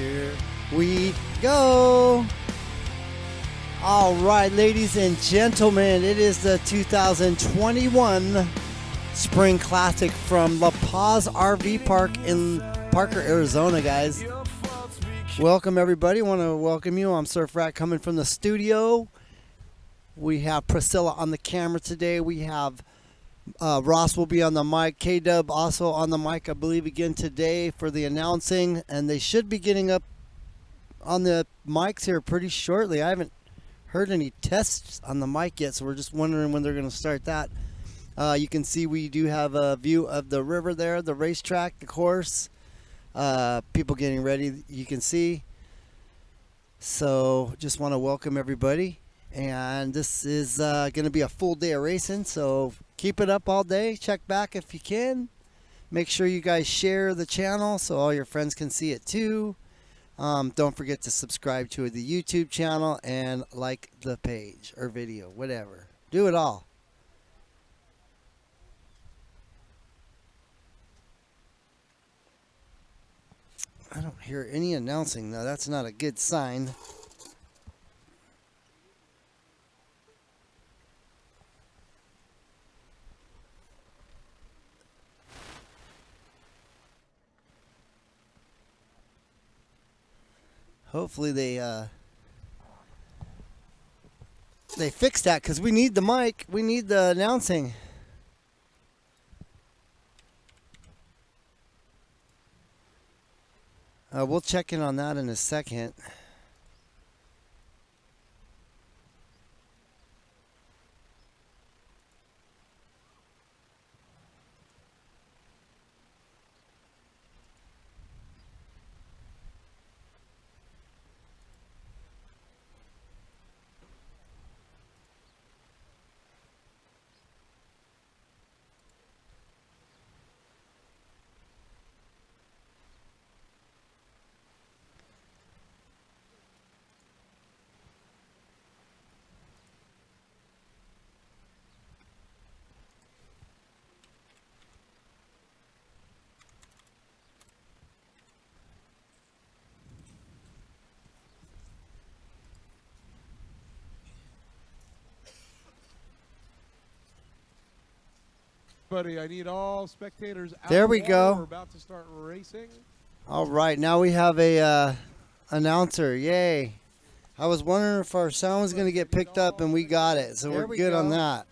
Here we go. All right, ladies and gentlemen, it is the 2021 Spring Classic from La Paz RV Park in Parker, Arizona, guys. Welcome, everybody. I want to welcome you. I'm Surf Rat coming from the studio. We have Priscilla on the camera today. We have Ross will be on the mic. K-Dub also on the mic, I believe, again today for the announcing. And they should be getting up on the mics here pretty shortly. I haven't heard any tests on the mic yet, so we're just wondering when they're going to start that. You can see we do have a view of the river there, the racetrack, the course. People getting ready, you can see. So just want to welcome everybody. And this is going to be a full day of racing, so keep it up all day. Check back if you can. Make sure you guys share the channel so all your friends can see it too. Don't forget to subscribe to the YouTube channel and like the page or video, whatever. Do it all. I don't hear any announcing though. That's not a good sign. Hopefully they fix that because we need the mic. We need the announcing. We'll check in on that in a second. Buddy, I need all spectators out. There we go. We're about to start racing. All right, now we have a announcer. Yay! I was wondering if our sound was going to get picked up, and we got it, so we're good on that.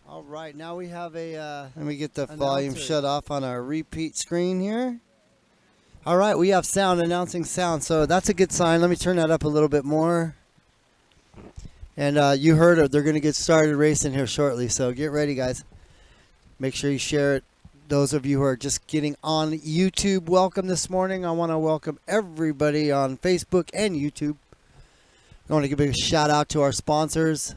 All right, now we have a. Let me get the volume shut off on our repeat screen here. All right, we have sound announcing sound, so that's a good sign. Let me turn that up a little bit more. And you heard it. They're going to get started racing here shortly, so get ready, guys. Make sure you share it. Those of you who are just getting on YouTube, welcome this morning. I want to welcome everybody on Facebook and YouTube. I want to give a shout out to our sponsors,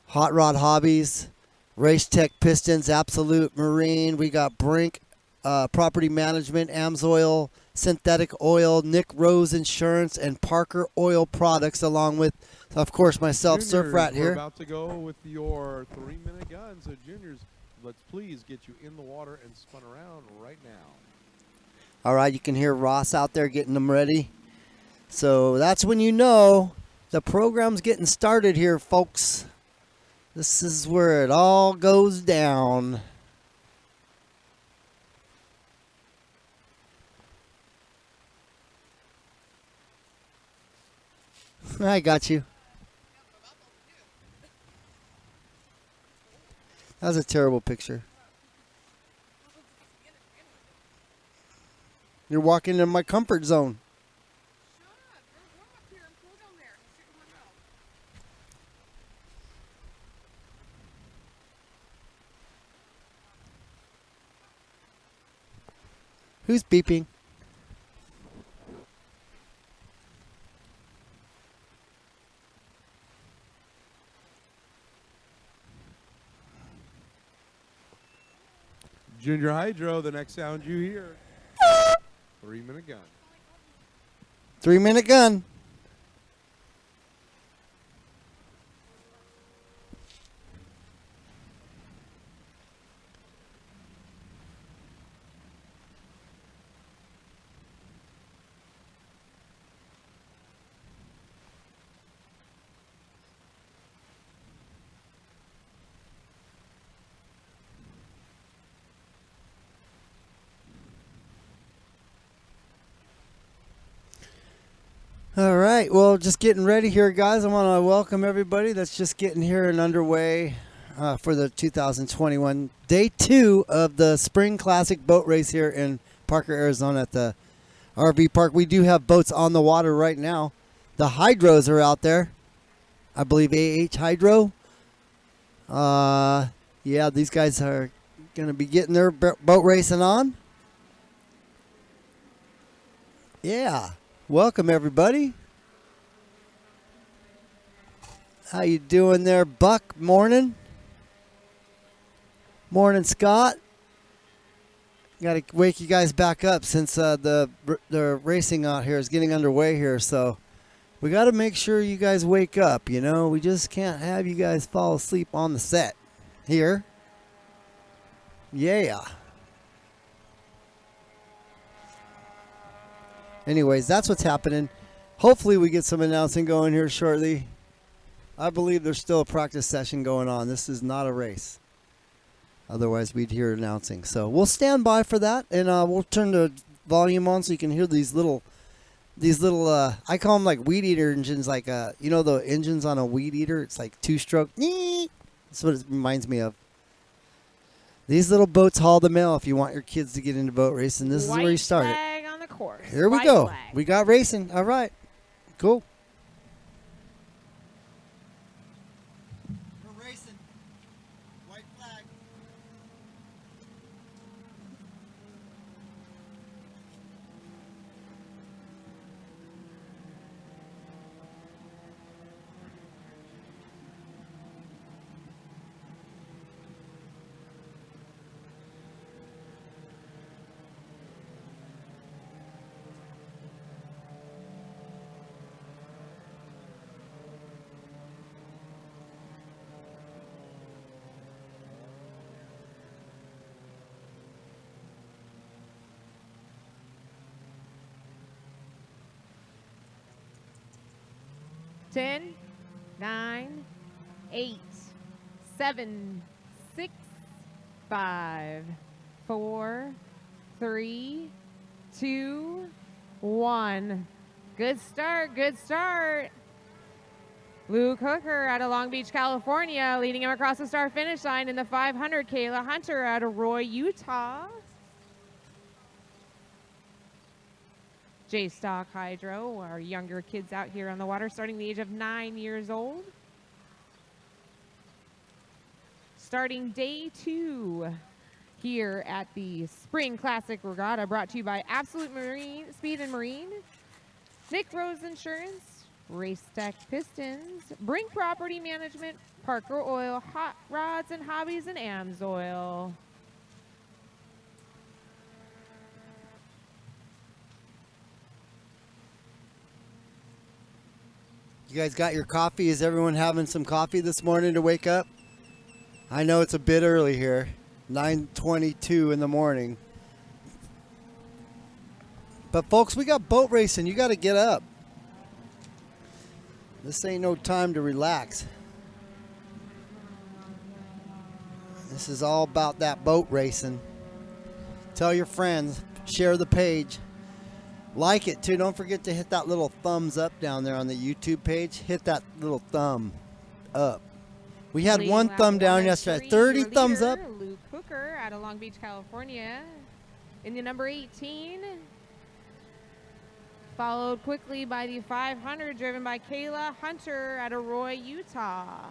Hot Rod Hobbies, Race Tech Pistons, Absolute Marine. We got Brink Property Management, AMSOIL, Synthetic Oil, Nick Rose Insurance, and Parker Oil Products, along with, of course, myself, Juniors, Surf Rat here. We're about to go with your 3-minute gun. So, juniors, let's please get you in the water and spun around right now. All right, you can hear Ross out there getting them ready. So that's when you know the program's getting started here, folks. This is where it all goes down. I got you. That was a terrible picture. You're walking in my comfort zone. Shut up. We're up here and pull down there. Stick with my mouth. Who's beeping? Junior Hydro, the next sound you hear. 3-minute gun. 3-minute gun. right. Well, just getting ready here, guys. I want to welcome everybody that's just getting here and underway for the 2021 day 2 of the Spring Classic Boat Race here in Parker, Arizona at the RV park. We do have boats on the water right now. The hydros are out there. I believe AH Hydro. Yeah, these guys are going to be getting their boat racing on. Yeah. Welcome, everybody. How you doing there, Buck? Morning. Morning, Scott. Got to wake you guys back up since the racing out here is getting underway here. So we got to make sure you guys wake up. You know, we just can't have you guys fall asleep on the set here. Yeah. Anyways, that's what's happening. Hopefully we get some announcing going here shortly. I believe there's still a practice session going on. This is not a race. Otherwise, we'd hear announcing. So we'll stand by for that, and we'll turn the volume on so you can hear these little, I call them like weed eater engines, like, you know the engines on a weed eater? It's like 2-stroke. That's what it reminds me of. These little boats haul the mail if you want your kids to get into boat racing. This is where you start it. White flag on the course. Here we White go. flag. We got racing. All right. Cool. We're racing. White flag. Ten, 9, 8, 7, 6, 5, 4, 3, 2, 1. Good start, good start. Luke Hooker out of Long Beach, California, leading him across the start finish line in the 500. Kayla Hunter out of Roy, Utah. J-Stock Hydro, our younger kids out here on the water, starting the age of 9 years old. Starting day 2 here at the Spring Classic Regatta, brought to you by Absolute Marine Speed and Marine, Nick Rose Insurance, Race Tech Pistons, Brink Property Management, Parker Oil, Hot Rods and Hobbies, and Amsoil. You guys got your coffee? Is everyone having some coffee this morning to wake up? I know it's a bit early here. 9:22 in the morning. But folks, we got boat racing. You got to get up. This ain't no time to relax. This is all about that boat racing. Tell your friends. Share the page. Like it too. Don't forget to hit that little thumbs up down there on the YouTube page. Hit that little thumb up. We had Leading one lap thumb down 1 yesterday. and 30 3, thumbs your up. leader, Luke Hooker out of Long Beach, California, in the number 18. Followed quickly by the 500, driven by Kayla Hunter out of Roy, Utah.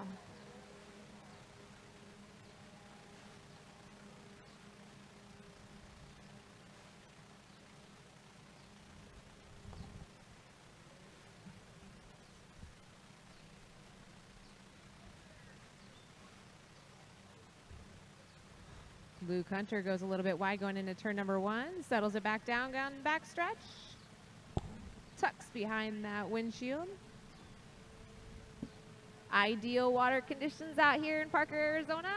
Luke Hunter goes a little bit wide going into turn number 1, settles it back down back stretch, tucks behind that windshield. Ideal water conditions out here in Parker, Arizona.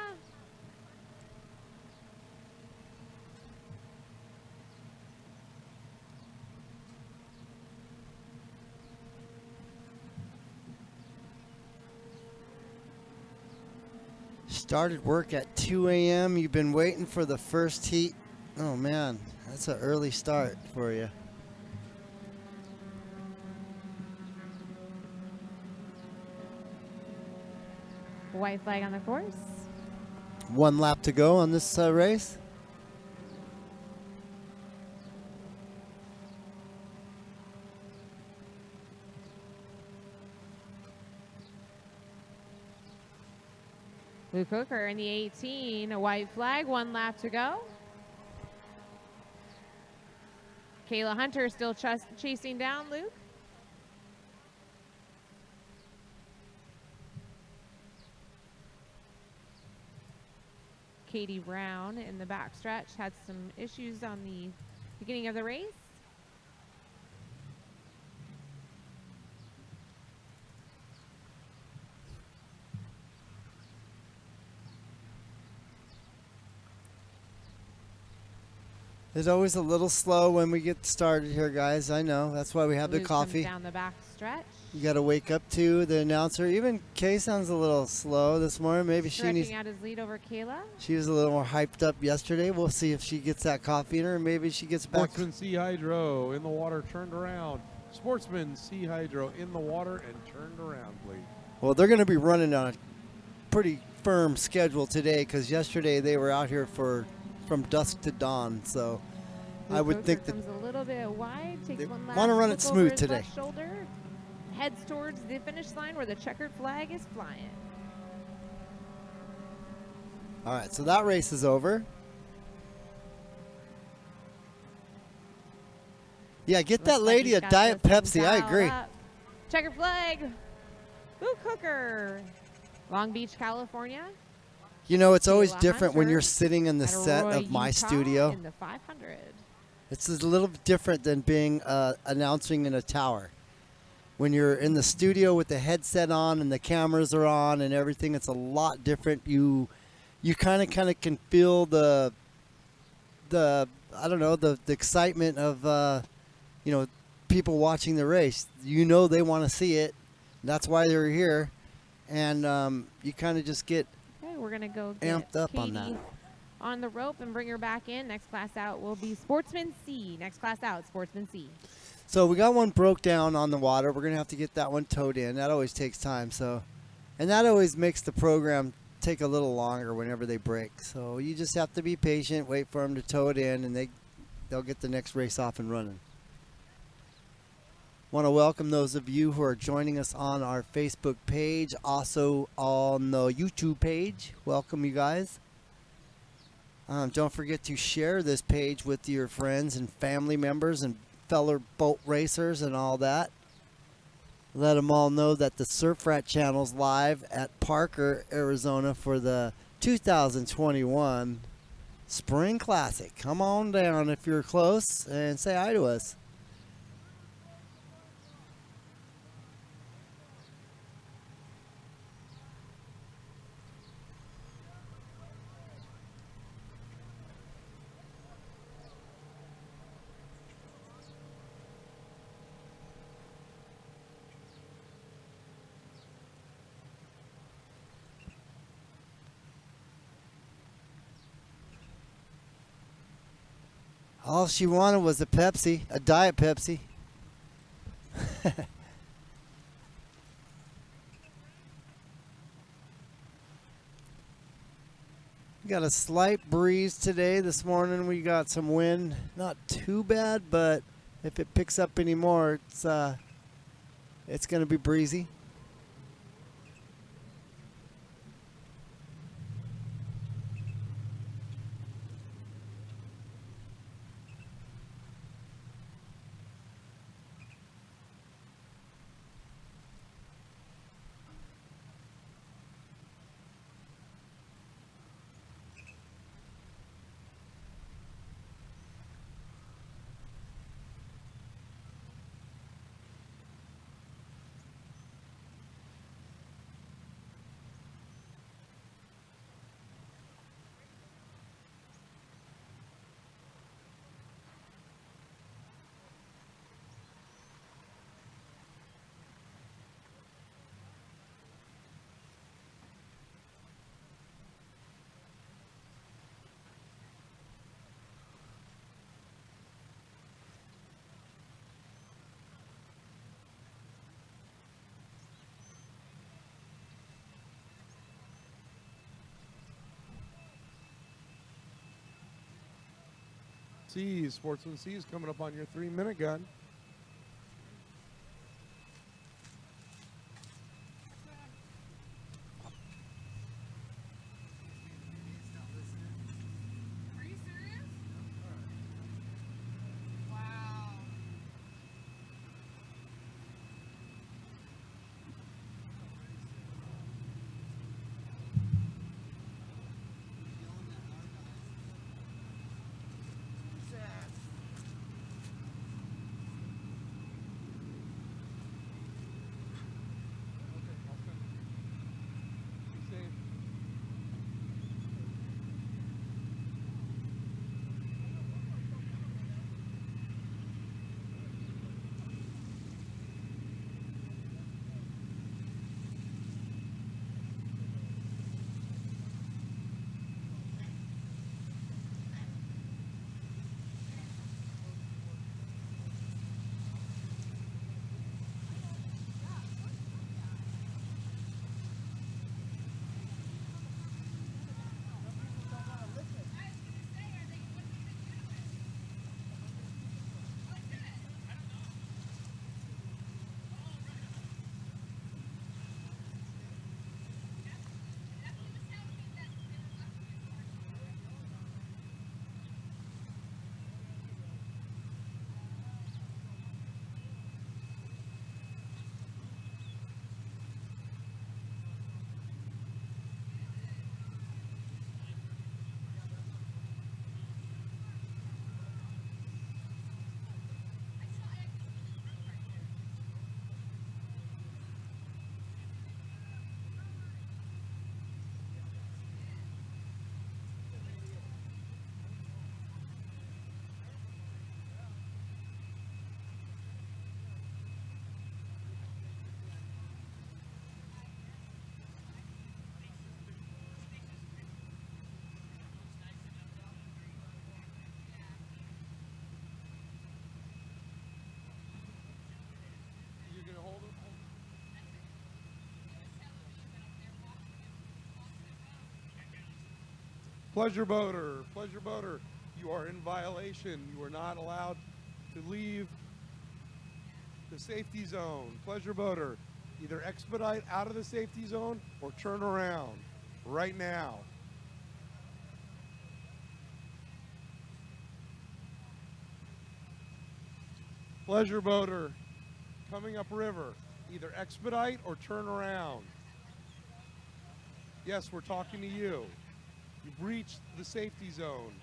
Started work at 2 a.m. You've been waiting for the first heat. Oh man, that's an early start for you. White flag on the course. 1 lap to go on this race. Luke Hooker in the 18, a white flag, 1 lap to go. Kayla Hunter still chasing down Luke. Katie Brown in the backstretch had some issues on the beginning of the race. It's always a little slow when we get started here, guys. I know. That's why we have the Luke comes coffee. down the back stretch. You got to wake up to the announcer. Even Kay sounds a little slow this morning. Maybe she needs. Stretching out his lead over Kayla. She was a little more hyped up yesterday. We'll see if she gets that coffee in her, and maybe she gets back. Sportsman Sea Hydro in the water, turned around. Sportsman Sea Hydro in the water and turned around, please. Well, they're going to be running on a pretty firm schedule today because yesterday they were out here from dusk to dawn. So I would think that comes a little bit wide, takes they one lap, wanna run it look smooth over his today. left shoulder, heads towards the finish line where the checkered flag is flying. All right, so that race is over. Yeah, get that Looks like lady he's a got Diet this one Pepsi. I dialed agree. up. Checkered flag. Luke Hooker. Long Beach, California. You know, it's always Kayla different when Hunter you're sitting in the at set Aurora, of my Utah studio. In the 500. It's a little different than being announcing in a tower. When you're in the studio with the headset on and the cameras are on and everything, it's a lot different. You kind of can feel the I don't know, the excitement of people watching the race. You know they want to see it. That's why they're here, and you kind of just get Okay, we're gonna go get amped up Katie on that. on the rope and bring her back in. Next class out will be Sportsman C. Next class out, Sportsman C. So we got one broke down on the water. We're gonna have to get that one towed in. That always takes time. And that always makes the program take a little longer whenever they break. So you just have to be patient, wait for them to tow it in, and they'll get the next race off and running. Want to welcome those of you who are joining us on our Facebook page, also on the YouTube page. Welcome, you guys. Don't forget to share this page with your friends and family members and fellow boat racers and all that. Let them all know that the Surf Rat channel's live at Parker, Arizona for the 2021 Spring Classic. Come on down if you're close and say hi to us. All she wanted was a Pepsi, a Diet Pepsi. We got a slight breeze today. This morning we got some wind. Not too bad, but if it picks up any more, it's going to be breezy. Seas. Sportsman Seas coming up on your 3-minute gun. Are you serious? Wow. Be safe. You're going to hold it? Pleasure boater, you are in violation. You are not allowed to leave the safety zone. Pleasure boater, either expedite out of the safety zone or turn around right now. Pleasure boater, coming upriver, either expedite or turn around. Yes, we're talking to you. You breached the safety zone.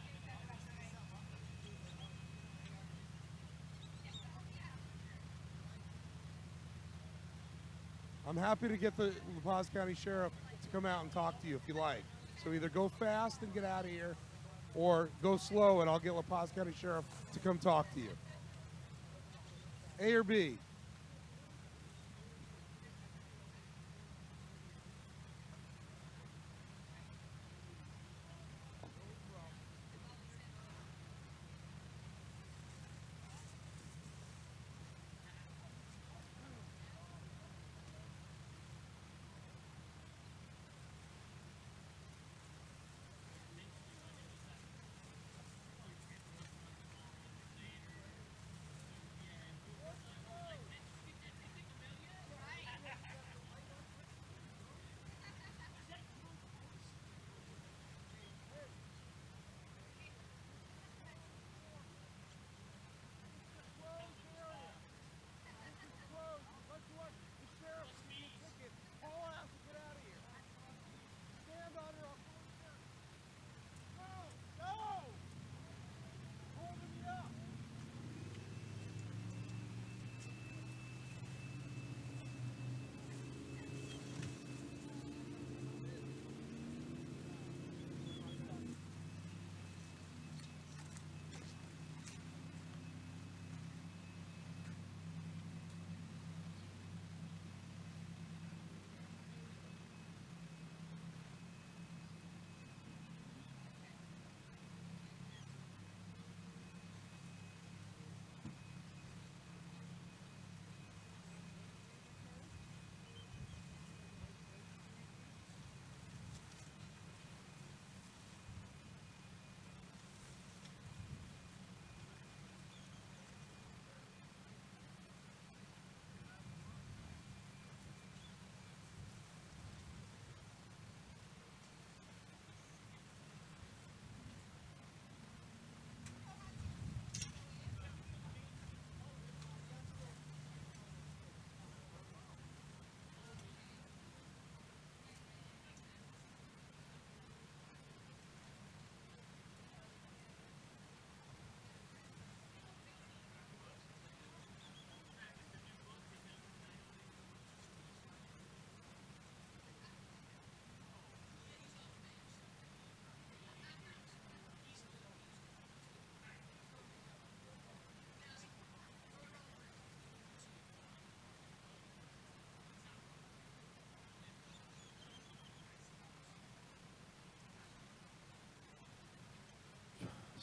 I'm happy to get the La Paz County Sheriff to come out and talk to you if you like. So either go fast and get out of here, or go slow and I'll get La Paz County Sheriff to come talk to you. A or B?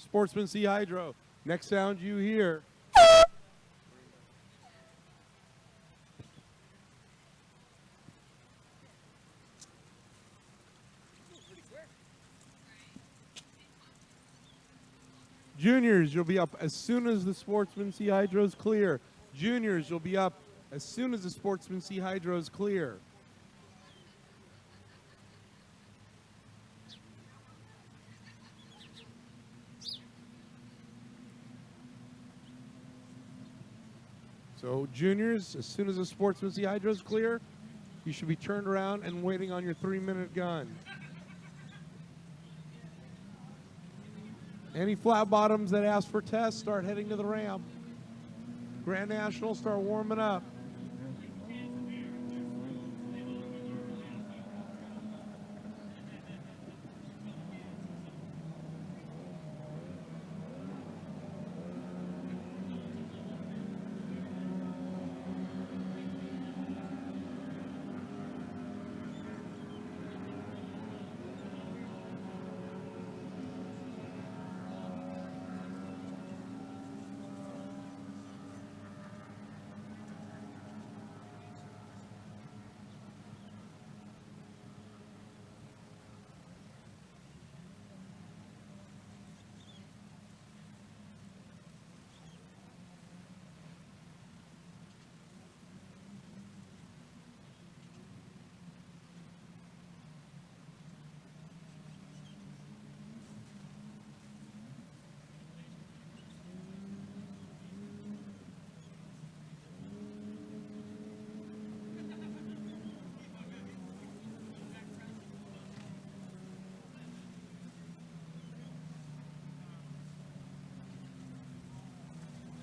Sportsman Sea Hydro. Next sound you hear. Juniors, you'll be up as soon as the Sportsman Sea Hydro is clear. Juniors, you'll be up as soon as the Sportsman Sea Hydro is clear. So juniors, as soon as the Sportsman Sea Hydro is clear, you should be turned around and waiting on your 3-minute gun. Any flat bottoms that ask for tests, start heading to the ramp. Grand National, start warming up.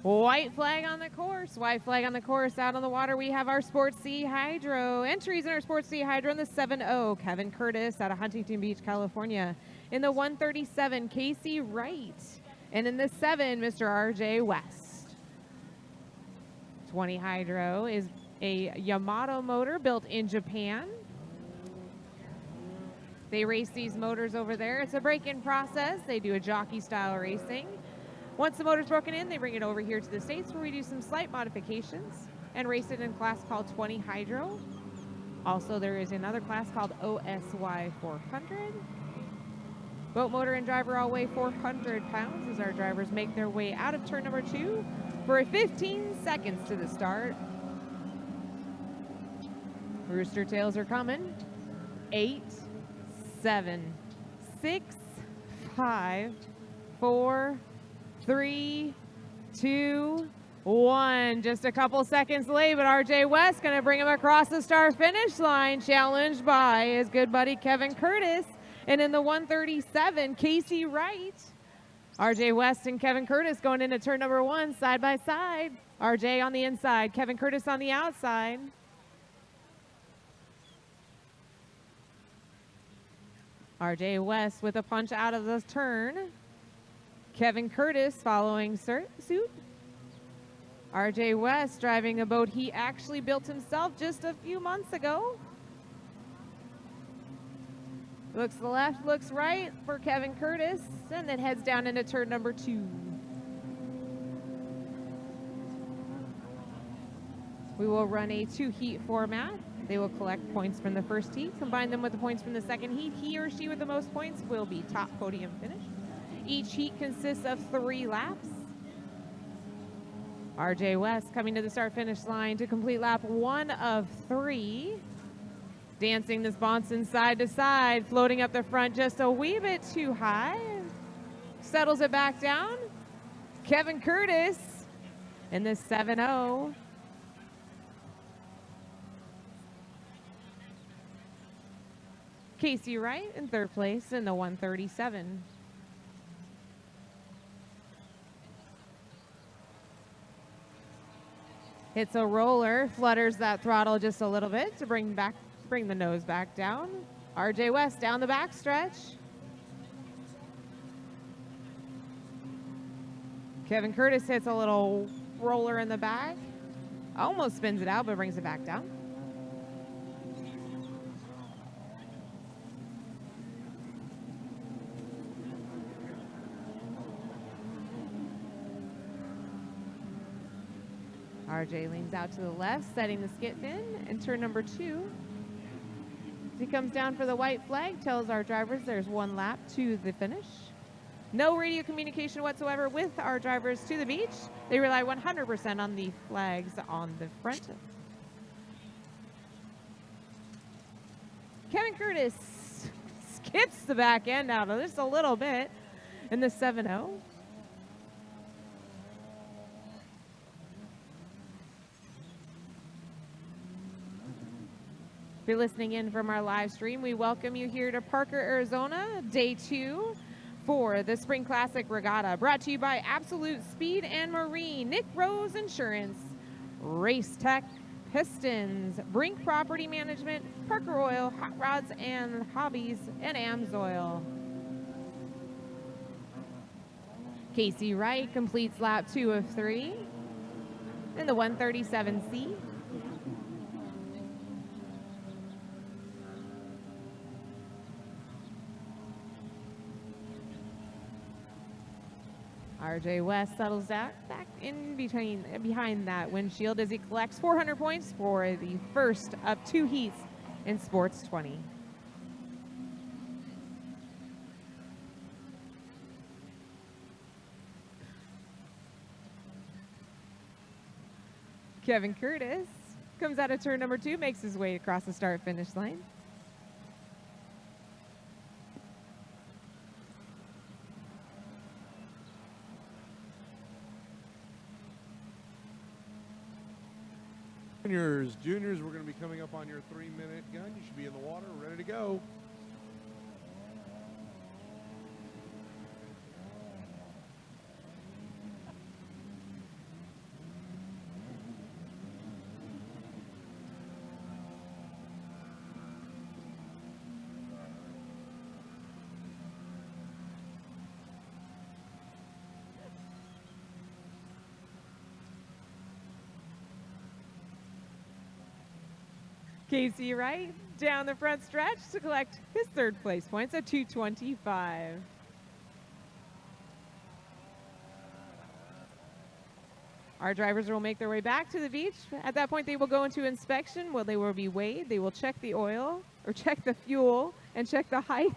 White flag on the course. White flag on the course. Out on the water, we have our Sports Sea Hydro. Entries in our Sports Sea Hydro in the 7-0, Kevin Curtis out of Huntington Beach, California. In the 137, Casey Wright. And in the 7, Mr. RJ West. 20 Hydro is a Yamato motor built in Japan. They race these motors over there. It's a break-in process. They do a jockey-style racing. Once the motor's broken in, they bring it over here to the States where we do some slight modifications and race it in a class called 20 Hydro. Also, there is another class called OSY 400. Boat motor and driver all weigh 400 pounds as our drivers make their way out of turn number 2 for 15 seconds to the start. Rooster tails are coming. 8, 7, 6, 5, 4, 3, 2, 1. Just a couple seconds late, but RJ West going to bring him across the start finish line, challenged by his good buddy Kevin Curtis. And in the 137, Casey Wright. RJ West and Kevin Curtis going into turn number 1 side by side. RJ on the inside, Kevin Curtis on the outside. RJ West with a punch out of the turn. Kevin Curtis following suit. RJ West driving a boat he actually built himself just a few months ago. Looks left, looks right for Kevin Curtis, and then heads down into turn number 2. We will run a 2-heat format. They will collect points from the first heat, combine them with the points from the second heat. He or she with the most points will be top podium finish. Each heat consists of 3 laps. RJ West coming to the start-finish line to complete lap 1 of 3. Dancing the sponson side to side, floating up the front just a wee bit too high. Settles it back down. Kevin Curtis in the 7-0. Casey Wright in 3rd place in the 137. Hits a roller, flutters that throttle just a little bit to bring the nose back down. RJ West down the backstretch. Kevin Curtis hits a little roller in the back. Almost spins it out, but brings it back down. RJ leans out to the left, setting the skid in, and turn number 2. As he comes down for the white flag, tells our drivers there's 1 lap to the finish. No radio communication whatsoever with our drivers to the beach. They rely 100% on the flags on the front. Kevin Curtis skips the back end out of this a little bit in the 7-0. If you're listening in from our live stream, we welcome you here to Parker, Arizona, day 2 for the Spring Classic Regatta, brought to you by Absolute Speed and Marine, Nick Rose Insurance, Race Tech, Pistons, Brink Property Management, Parker Oil, Hot Rods and Hobbies, and Amsoil. Casey Wright completes lap 2 of 3 in the 137C. RJ West settles back in behind that windshield as he collects 400 points for the first of 2 heats in Sports 20. Kevin Curtis comes out of turn number 2, makes his way across the start-finish line. Juniors, we're going to be coming up on your 3-minute gun. You should be in the water, ready to go. Casey Wright down the front stretch to collect his 3rd place points at 2:25. Our drivers will make their way back to the beach. At that point, they will go into inspection. Well, they will be weighed. They will check the oil or check the fuel and check the height.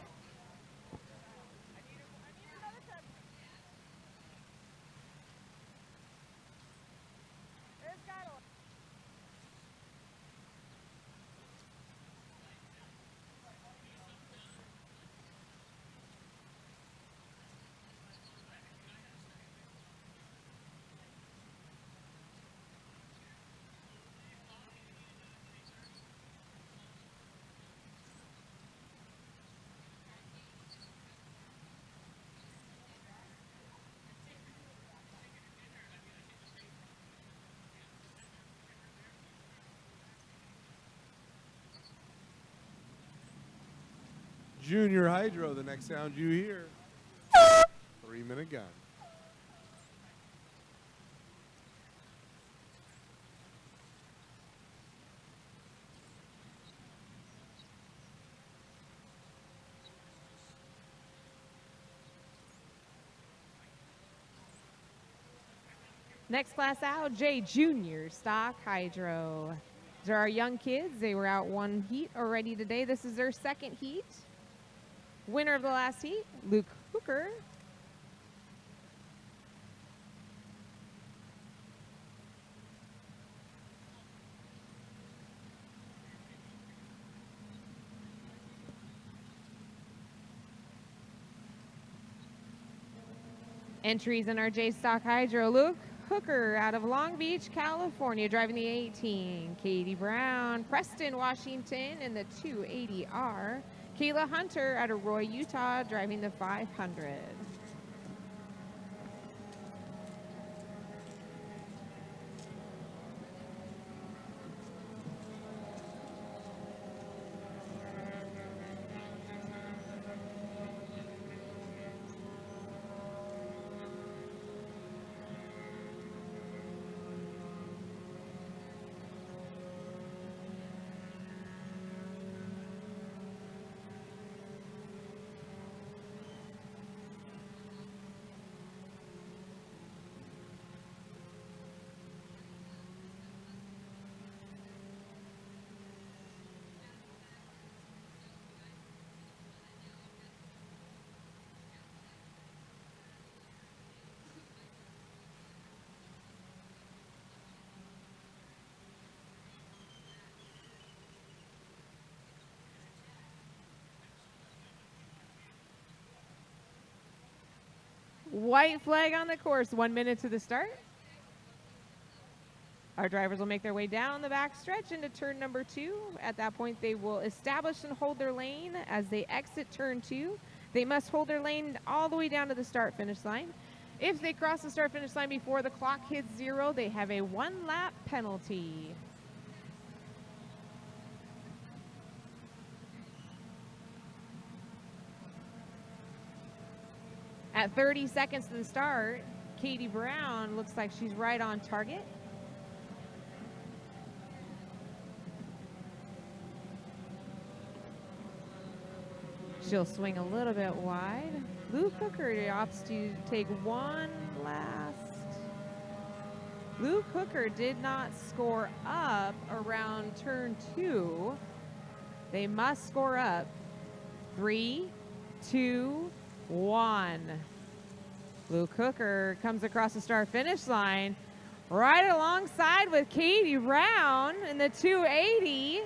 Junior Hydro, the next sound you hear. 3-minute gun. Next class out, J Junior Stock Hydro. These are our young kids. They were out 1 heat already today. This is their 2nd heat. Winner of the last heat, Luke Hooker. Entries in our J Stock Hydro, Luke Hooker out of Long Beach, California, driving the 18. Katie Brown, Preston, Washington in the 280R. Kayla Hunter out of Roy, Utah, driving the 500. White flag on the course. 1 minute to the start. Our drivers will make their way down the back stretch into turn number 2. At that point, they will establish and hold their lane. As they exit turn 2, they must hold their lane all the way down to the start-finish line. If they cross the start-finish line before the clock hits 0, they have a 1-lap penalty. At 30 seconds to the start, Katie Brown looks like she's right on target. She'll swing a little bit wide. Luke Hooker opts to take one last. Luke Hooker did not score up around turn 2. They must score up. 3, 2, 1. Luke Hooker comes across the start-finish line right alongside with Katie Brown in the 280.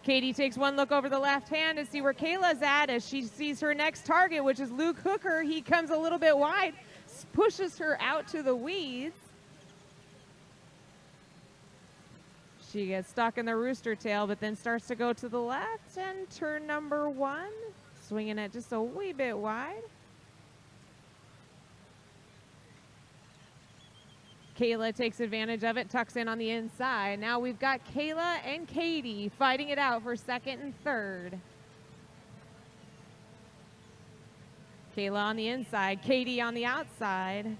Katie takes one look over the left hand to see where Kayla's at as she sees her next target, which is Luke Hooker. He comes a little bit wide, pushes her out to the weeds. She gets stuck in the rooster tail, but then starts to go to the left and turn number 1, swinging it just a wee bit wide. Kayla takes advantage of it, tucks in on the inside. Now we've got Kayla and Katie fighting it out for second and third. Kayla on the inside, Katie on the outside.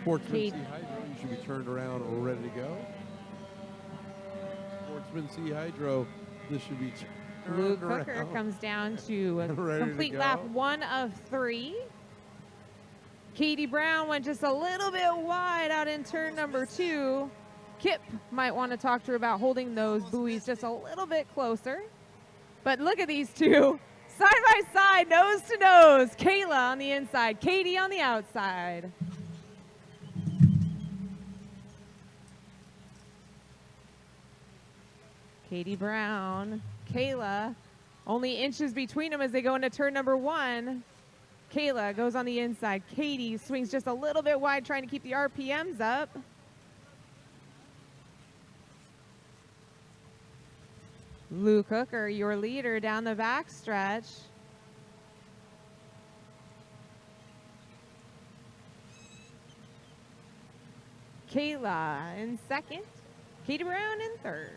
Sportsman C Hydro, you should be turned around or ready to go. Sportsman C Hydro, this should be turned Luke around. Hooker comes down to a Ready to complete go. lap 1 of 3. Katie Brown went just a little bit wide out in turn number 2. Kip might want to talk to her about holding those buoys just a little bit closer. But look at these two, side by side, nose to nose. Kayla on the inside, Katie on the outside. Katie Brown, Kayla, only inches between them as they go into turn number 1. Kayla goes on the inside. Katie swings just a little bit wide, trying to keep the RPMs up. Luke Hooker, your leader down the backstretch. Kayla in second. Katie Brown in third.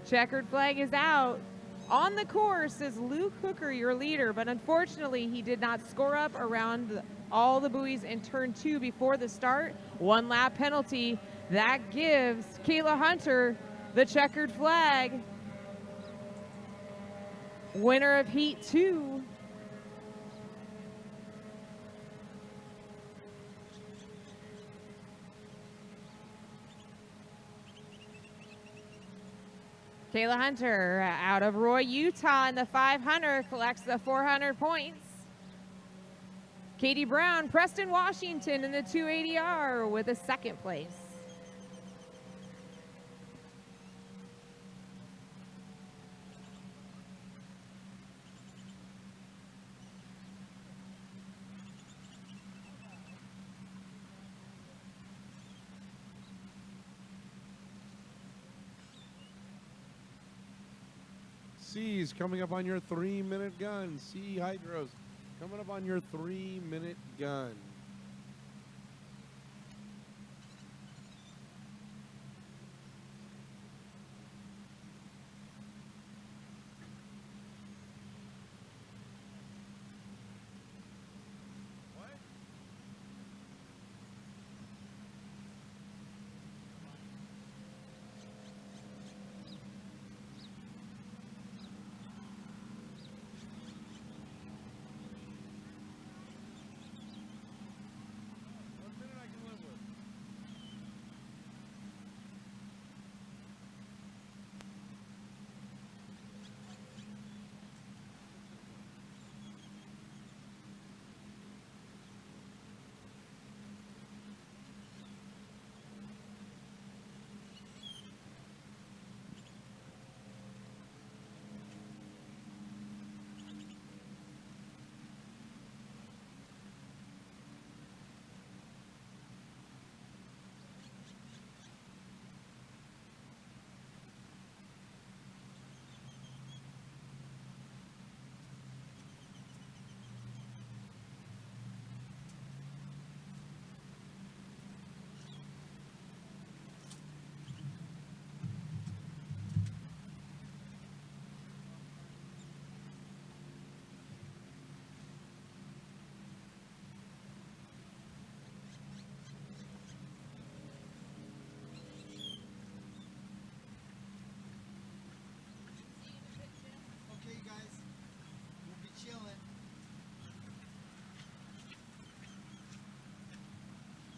Checkered flag is out. On the course is Luke Hooker, your leader, but unfortunately he did not score up around all the buoys in turn 2 before the start. 1 lap penalty. That gives Kayla Hunter the checkered flag. Winner of Heat 2. Kayla Hunter out of Roy, Utah in the 500 collects the 400 points. Katie Brown, Preston, Washington in the 280R with a 2nd place. C's coming up on your 3-minute gun. C Hydros coming up on your 3-minute gun.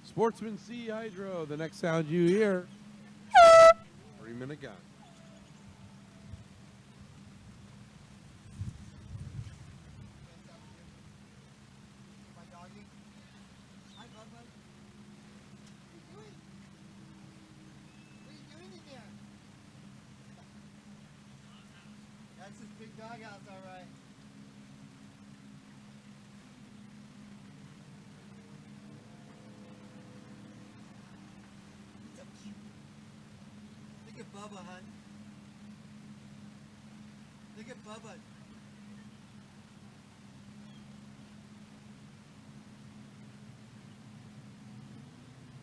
Sportsman C Hydro, the next sound you hear. 3-minute gun. That's his big doghouse, all right. He's so cute. Look at Bubba, hon. Look at Bubba.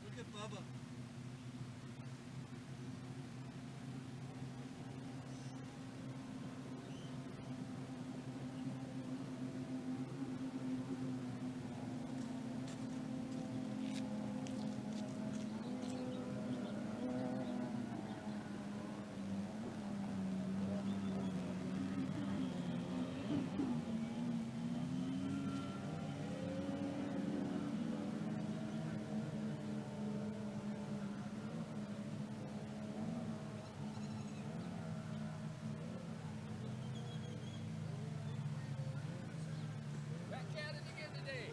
Look at Bubba.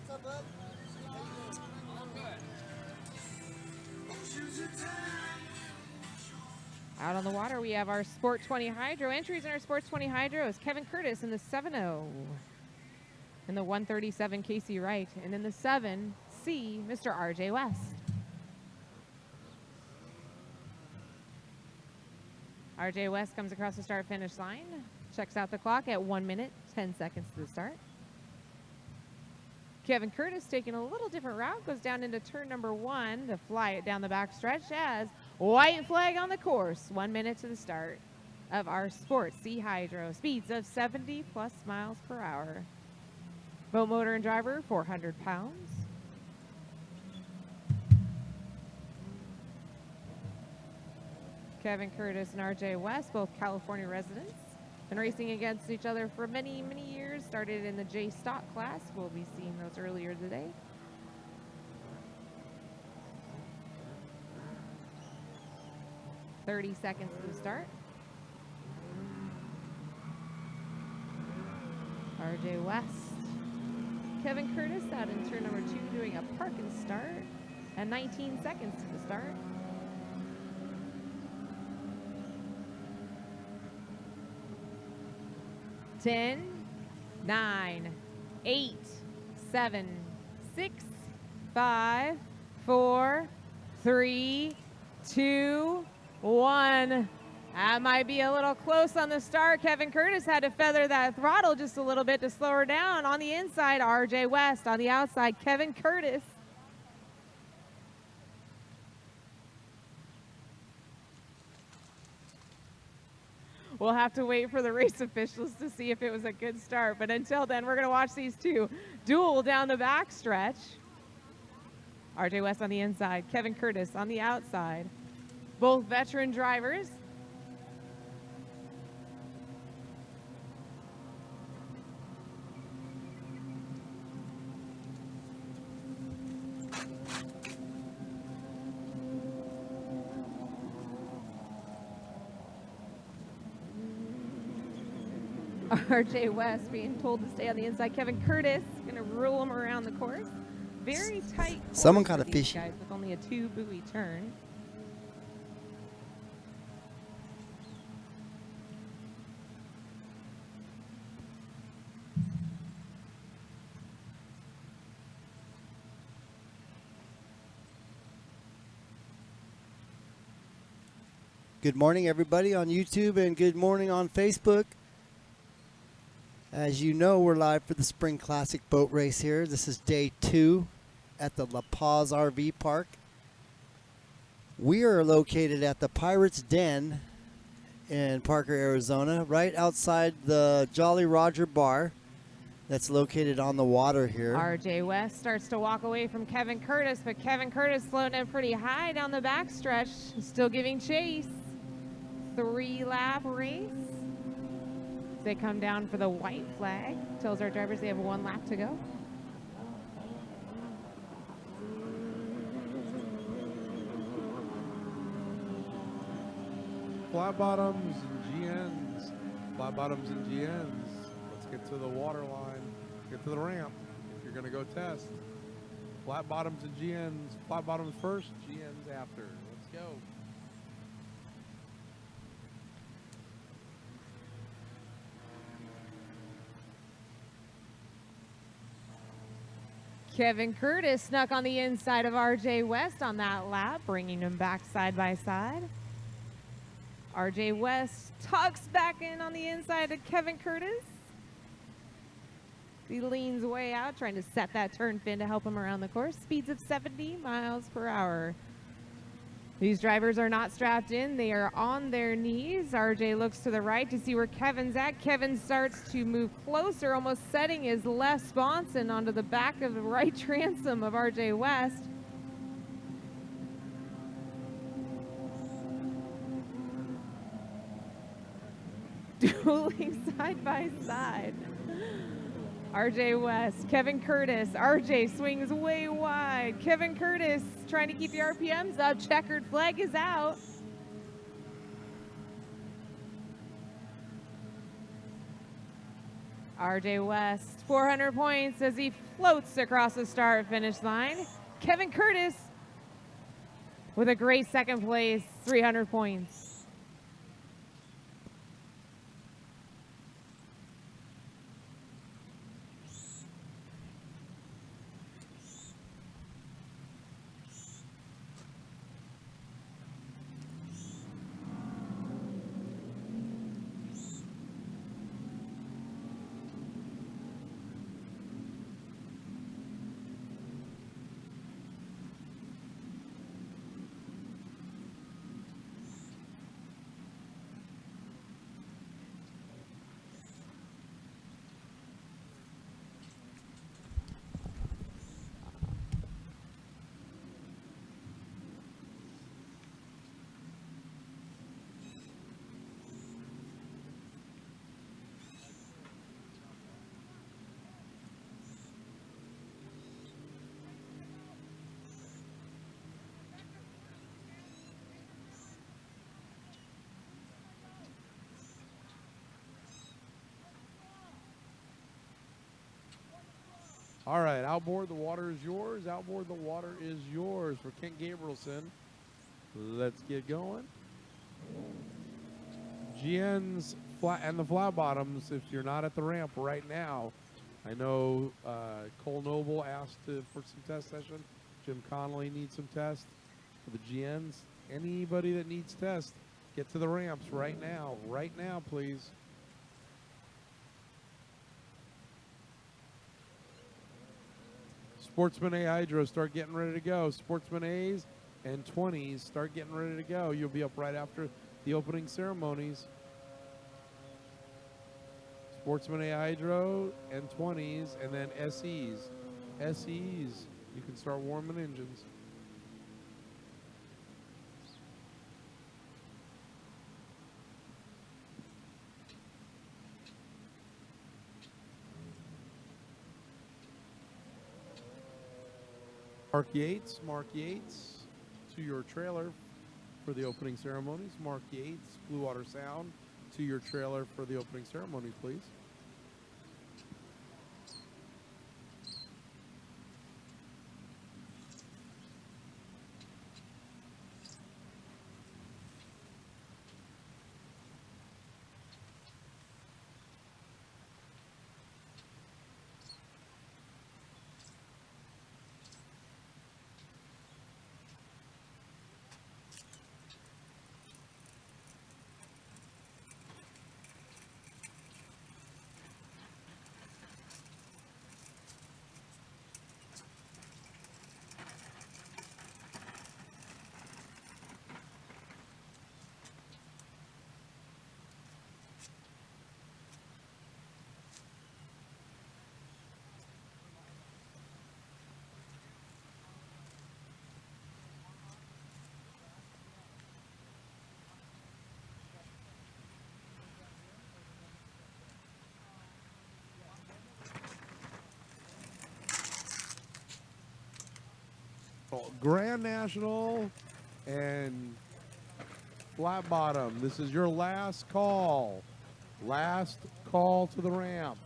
What's up, bub? Out on the water, we have our Sport 20 Hydro. Entries in our Sports 20 Hydro is Kevin Curtis in the 7-0. In the 137, Casey Wright. And in the 7C, Mr. RJ West. RJ West comes across the start-finish line, checks out the clock at 1 minute, 10 seconds to the start. Kevin Curtis taking a little different route, goes down into turn number 1 to fly it down the back stretch as white flag on the course. 1 minute to the start. of our sports sea hydro, speeds of 70 plus miles per hour. Boat motor and driver, 400 pounds. Kevin Curtis and RJ West, both California residents. Been racing against each other for many, many years. Started in the J Stock class. We'll be seeing those earlier today. "30 seconds to the start. RJ West. Kevin Curtis out in turn number 2 doing a park and start. And 19 seconds to the start. Ten, 9, 8, 7, 6, 5, 4, 3, 2, 1. That might be a little close on the start. Kevin Curtis had to feather that throttle just a little bit to slow her down. On the inside, RJ West. On the outside, Kevin Curtis. We'll have to wait for the race officials to see if it was a good start. But until then, we're going to watch these two duel down the backstretch. RJ West on the inside, Kevin Curtis on the outside. Both veteran drivers. RJ West being told to stay on the inside. Kevin Curtis going to rule him around the course. Very tight. Someone course caught for a these fish. guys with only a 2-buoy turn. Good morning, everybody on YouTube, and good morning on Facebook. As you know, we're live for the Spring Classic boat race here. This is day 2 at the La Paz RV Park. We are located at the Pirates Den in Parker, Arizona, right outside the Jolly Roger Bar that's located on the water here. RJ West starts to walk away from Kevin Curtis, but Kevin Curtis floating in pretty high down the backstretch, still giving chase. 3-lap race. They come down for the white flag. Tells our drivers they have 1 lap to go. Flat bottoms and GNs. Flat bottoms and GNs. Let's get to the water line. Get to the ramp if you're going to go test. Flat bottoms and GNs. Flat bottoms first, GNs after. Let's go. Kevin Curtis snuck on the inside of RJ West on that lap, bringing him back side by side. RJ West tucks back in on the inside of Kevin Curtis. He leans way out, trying to set that turn fin to help him around the course. Speeds of 70 miles per hour. These drivers are not strapped in. They are on their knees. RJ looks to the right to see where Kevin's at. Kevin starts to move closer, almost setting his left sponson onto the back of the right transom of RJ West. Dueling side by side. RJ West, Kevin Curtis. RJ swings way wide. Kevin Curtis trying to keep the RPMs up. Checkered flag is out. RJ West, 400 points as he floats across the start-finish line. Kevin Curtis with a great second place, 300 points. All right, outboard, the water is yours. Outboard, the water is yours for Kent Gabrielson. Let's get going. GN's flat and the flat bottoms, if you're not at the ramp right now, I know Cole Noble asked for some test session. Jim Connolly needs some test. For the GNs, anybody that needs test, get to the ramps right now. Right now, please. Sportsman A Hydro, start getting ready to go. Sportsman A's and 20s, start getting ready to go. You'll be up right after the opening ceremonies. Sportsman A Hydro and 20s, and then SEs. SEs, you can start warming engines. Mark Yates to your trailer for the opening ceremonies. Mark Yates, Blue Water Sound, to your trailer for the opening ceremonies, please. Grand National and Flat Bottom. This is your last call. Last call to the ramp.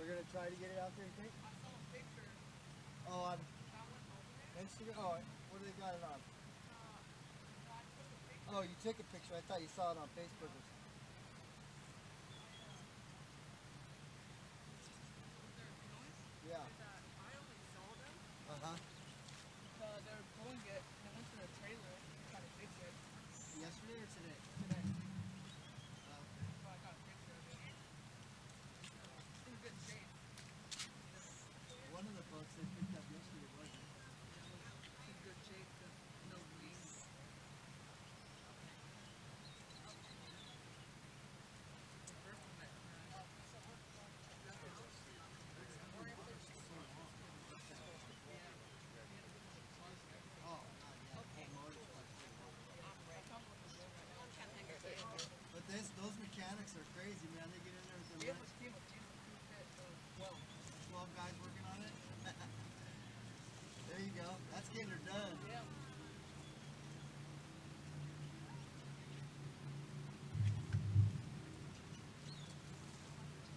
They're gonna try to get it out there, you think? Oh, on Instagram. Oh, what do they got it on? Oh, you took a picture. I thought you saw it on Facebook. Yeah. Uh-huh. Yesterday or today? One of the boats they picked up yesterday wasn't. But those mechanics are crazy, man. They get in there with their 12 guys working on it. There you go. That's getting her done.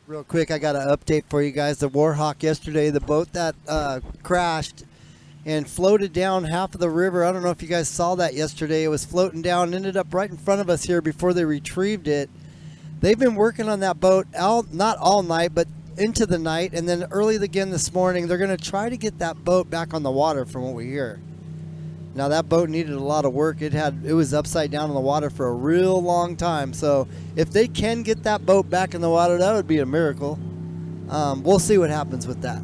Real quick, I got an update for you guys. The Warhawk yesterday, the boat that crashed and floated down half of the river. I don't know if you guys saw that yesterday. It was floating down, ended up right in front of us here before they retrieved it. They've been working on that boat not all night, but into the night, and then early again this morning. They're going to try to get that boat back on the water from what we hear. Now that boat needed a lot of work. It was upside down in the water for a real long time. So if they can get that boat back in the water, that would be a miracle. We'll see what happens with that.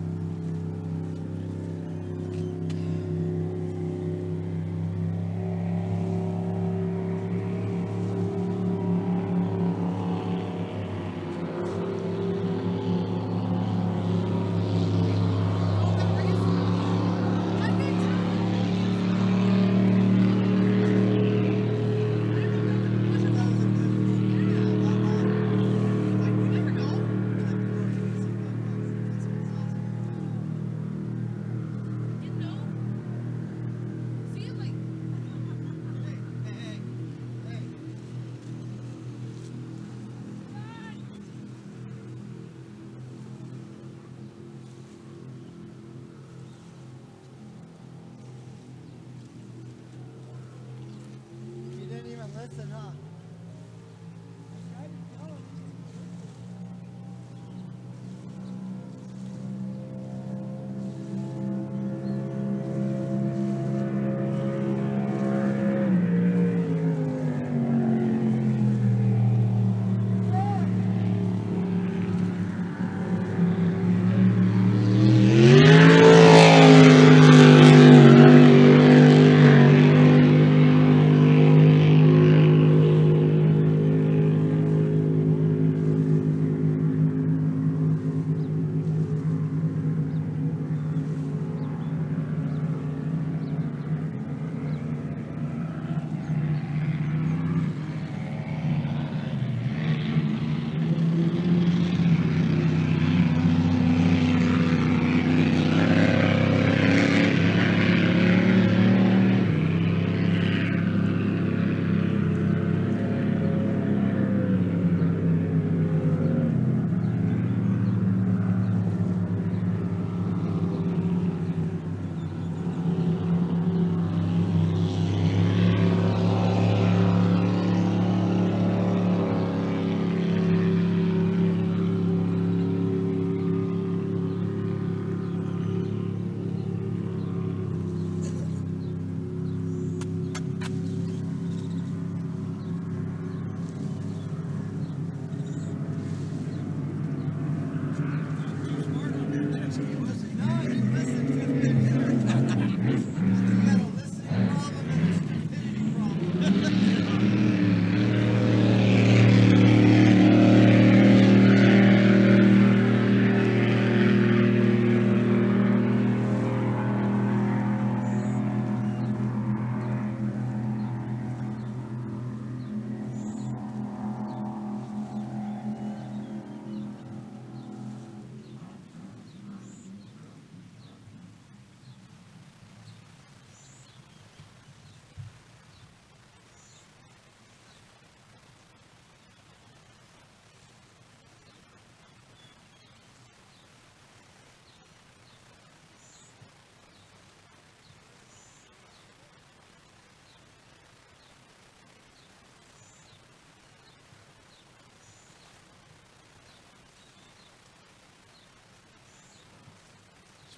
Listen, huh?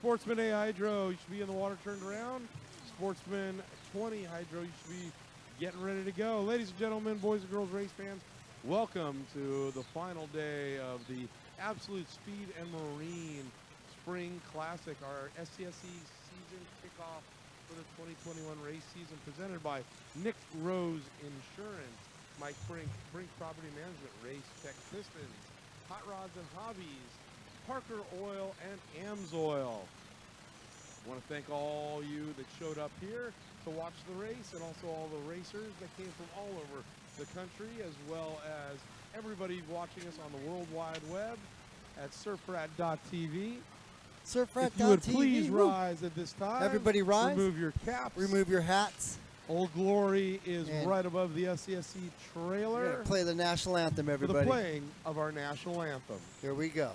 Sportsman A Hydro, you should be in the water turned around. Sportsman 20 Hydro, you should be getting ready to go. Ladies and gentlemen, boys and girls, race fans, welcome to the final day of the Absolute Speed and Marine Spring Classic, our SCSE season kickoff for the 2021 race season, presented by Nick Rose Insurance, Mike Brink Property Management, Race Tech Pistons, Hot Rods and Hobbies, Parker Oil, and Amsoil. I want to thank all you that showed up here to watch the race, and also all the racers that came from all over the country, as well as everybody watching us on the World Wide Web at surfrat.tv. Surfrat.tv. If you would please rise at this time. Everybody rise. Remove your caps. Remove your hats. Old Glory is And right above the SCSE We're trailer gonna play the national anthem, for the everybody. playing of our national anthem. Here we go.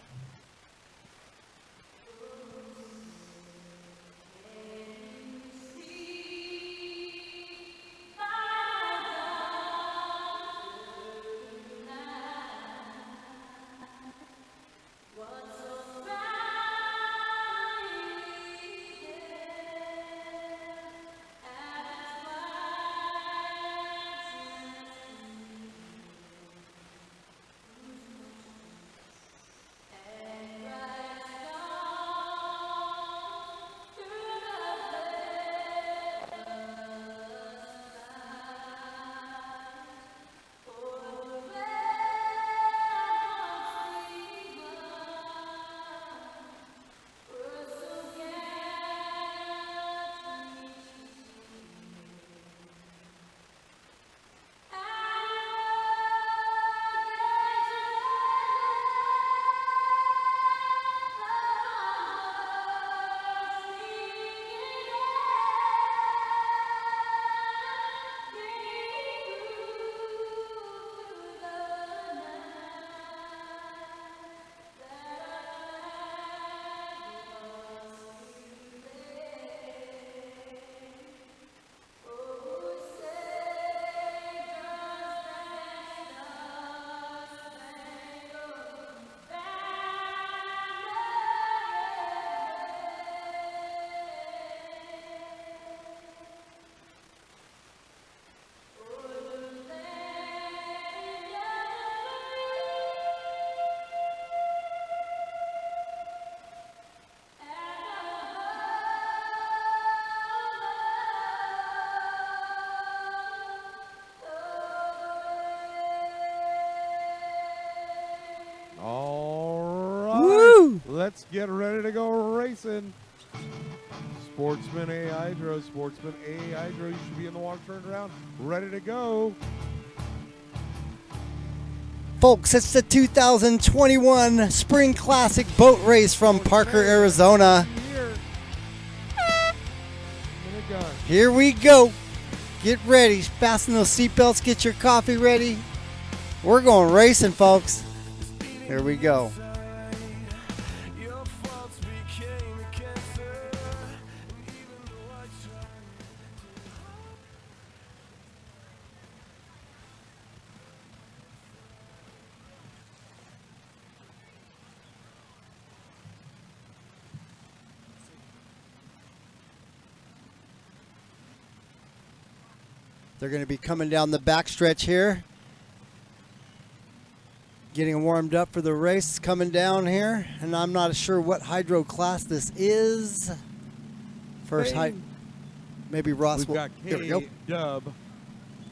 All right. Woo! Let's get ready to go racing. Sportsman A Hydro, Sportsman A Hydro, you should be in the water turned around, ready to go. Folks, it's the 2021 Spring Classic Boat Race from Parker, Arizona. Here. Minute gun. Here we go. Get ready. Fasten those seatbelts. Get your coffee ready. We're going racing, folks. Here we go. They're going to be coming down the backstretch here. Getting warmed up for the race coming down here. And I'm not sure what hydro class this is. First height. Maybe Ross We've will. got Here we go. K-Dub.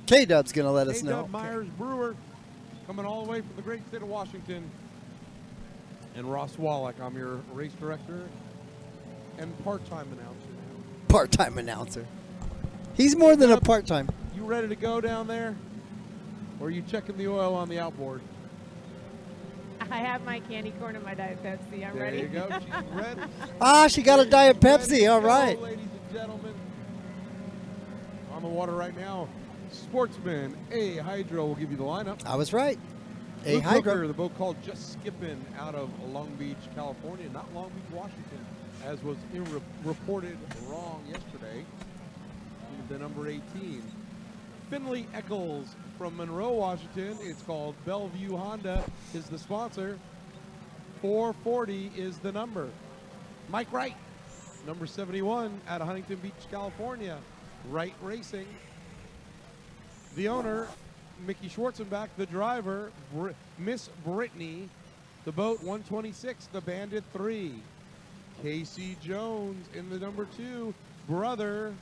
K-Dub's going to let us know. K-Dub Myers Brewer coming all the way from the great state of Washington. And Ross Wallach, I'm your race director and part-time announcer now. Part-time announcer. He's more than a K-Dub, part-time. You ready to go down there? Or are you checking the oil on the outboard? I have my candy corn and my Diet Pepsi. I'm There ready. you go. She's ready. Ah, she got a Diet Ready Pepsi. to All go, right. Ladies and gentlemen. On the water right now, Sportsman A Hydro will give you the lineup. I was right. A Luke hydro. Hooker, the boat called Just Skippin' out of Long Beach, California, not Long Beach, Washington, as was reported wrong yesterday. The number 18. Finley Eccles from Monroe, Washington. It's called Bellevue Honda is the sponsor. 440 is the number. Mike Wright Number 71 out of Huntington Beach, California, Wright Racing. The owner, Mickey Schwarzenbach. The driver, Miss Brittany. The boat, 126, the Bandit 3. Casey Jones in the number 2. Brother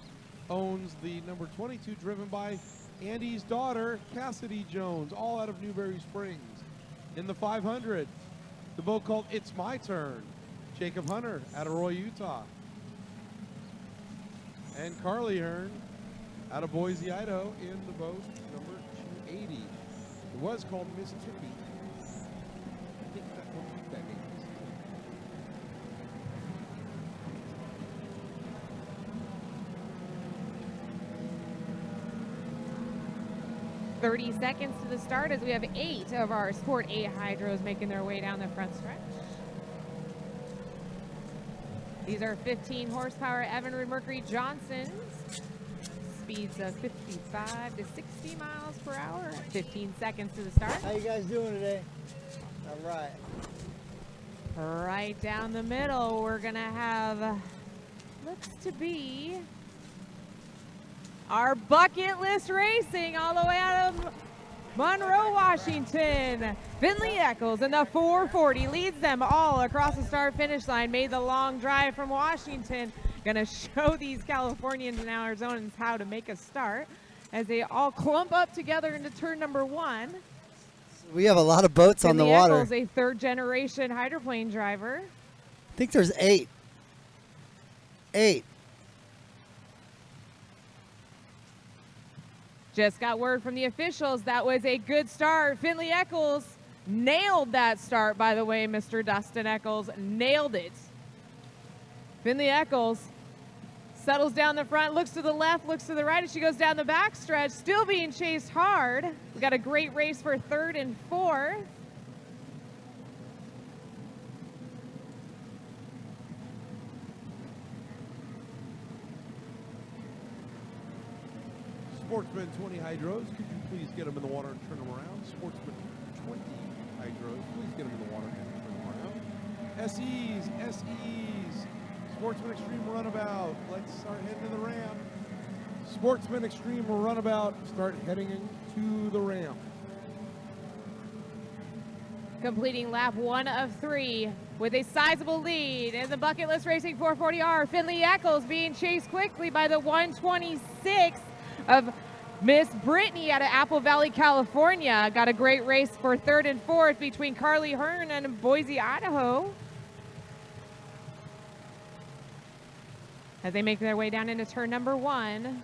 owns the number 22, driven by Andy's daughter, Cassidy Jones, all out of Newberry Springs. In the 500, the boat called It's My Turn, Jacob Hunter out of Roy, Utah. And Carly Hearn out of Boise, Idaho in the boat number 280. It was called Miss Tippy. I think that will keep that name. 30 seconds to the start as we have 8 of our Sport 8 hydros making their way down the front stretch. These are 15 horsepower Evinrude Mercury Johnsons. Speeds of 55 to 60 miles per hour. 15 seconds to the start. How you guys doing today? All right. Right down the middle, we're gonna have, looks to be our bucket list racing all the way out of Monroe, Washington. Finley Eccles in the 440 leads them all across the start-finish line, made the long drive from Washington. Gonna show these Californians and Arizonans how to make a start as they all clump up together into turn number 1. We have a lot of boats on the Finley water. Eccles, a third-generation hydroplane driver. I think there's 8. 8. Just got word from the officials that was a good start. Finley Eccles nailed that start, by the way, Mr. Dustin Eccles nailed it. Finley Eccles settles down the front, looks to the left, looks to the right as she goes down the back stretch, still being chased hard. We got a great race for 3rd and 4th. Sportsman 20 hydros, could you please get them in the water and turn them around? Sportsman 20 hydros, please get them in the water and turn them around. SEs, Sportsman Extreme Runabout, let's start heading to the ramp. Sportsman Extreme Runabout, start heading into the ramp. Completing lap 1 of 3 with a sizable lead in the Bucket List Racing 440R. Finley Eccles being chased quickly by the 126 of Miss Brittany out of Apple Valley, California. Got a great race for 3rd and 4th between Carly Hearn and Boise, Idaho. As they make their way down into turn number 1.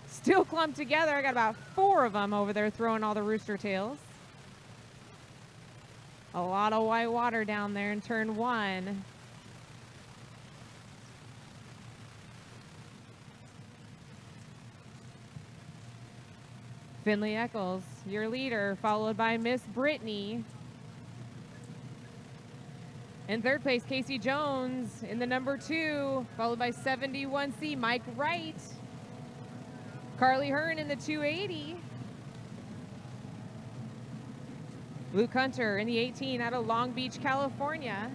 Still clumped together. I got about 4 of them over there throwing all the rooster tails. A lot of white water down there in turn 1. Finley Eccles, your leader, followed by Miss Brittany. In 3rd place, Casey Jones in the number 2, followed by 71C, Mike Wright. Carly Hearn in the 280. Luke Hunter in the 18 out of Long Beach, California.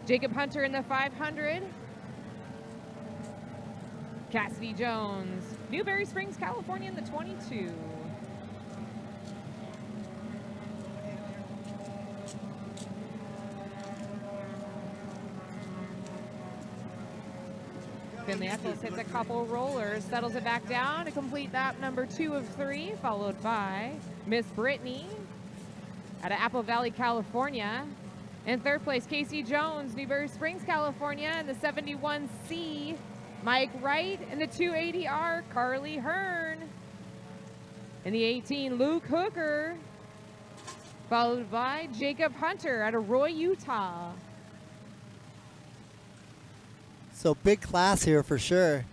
Jacob Hunter in the 500. Cassidy Jones, Newberry Springs, California in the 22. Finley Eccles hits a couple rollers, settles it back down to complete that number 2 of 3, followed by Miss Brittany out of Apple Valley, California. In 3rd place, Casey Jones, Newberry Springs, California, and the 71C, Mike Wright, and the 280R, Carly Hearn. In the 18, Luke Hooker, followed by Jacob Hunter out of Roy, Utah. So big class here for sure.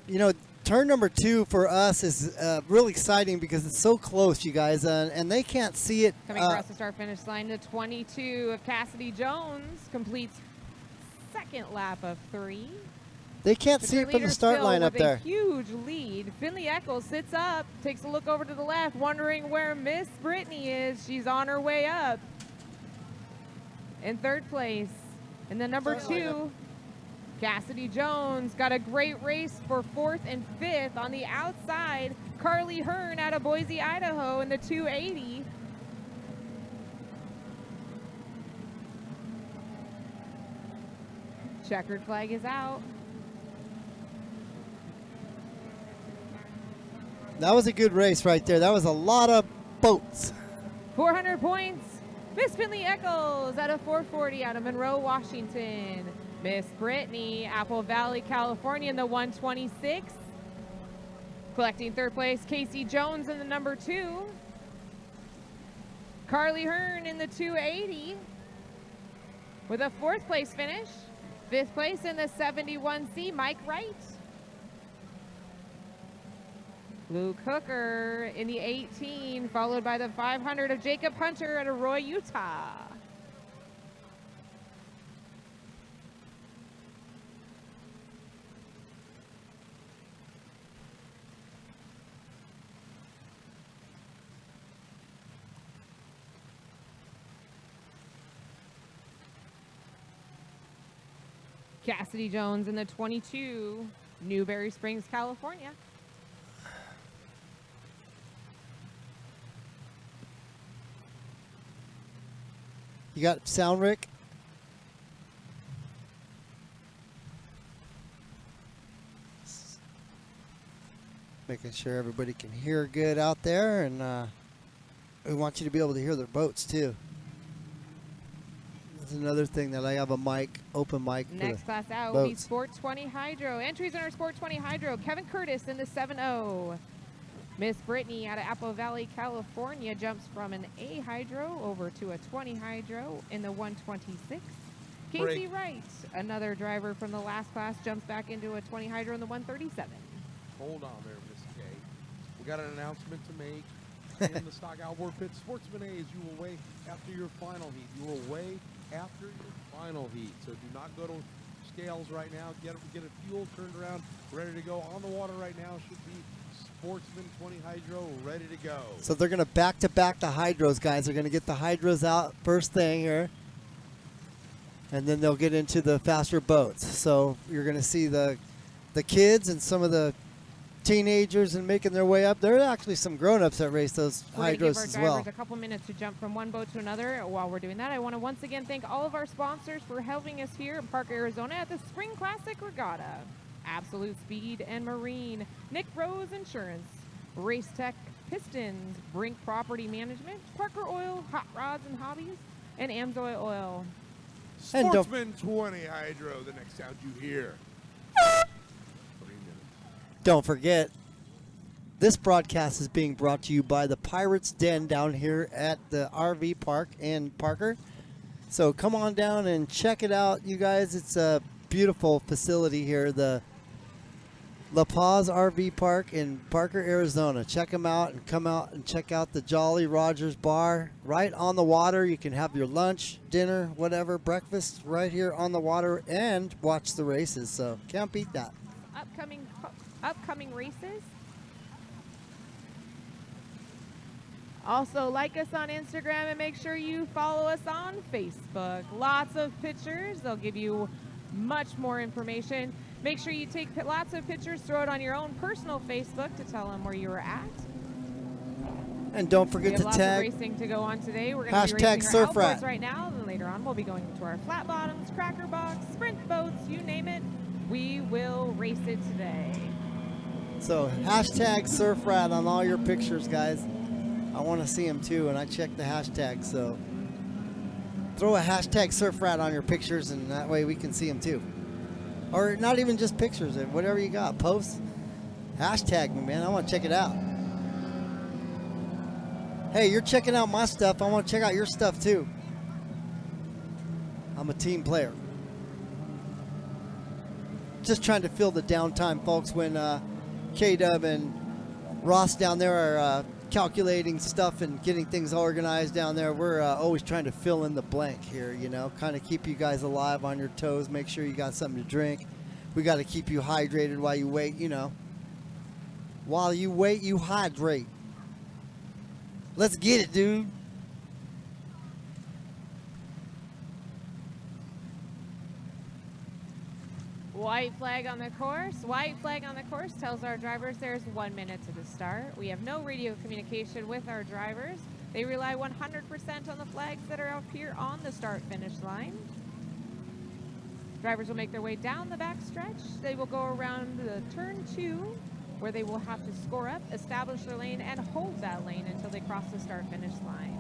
You know, turn number 2 for us is really exciting because it's so close, you guys, and they can't see it. Coming across the start-finish line, the 22 of Cassidy Jones completes 2nd lap of 3. They can't But see your it from the leader start still line up with a there. huge lead. Finley Eccles sits up, takes a look over to the left, wondering where Miss Brittany is. She's on her way up. In 3rd place, And then number 2, Cassidy Jones got a great race for 4th and 5th on the outside. Carly Hearn out of Boise, Idaho in the 280. Checkered flag is out. That was a good race right there. That was a lot of boats. 400 points. Miss Finley Eccles out of 440 out of Monroe, Washington. Miss Brittany, Apple Valley, California in the 126. Collecting 3rd place, Casey Jones in the number 2. Carly Hearn in the 280 with a 4th place finish. 5th place in the 71C, Mike Wright. Luke Hooker in the 18, followed by the 500 of Jacob Hunter out of Roy, Utah. Cassidy Jones in the 22, Newberry Springs, California. You got sound, Rick? Making sure everybody can hear good out there, and we want you to be able to hear their boats too. That's another thing that I have a mic, open mic. Next class out will be Sport 20 Hydro. Entries in our Sport 20 Hydro. Kevin Curtis in the 7-0. Miss Brittany out of Apple Valley, California jumps from an A Hydro over to a 20 Hydro in the 126. Casey Wright, another driver from the last class, jumps back into a 20 Hydro in the 137. Hold on there, Miss K. We got an announcement to make. In the stock outboard pit, Sportsman A's, you will weigh after your final heat. You will weigh after your final heat. So do not go to scales right now. Get a fuel turned around, ready to go. On the water right now should be Sportsman 20 Hydro, ready to go. So they're going to back-to-back the hydros, guys. They're going to get the hydros out first thing here, and then they'll get into the faster boats. So you're going to see the kids and some of the teenagers and making their way up. There are actually some grown-ups that race those hydros as well. We're going to give our drivers a couple minutes to jump from one boat to another. While we're doing that, I want to once again thank all of our sponsors for helping us here in Parker, Arizona at the Spring Classic Regatta. Absolute Speed and Marine, Nick Rose Insurance, Race Tech Pistons, Brink Property Management, Parker Oil, Hot Rods and Hobbies, and Amsoil Oil. Sportsman 20 Hydro, the next sound you hear. Don't forget, this broadcast is being brought to you by the Pirates Den down here at the RV Park in Parker. So come on down and check it out, you guys. It's a beautiful facility here, the La Paz RV Park in Parker, Arizona. Check them out and come out and check out the Jolly Rogers Bar right on the water. You can have your lunch, dinner, whatever, breakfast right here on the water and watch the races. So can't beat that. Upcoming races. Also, like us on Instagram and make sure you follow us on Facebook. Lots of pictures. They'll give you much more information. Make sure you take lots of pictures, throw it on your own personal Facebook to tell them where you were at. And don't forget to lots tag of racing to go on today. We're going to be racing our outboards right now. Then later on, we'll be going to our flat bottoms, cracker box, sprint boats, you name it. We will race it today. So hashtag surf rat on all your pictures, guys. I want to see them too, and I check the hashtag. So throw a hashtag surf rat on your pictures, and that way we can see them too. Or not even just pictures, whatever you got, posts. Hashtag me, man. I want to check it out. Hey, you're checking out my stuff. I want to check out your stuff too. I'm a team player. Just trying to fill the downtime, folks, when K-Dub and Ross down there are calculating stuff and getting things organized down there. We're always trying to fill in the blank here, you know, kind of keep you guys alive on your toes, make sure you got something to drink. We got to keep you hydrated while you wait, you know. While you wait, you hydrate. Let's get it, dude. White flag on the course. White flag on the course tells our drivers there's 1 minute to the start. We have no radio communication with our drivers. They rely 100% on the flags that are up here on the start-finish line. Drivers will make their way down the backstretch. They will go around the turn 2, where they will have to score up, establish their lane, and hold that lane until they cross the start-finish line.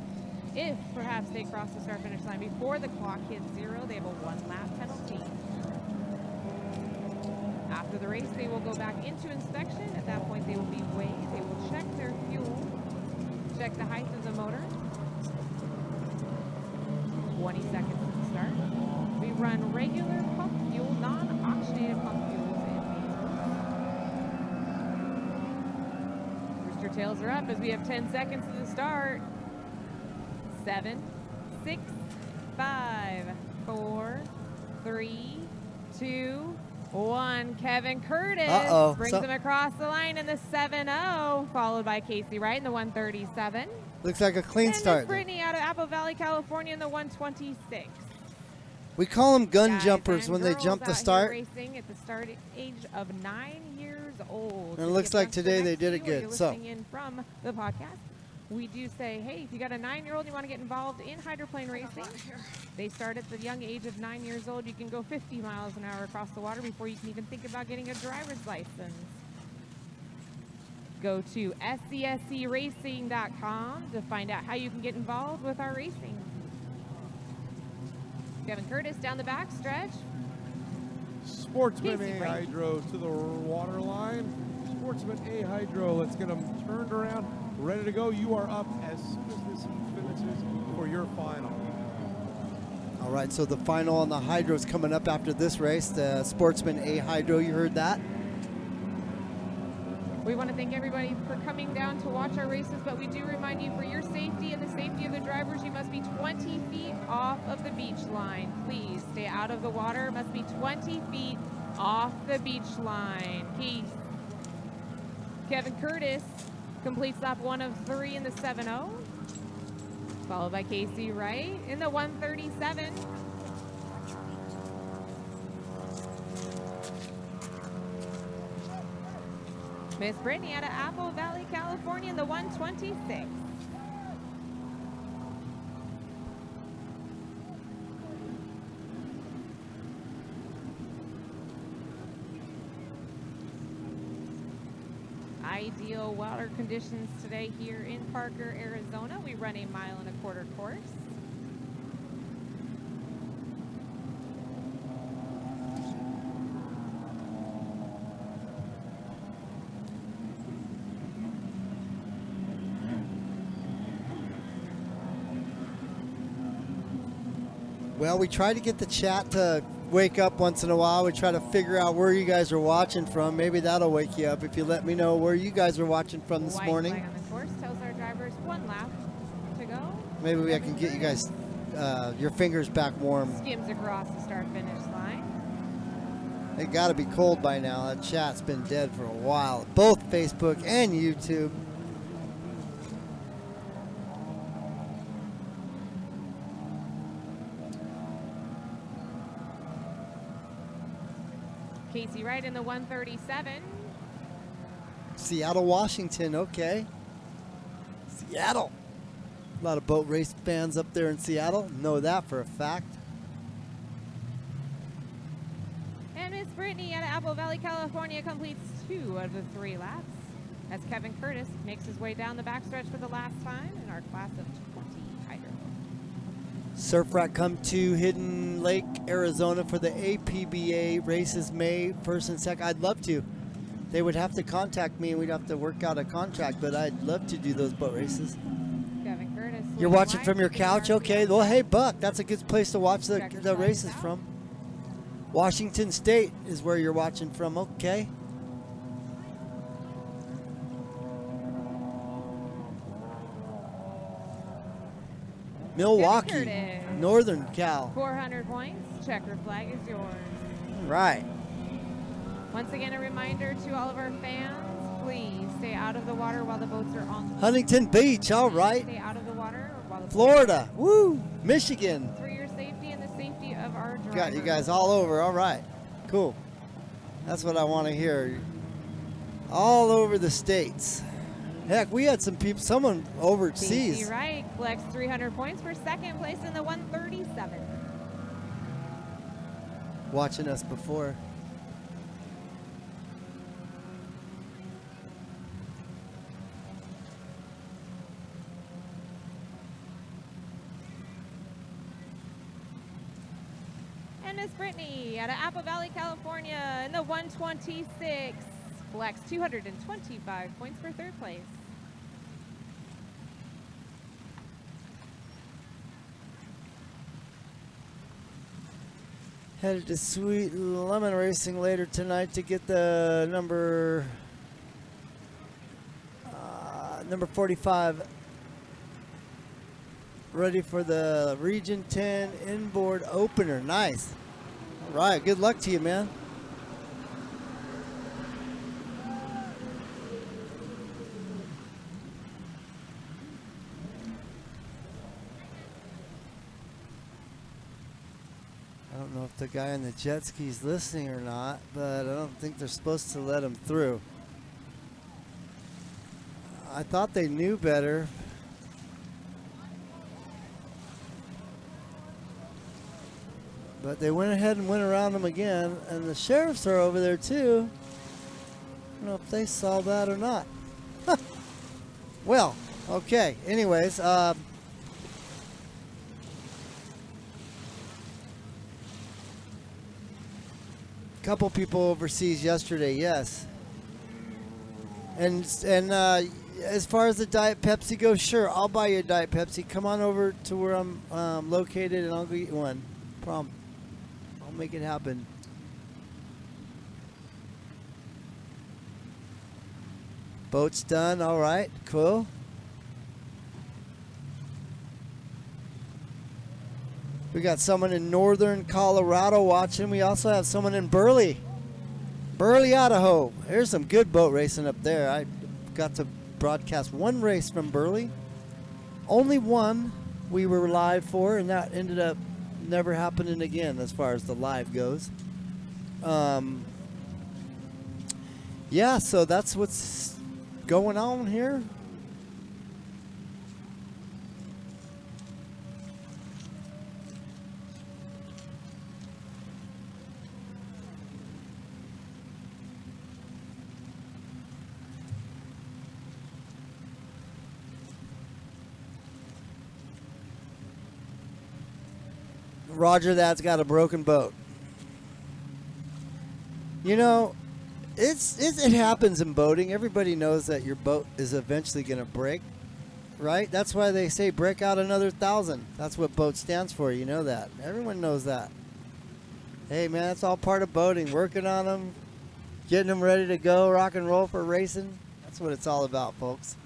If perhaps they cross the start-finish line before the clock hits 0, they have a 1-lap penalty. After the race, they will go back into inspection. At that point, they will be weighed. They will check their fuel, check the height of the motor. 20 seconds to the start. We run regular pump fuel, non-oxygenated pump fuels in vehicles. Rooster tails are up as we have 10 seconds to the start. 7, 6, 5, 4, 3, 2, 1. Kevin Curtis brings him across the line in the 7-0, followed by Casey Wright in the 137. Looks like a clean start. Brittany out of Apple Valley, California in the 126. We call them gun Guys jumpers and when they girls jump the out here start. Racing at the start age of 9 years old. And it To looks get like us to today they next did to it you, or good, you're so. listening in from the podcast, we do say, hey, if you got a 9-year-old and you want to get involved in hydroplane racing, they start at the young age of 9 years old. You can go 50 miles an hour across the water before you can even think about getting a driver's license. Go to scscracing.com to find out how you can get involved with our racing. Kevin Curtis down the backstretch. Sportsman Casey A Wright. Hydro to the water line. Sportsman A Hydro, let's get them turned around, ready to go. You are up as soon as this heat finishes for your final. All right, so the final on the Hydro is coming up after this race. The Sportsman A Hydro, you heard that? We want to thank everybody for coming down to watch our races, but we do remind you, for your safety and the safety of the drivers, you must be 20 feet off of the beach line. Please stay out of the water. It must be 20 feet off the beach line. Keith. Kevin Curtis completes lap 1 of 3 in the 7-0, followed by Casey Wright in the 137. Miss Brittany out of Apple Valley, California in the 126. Ideal water conditions today here in Parker, Arizona. We run a 1.25 mile course. Well, we try to get the chat to wake up once in a while. We try to figure out where you guys are watching from. Maybe that'll wake you up if you let me know where you guys are watching from this White morning. flag on the course tells our drivers 1 lap to go. Maybe I can get you guys your fingers back warm. Skims across the start-finish line. It got to be cold by now. That chat's been dead for a while. Both Facebook and YouTube. Casey Wright in the 137. Seattle, Washington. Okay. Seattle. A lot of boat race fans up there in Seattle. Know that for a fact. And Miss Brittany out of Apple Valley, California completes 2 of the 3 laps as Kevin Curtis makes his way down the backstretch for the last time in our class of 20 Hydro. Surf Rack come to Hidden Lake, Arizona for the APBA races May 1st and 2nd. I'd love to. They would have to contact me and we'd have to work out a contract, but I'd love to do those boat races. Kevin Curtis. You're watching from your couch? Okay. Well, hey, Buck, that's a good place to watch the races from. Washington State is where you're watching from. Okay. Milwaukee, Northern Cal. 400 points. Checker flag is yours. Right. Once again, a reminder to all of our fans, please stay out of the water while the boats are on. Huntington Beach, all right. Stay out of the water while the Florida, woo. Michigan. For your safety and the safety of our drivers. Got you guys all over, all right. Cool. That's what I want to hear. All over the states. Heck, we had some people, someone overseas. Casey Wright collects 300 points for second place in the 137. Watching us before. And Miss Brittany out of Apple Valley, California in the 126 collects 225 points for third place. Headed to Sweet Lemon Racing later tonight to get the number 45 ready for the Region 10 inboard opener. Nice. All right, good luck to you, man. I don't know if the guy on the jet ski is listening or not, but I don't think they're supposed to let him through. I thought they knew better. But they went ahead and went around him again, and the sheriffs are over there too. I don't know if they saw that or not. Well, okay. Anyways, couple people overseas yesterday, yes. And as far as the Diet Pepsi goes, sure, I'll buy you a Diet Pepsi. Come on over to where I'm located, and I'll go get you one. Problem. I'll make it happen. Boat's done. All right, cool. We got someone in northern Colorado watching. We also have someone in Burley, Idaho. There's some good boat racing up there. I got to broadcast one race from Burley. Only one we were live for, and that ended up never happening again as far as the live goes. Yeah, so that's what's going on here. Roger that's got a broken boat. You know, it happens in boating. Everybody knows that your boat is eventually going to break, right? That's why they say break out another 1,000. That's what boat stands for. You know that. Everyone knows that. Hey, man, that's all part of boating. Working on them, getting them ready to go, rock and roll for racing. That's what it's all about, folks.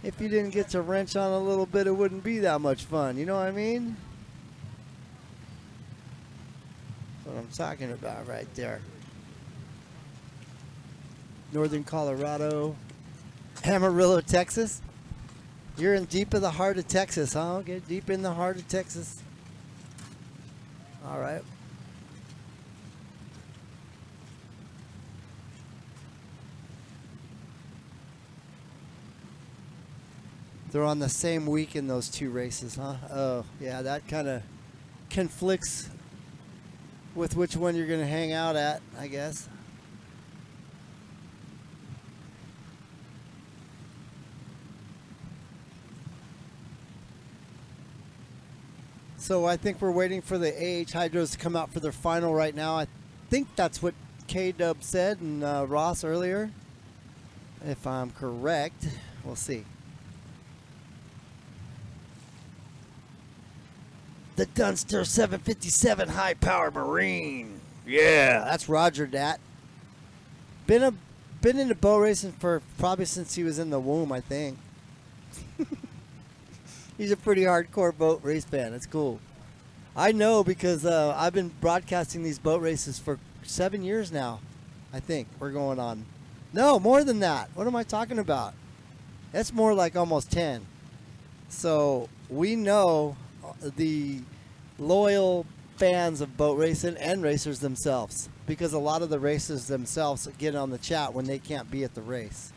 If you didn't get to wrench on a little bit, it wouldn't be that much fun. You know what I mean? That's what I'm talking about right there. Northern Colorado, Amarillo, Texas. You're in deep in the heart of Texas, huh? Get deep in the heart of Texas. All right. They're on the same week in those two races, huh? Oh, yeah, that kind of conflicts with which one you're going to hang out at, I guess. So I think we're waiting for the AH Hydros to come out for their final right now. I think that's what K-Dub said and Ross earlier. If I'm correct, we'll see. The Dunster 757 High Power Marine. Yeah, that's Roger Dat. Been into boat racing for probably since he was in the womb, I think. He's a pretty hardcore boat race fan. It's cool. I know because I've been broadcasting these boat races for 7 years now. I think we're going on. No, more than that. What am I talking about? That's more like almost 10. So we know the loyal fans of boat racing and racers themselves, because a lot of the racers themselves get on the chat when they can't be at the race.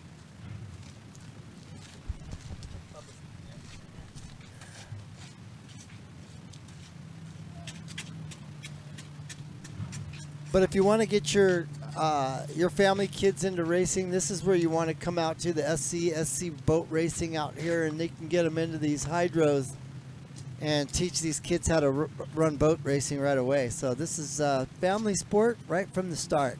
But if you want to get your family, kids into racing, this is where you want to come out to the SC boat racing out here, and they can get them into these hydros and teach these kids how to run boat racing right away. So this is a family sport right from the start.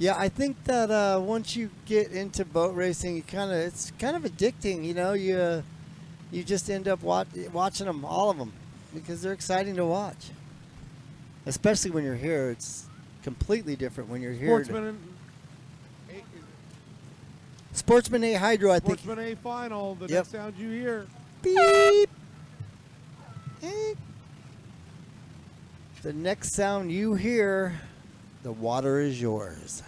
Yeah, I think that once you get into boat racing, it's kind of addicting. You know, you just end up watching them, all of them, because they're exciting to watch. Especially when you're here, it's completely different when you're here. Sportsman A Hydro, I think. Sportsman A Final. The Yep. next sound you hear. Beep. Beep. The next sound you hear, the water is yours.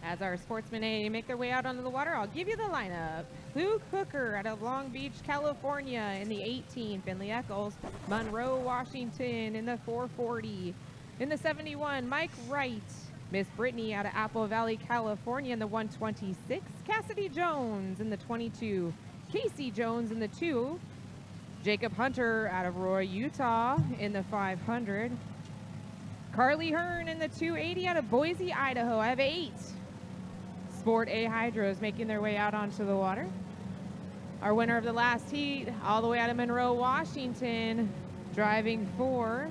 As our sportsmen A make their way out onto the water, I'll give you the lineup. Luke Hooker out of Long Beach, California in the 18. Finley Eccles, Monroe, Washington in the 440. In the 71, Mike Wright. Miss Brittany out of Apple Valley, California in the 126. Cassidy Jones in the 22. Casey Jones in the 2. Jacob Hunter out of Roy, Utah in the 500. Carly Hearn in the 280 out of Boise, Idaho. I have 8. Sport A Hydros making their way out onto the water. Our winner of the last heat, all the way out of Monroe, Washington, driving for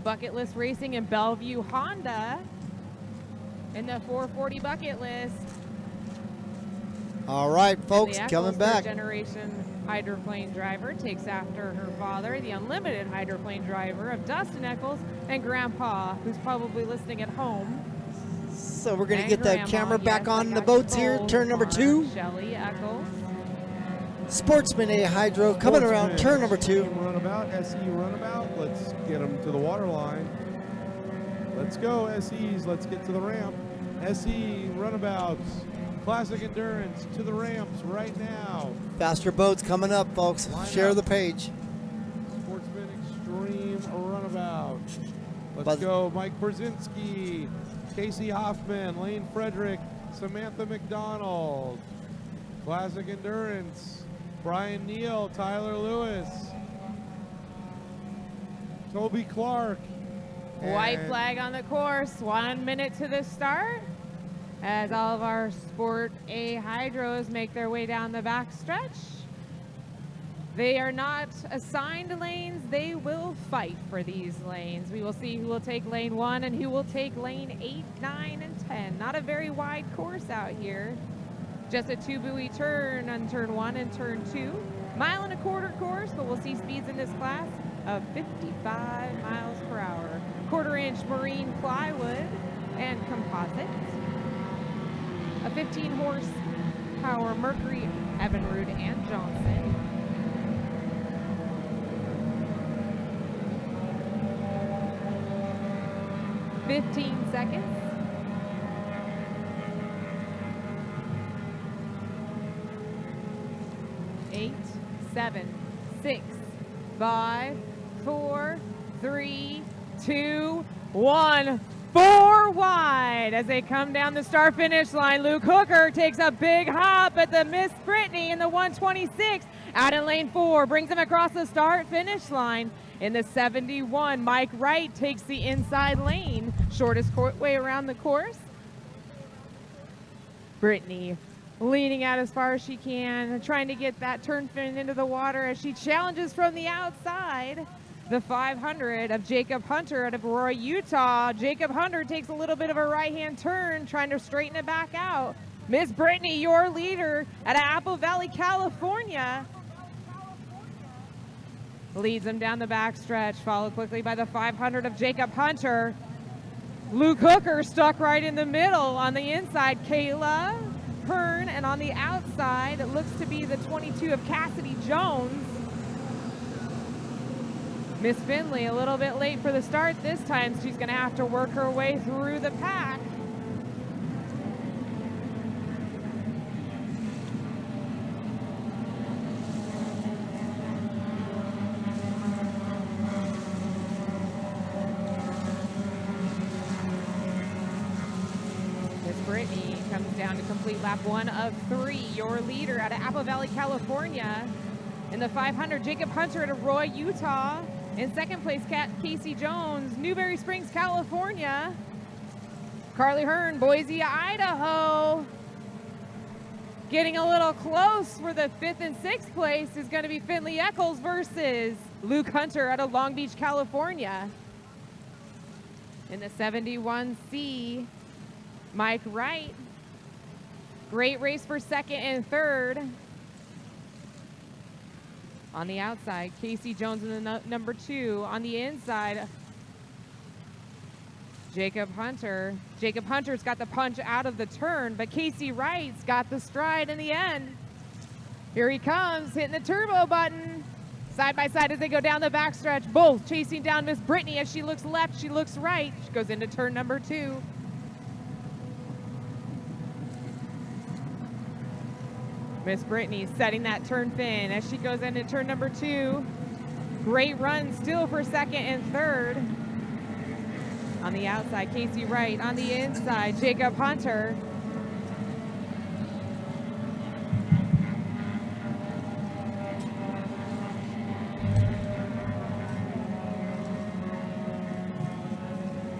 Bucket List Racing in Bellevue, Honda in the 440 Bucket List. All right, folks, Finley coming Eccles, back. Third-generation hydroplane driver, takes after her father, the unlimited hydroplane driver of Dustin Eccles, and Grandpa, who's probably listening at home. So we're going to And get the Grandma, camera back yes, on I the got boats you here. both Turn number on 2. Shelly Eccles. Sportsman A Hydro coming around turn number 2. Runabout, SE runabout. Let's get them to the water line. Let's go, SEs. Let's get to the ramp. SE runabouts. Classic Endurance to the ramps right now. Faster boats coming up, folks. Line Share up. the page. Sportsman Extreme runabout. Let's Buzz. go, Mike Brzezinski, Casey Hoffman, Lane Frederick, Samantha McDonald. Classic Endurance, Brian Neal, Tyler Lewis, Toby Clark. White and flag on the course, 1 minute to the start. As all of our Sport A Hydros make their way down the backstretch. They are not assigned lanes, they will fight for these lanes. We will see who will take lane 1 and who will take lane 8, 9, and 10. Not a very wide course out here. Just a 2-buoy turn on turn 1 and turn 2. 1.25 mile course, but we'll see speeds in this class of 55 miles per hour. 1/4-inch marine plywood and composite. A 15 horsepower Mercury Evinrude and Johnson. $15 seconds. 8, 7, 6, 5, 4, 3, 2, 1. 4 wide as they come down the start finish line. Luke Hooker takes a big hop at the Miss Brittany in the 126. Out in lane 4, brings him across the start finish line. In the 71, Mike Wright takes the inside lane. Shortest way around the course. Brittany leaning out as far as she can, trying to get that turn fin into the water as she challenges from the outside. The 500 of Jacob Hunter out of Roy, Utah. Jacob Hunter takes a little bit of a right-hand turn, trying to straighten it back out. Miss Brittany, your leader out of Apple Valley, California, leads him down the backstretch, followed quickly by the 500 of Jacob Hunter. Luke Hooker stuck right in the middle on the inside. Kayla Hearn, and on the outside, it looks to be the 22 of Cassidy Jones. Miss Finley a little bit late for the start this time. She's going to have to work her way through the pack. Miss Brittany comes down to complete lap 1 of 3. Your leader out of Apple Valley, California. In the 500, Jacob Hunter out of Roy, Utah. In second place, Casey Jones, Newberry Springs, California. Carly Hearn, Boise, Idaho. Getting a little close for the 5th and 6th place is going to be Finley Eccles versus Luke Hunter out of Long Beach, California. In the 71C, Mike Wright. Great race for 2nd and 3rd. On the outside, Casey Jones in the number 2. On the inside, Jacob Hunter. Jacob Hunter's got the punch out of the turn, but Casey Wright's got the stride in the end. Here he comes, hitting the turbo button. Side by side as they go down the backstretch, both chasing down Miss Brittany. As she looks left, she looks right. She goes into turn number 2. Miss Brittany setting that turn fin as she goes into turn number 2. Great run still for 2nd and 3rd. On the outside, Casey Wright. On the inside, Jacob Hunter.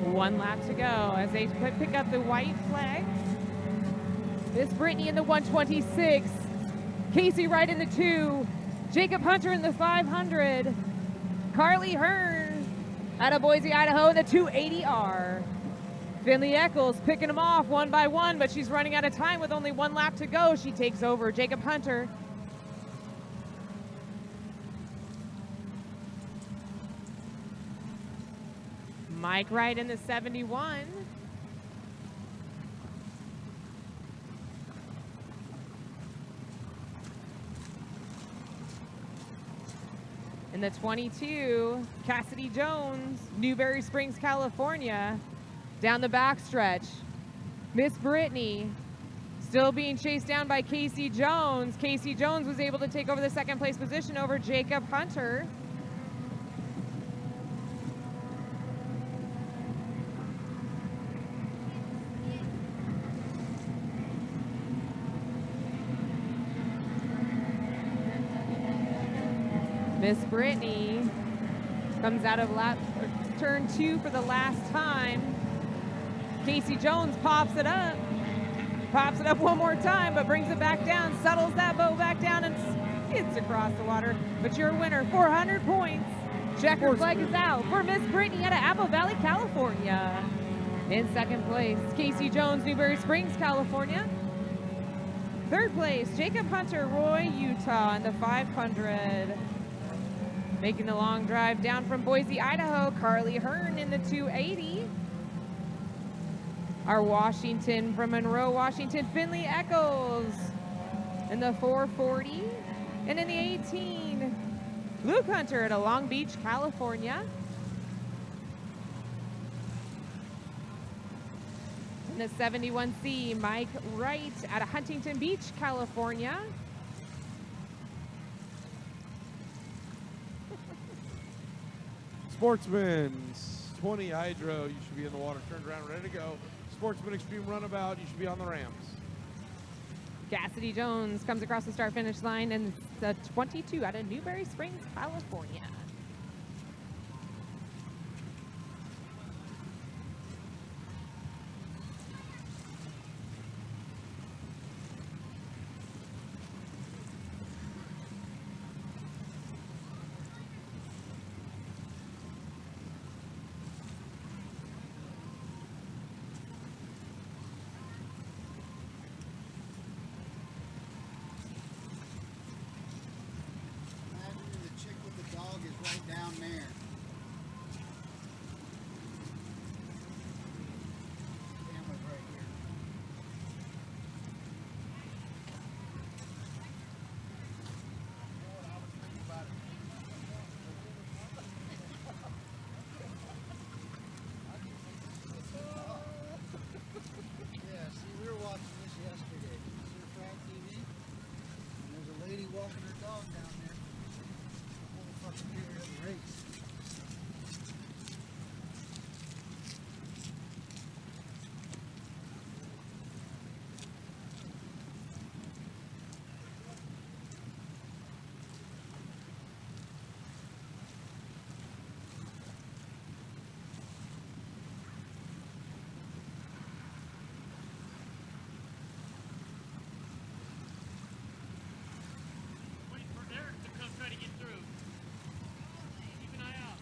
One lap to go as they pick up the white flag. Miss Brittany in the 126. Casey Wright in the 2, Jacob Hunter in the 500, Carly Hearn out of Boise, Idaho in the 280R. Finley Eccles picking them off one by one, but she's running out of time with only 1 lap to go. She takes over Jacob Hunter. Mike Wright in the 71. In the 22, Cassidy Jones, Newberry Springs, California, down the backstretch. Miss Brittany still being chased down by Casey Jones. Casey Jones was able to take over the 2nd place position over Jacob Hunter. Miss Brittany comes out of turn 2 for the last time. Casey Jones pops it up one more time, but brings it back down, settles that boat back down, and skids across the water. But your winner, 400 points. Checker flag is out for Miss Brittany out of Apple Valley, California. In 2nd place, Casey Jones, Newberry Springs, California. 3rd place, Jacob Hunter, Roy, Utah, in the 500. Making the long drive down from Boise, Idaho, Carly Hearn in the 280. Our Washington from Monroe, Washington, Finley Eccles in the 440. And in the 18, Luke Hunter at Long Beach, California. In the 71C, Mike Wright out of Huntington Beach, California. Sportsman 20 Hydro, you should be in the water, turned around, ready to go. Sportsman Extreme Runabout, you should be on the ramps. Cassidy Jones comes across the start-finish line in the 22 out of Newberry Springs, California. walking her dog down there. Whole fucking period of the race. Waiting for Derek to come try to get through. Keep an eye out.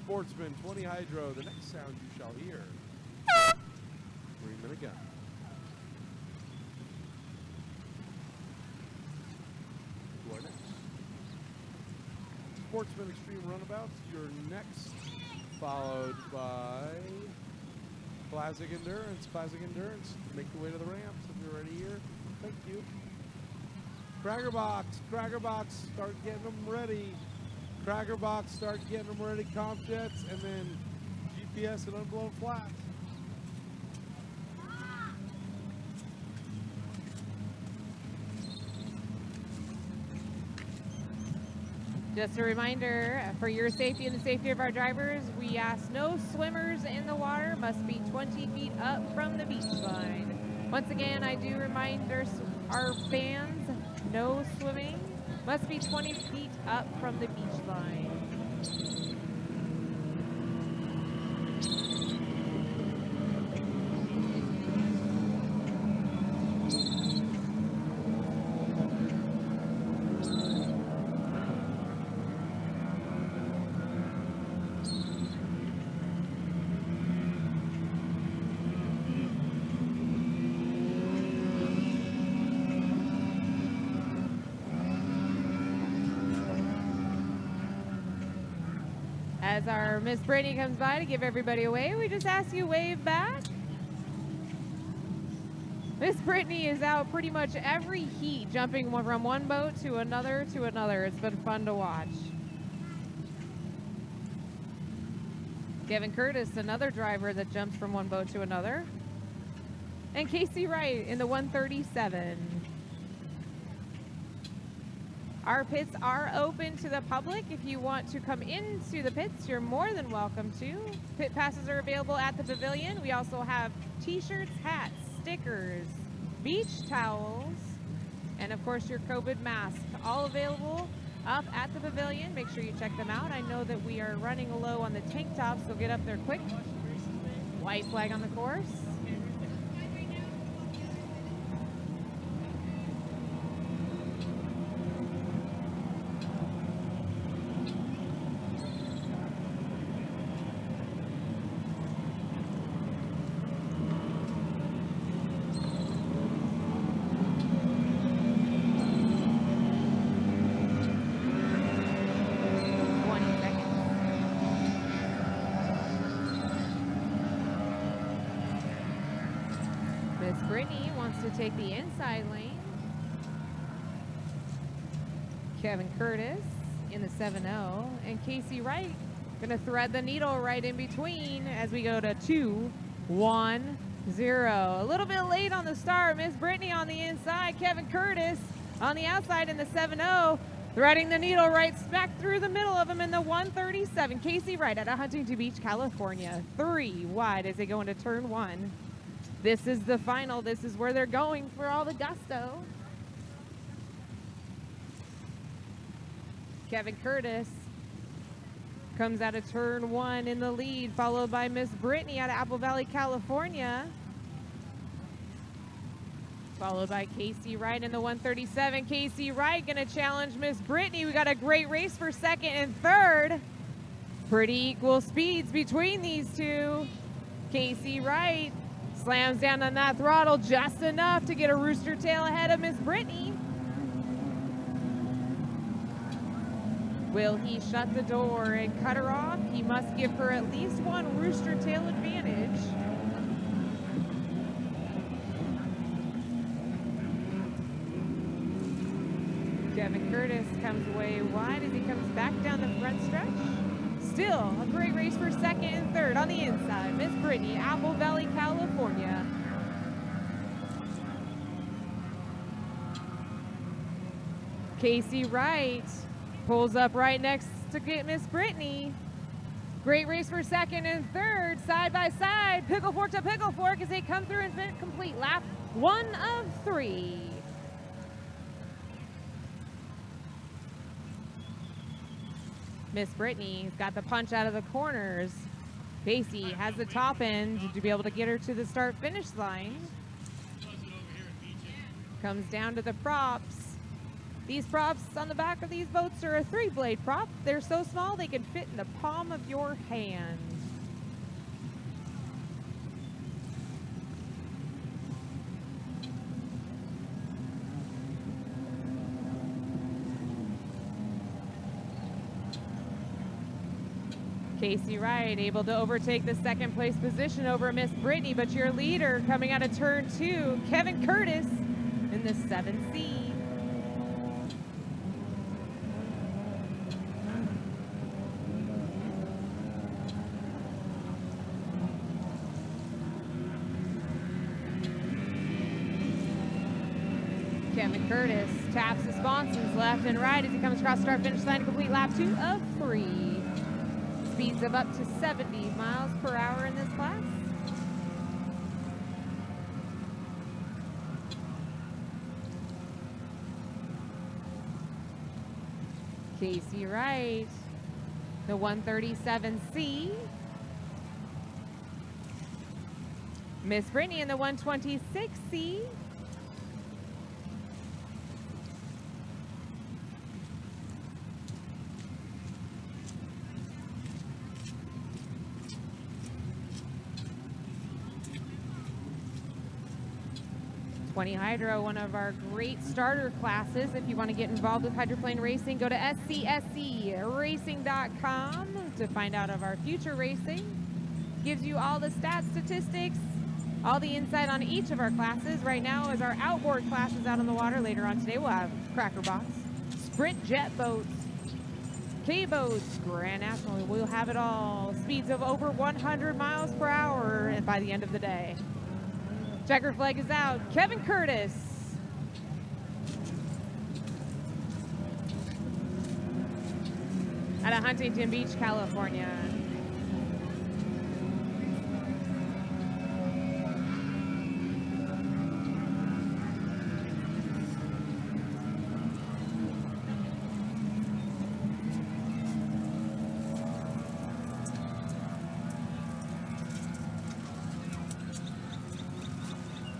Sportsman 20 Hydro, the next sound you shall hear. 3-minute gun. To our next. Sportsman Extreme Runabouts, your next, followed by Classic Endurance. Classic Endurance, make your way to the ramps if you're already here. Thank you. Cracker Box, start getting them ready. Cracker Box, start getting them ready. Comp jets, and then GPS and unblown flats. Just a reminder, for your safety and the safety of our drivers, we ask no swimmers in the water, must be 20 feet up from the beach line. Once again, I do remind our fans, no swimming, must be 20 feet up from the beach line. As our Miss Brittany comes by to give everybody a wave, we just ask you wave back. Miss Brittany is out pretty much every heat, jumping from one boat to another to another. It's been fun to watch. Kevin Curtis, another driver that jumps from one boat to another. And Casey Wright in the 137. Our pits are open to the public. If you want to come into the pits, you're more than welcome to. Pit passes are available at the pavilion. We also have t-shirts, hats, stickers, beach towels, and of course your COVID mask, all available up at the pavilion. Make sure you check them out. I know that we are running low on the tank tops, so get up there quick. White flag on the course. Brittany wants to take the inside lane. Kevin Curtis in the 7-0. And Casey Wright going to thread the needle right in between as we go to 2-1-0. A little bit late on the start. Miss Brittany on the inside. Kevin Curtis on the outside in the 7-0. Threading the needle right smack through the middle of him in the 137. Casey Wright out of Huntington Beach, California. 3 wide as they go into turn 1. This is the final. This is where they're going for all the gusto. Kevin Curtis comes out of turn 1 in the lead, followed by Miss Brittany out of Apple Valley, California. Followed by Casey Wright in the 137. Casey Wright gonna challenge Miss Brittany. We got a great race for second and third. Pretty equal speeds between these two. Casey Wright slams down on that throttle just enough to get a rooster tail ahead of Miss Brittany. Will he shut the door and cut her off? He must give her at least one rooster tail advantage. Kevin Curtis comes away wide as he comes back down the front stretch. Still a great race for second and third on the inside. Miss Brittany, Apple Valley, California. Casey Wright pulls up right next to get Miss Brittany. Great race for second and third, side by side, pickle fork to pickle fork as they come through and complete lap 1 of 3. Miss Brittany's got the punch out of the corners. Casey has the top end to be able to get her to the start-finish line. Comes down to the props. These props on the back of these boats are a 3-blade prop. They're so small they can fit in the palm of your hand. Casey Wright able to overtake the second place position over Miss Brittany, but your leader coming out of turn 2, Kevin Curtis in the 7C. Kevin Curtis taps the sponsons left and right as he comes across the start finish line to complete lap 2 of 3. Speeds of up to 70 miles per hour in this class. Casey Wright, the 137C. Miss Brittany in the 126C. 20 Hydro, one of our great starter classes. If you want to get involved with hydroplane racing, go to scscracing.com to find out of our future racing. Gives you all the stats, statistics, all the insight on each of our classes. Right now is our outboard classes out on the water. Later on today, we'll have Cracker Box, Sprint jet boats, K-boats, Grand National. We'll have it all. Speeds of over 100 miles per hour by the end of the day. Checker flag is out. Kevin Curtis. Out of Huntington Beach, California.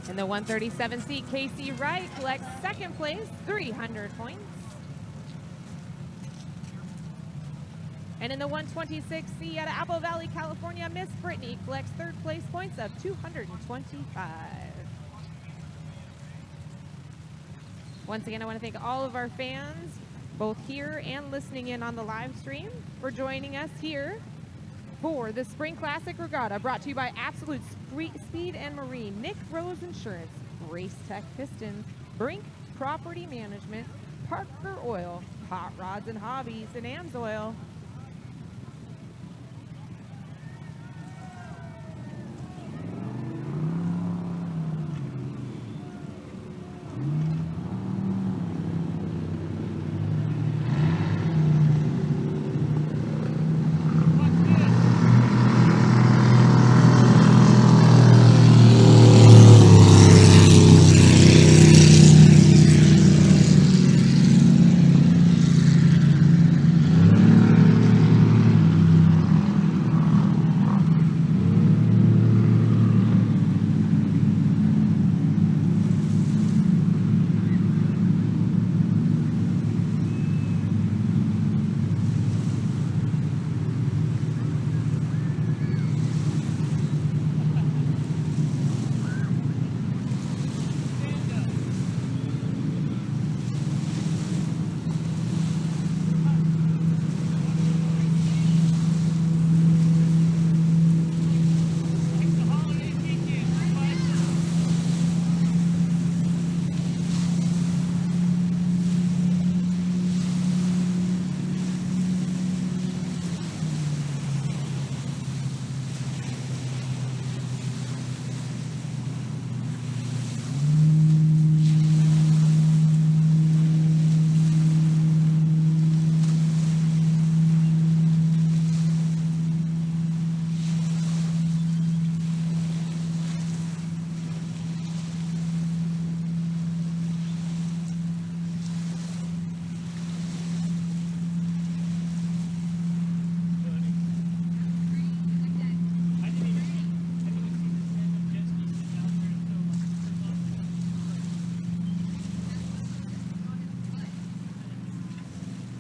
In the 137 seat, Casey Wright collects second place, 300 points. And in the 126 C out of Apple Valley, California, Miss Brittany collects third place points of 225. Once again, I want to thank all of our fans, both here and listening in on the live stream, for joining us here for the Spring Classic Regatta, brought to you by Absolute Speed and Marine, Nick Rose Insurance, Race Tech Pistons, Brink Property Management, Parker Oil, Hot Rods and Hobbies, and AMSOIL.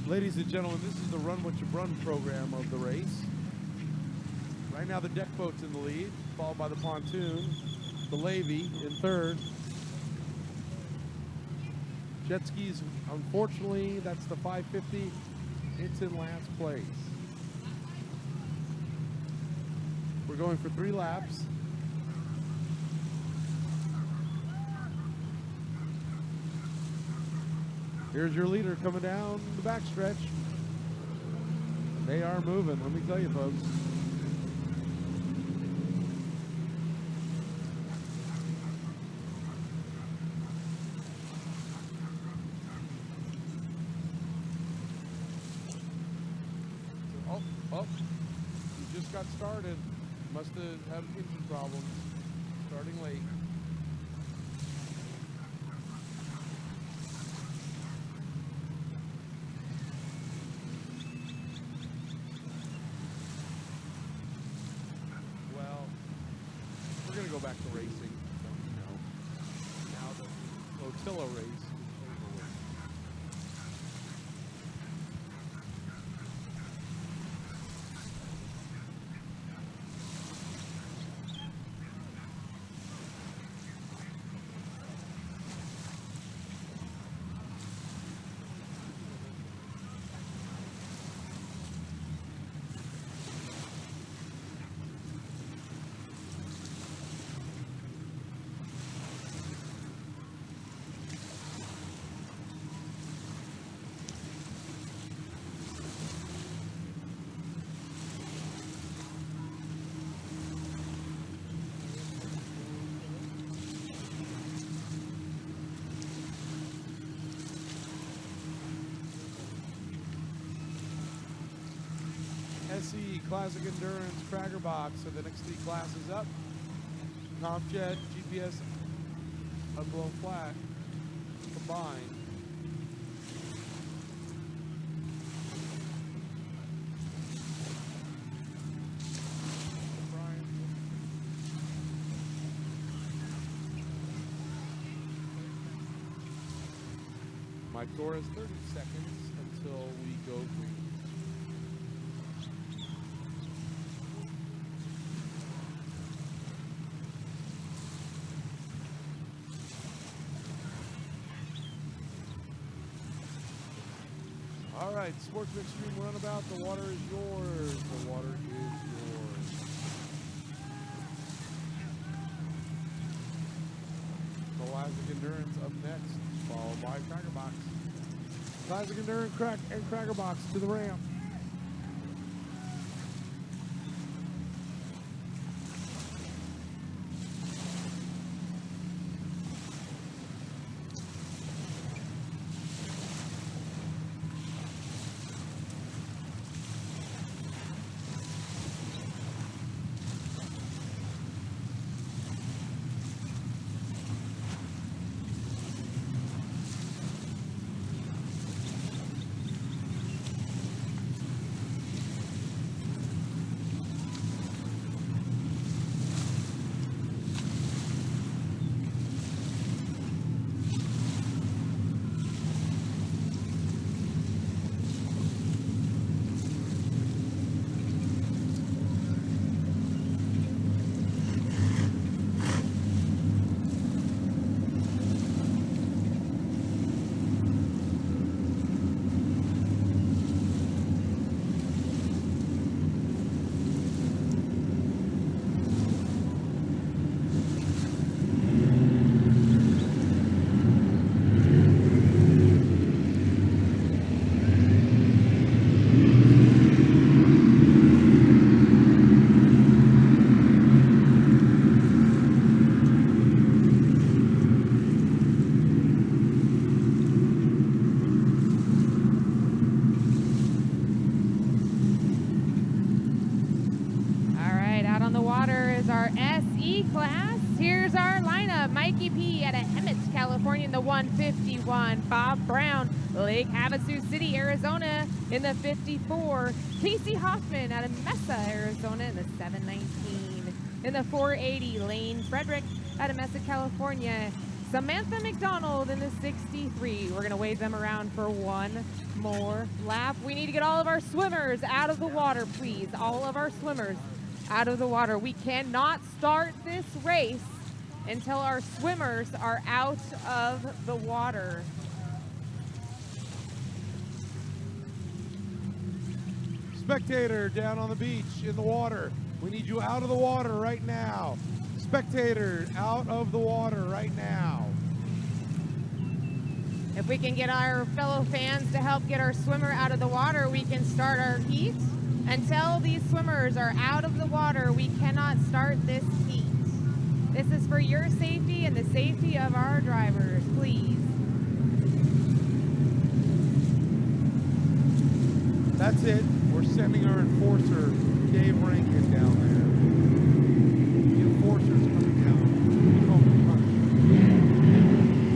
Ladies and gentlemen, this is the Run What You Run program of the race. Right now the deck boat's in the lead, followed by the pontoon, the Levy in third. Jet skis, unfortunately, that's the 550. It's in last place. We're going for 3 laps. Here's your leader coming down the backstretch. They are moving, let me tell you, folks. Oh, you just got started. Must have had engine problems. Starting late. We're going to go back to racing. You know, now the Flotilla race is over with. Classic Endurance, Cracker Box are the next 3 classes up. CompJet, GPS, Unblown Flat combined. My tour is 30 seconds until we go green. All right, Sportsman Extreme Runabout, the water is yours. The water is yours. Classic Endurance up next, followed by Cracker Box. Classic Endurance and Cracker Box to the ramp. Our SE class. Here's our lineup. Mikey P out of Emmett, California in the 151. Bob Brown, Lake Havasu City, Arizona in the 54. Casey Hoffman out of Mesa, Arizona in the 719. In the 480, Lane Frederick out of Mesa, California. Samantha McDonald in the 63. We're going to wave them around for one more lap. We need to get all of our swimmers out of the water, please. All of our swimmers out of the water. We cannot start this race until our swimmers are out of the water. Spectator down on the beach in the water. We need you out of the water right now. Spectator out of the water right now. If we can get our fellow fans to help get our swimmer out of the water, we can start our heat. Until these swimmers are out of the water, we cannot start this heat. This is for your safety and the safety of our drivers, please. That's it. We're sending our enforcer, Dave Rankin, down there. The enforcer's coming down.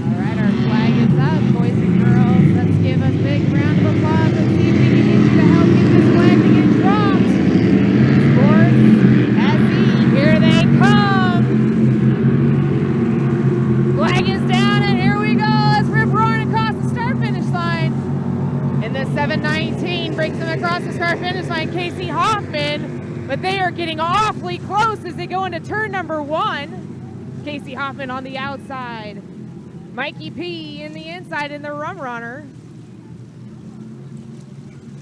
All right, our flag is up, boys and girls. Let's give a big round of applause. Let's see if we can get you to help get this flag to get dropped. Sports SE, here they come. Flag is down, and here we go. Let's rip roaring across the start-finish line. And the 719 brings them across the start-finish line, Casey Hoffman. But they are getting awfully close as they go into turn number 1. Casey Hoffman on the outside. Mikey P in the inside in the Rum Runner.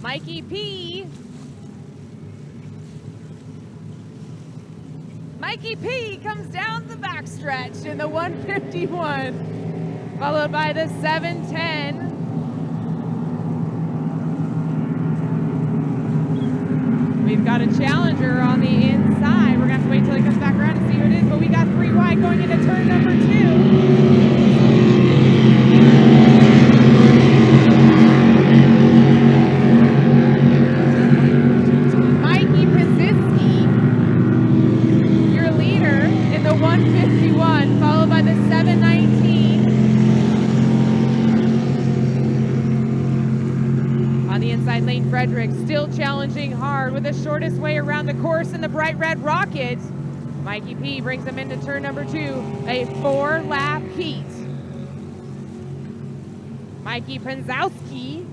Mikey P. Mikey P comes down the backstretch in the 151, followed by the 710. We've got a challenger on the inside. We're going to have to wait till he comes back around and see who it is, but we got 3 wide going into turn number 2. Mikey 151, followed by the 719. On the inside lane, Frederick still challenging hard with the shortest way around the course in the bright red Rocket. Mikey P brings him into turn number 2, a 4-lap heat. Mikey Penzowski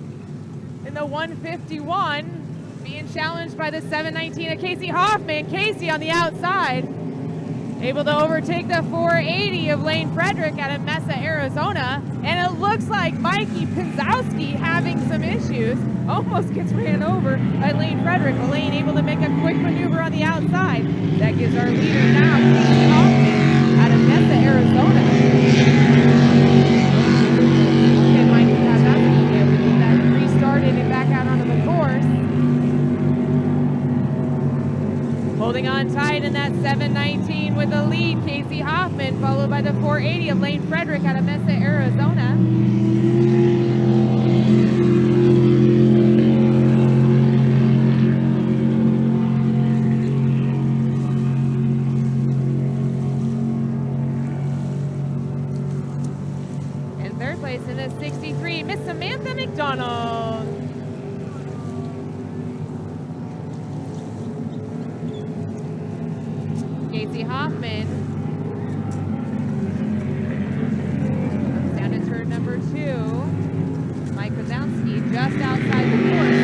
in the 151, being challenged by the 719 of Casey Hoffman. Casey on the outside, able to overtake the 480 of Lane Frederick out of Mesa, Arizona. And it looks like Mikey Penzowski having some issues. Almost gets ran over by Lane Frederick. But Lane able to make a quick maneuver on the outside. That gives our leader now, Casey Hoffman out of Mesa, Arizona. And Mikey Penzowski able to get that restarted and back out onto the course. Holding on tight in that 719 with the lead, Casey Hoffman, followed by the 480 of Lane Frederick out of Mesa, Arizona. In third place in the 63, Miss Samantha McDonald. Casey Hoffman down to turn number 2. Mike Kozowski just outside the course.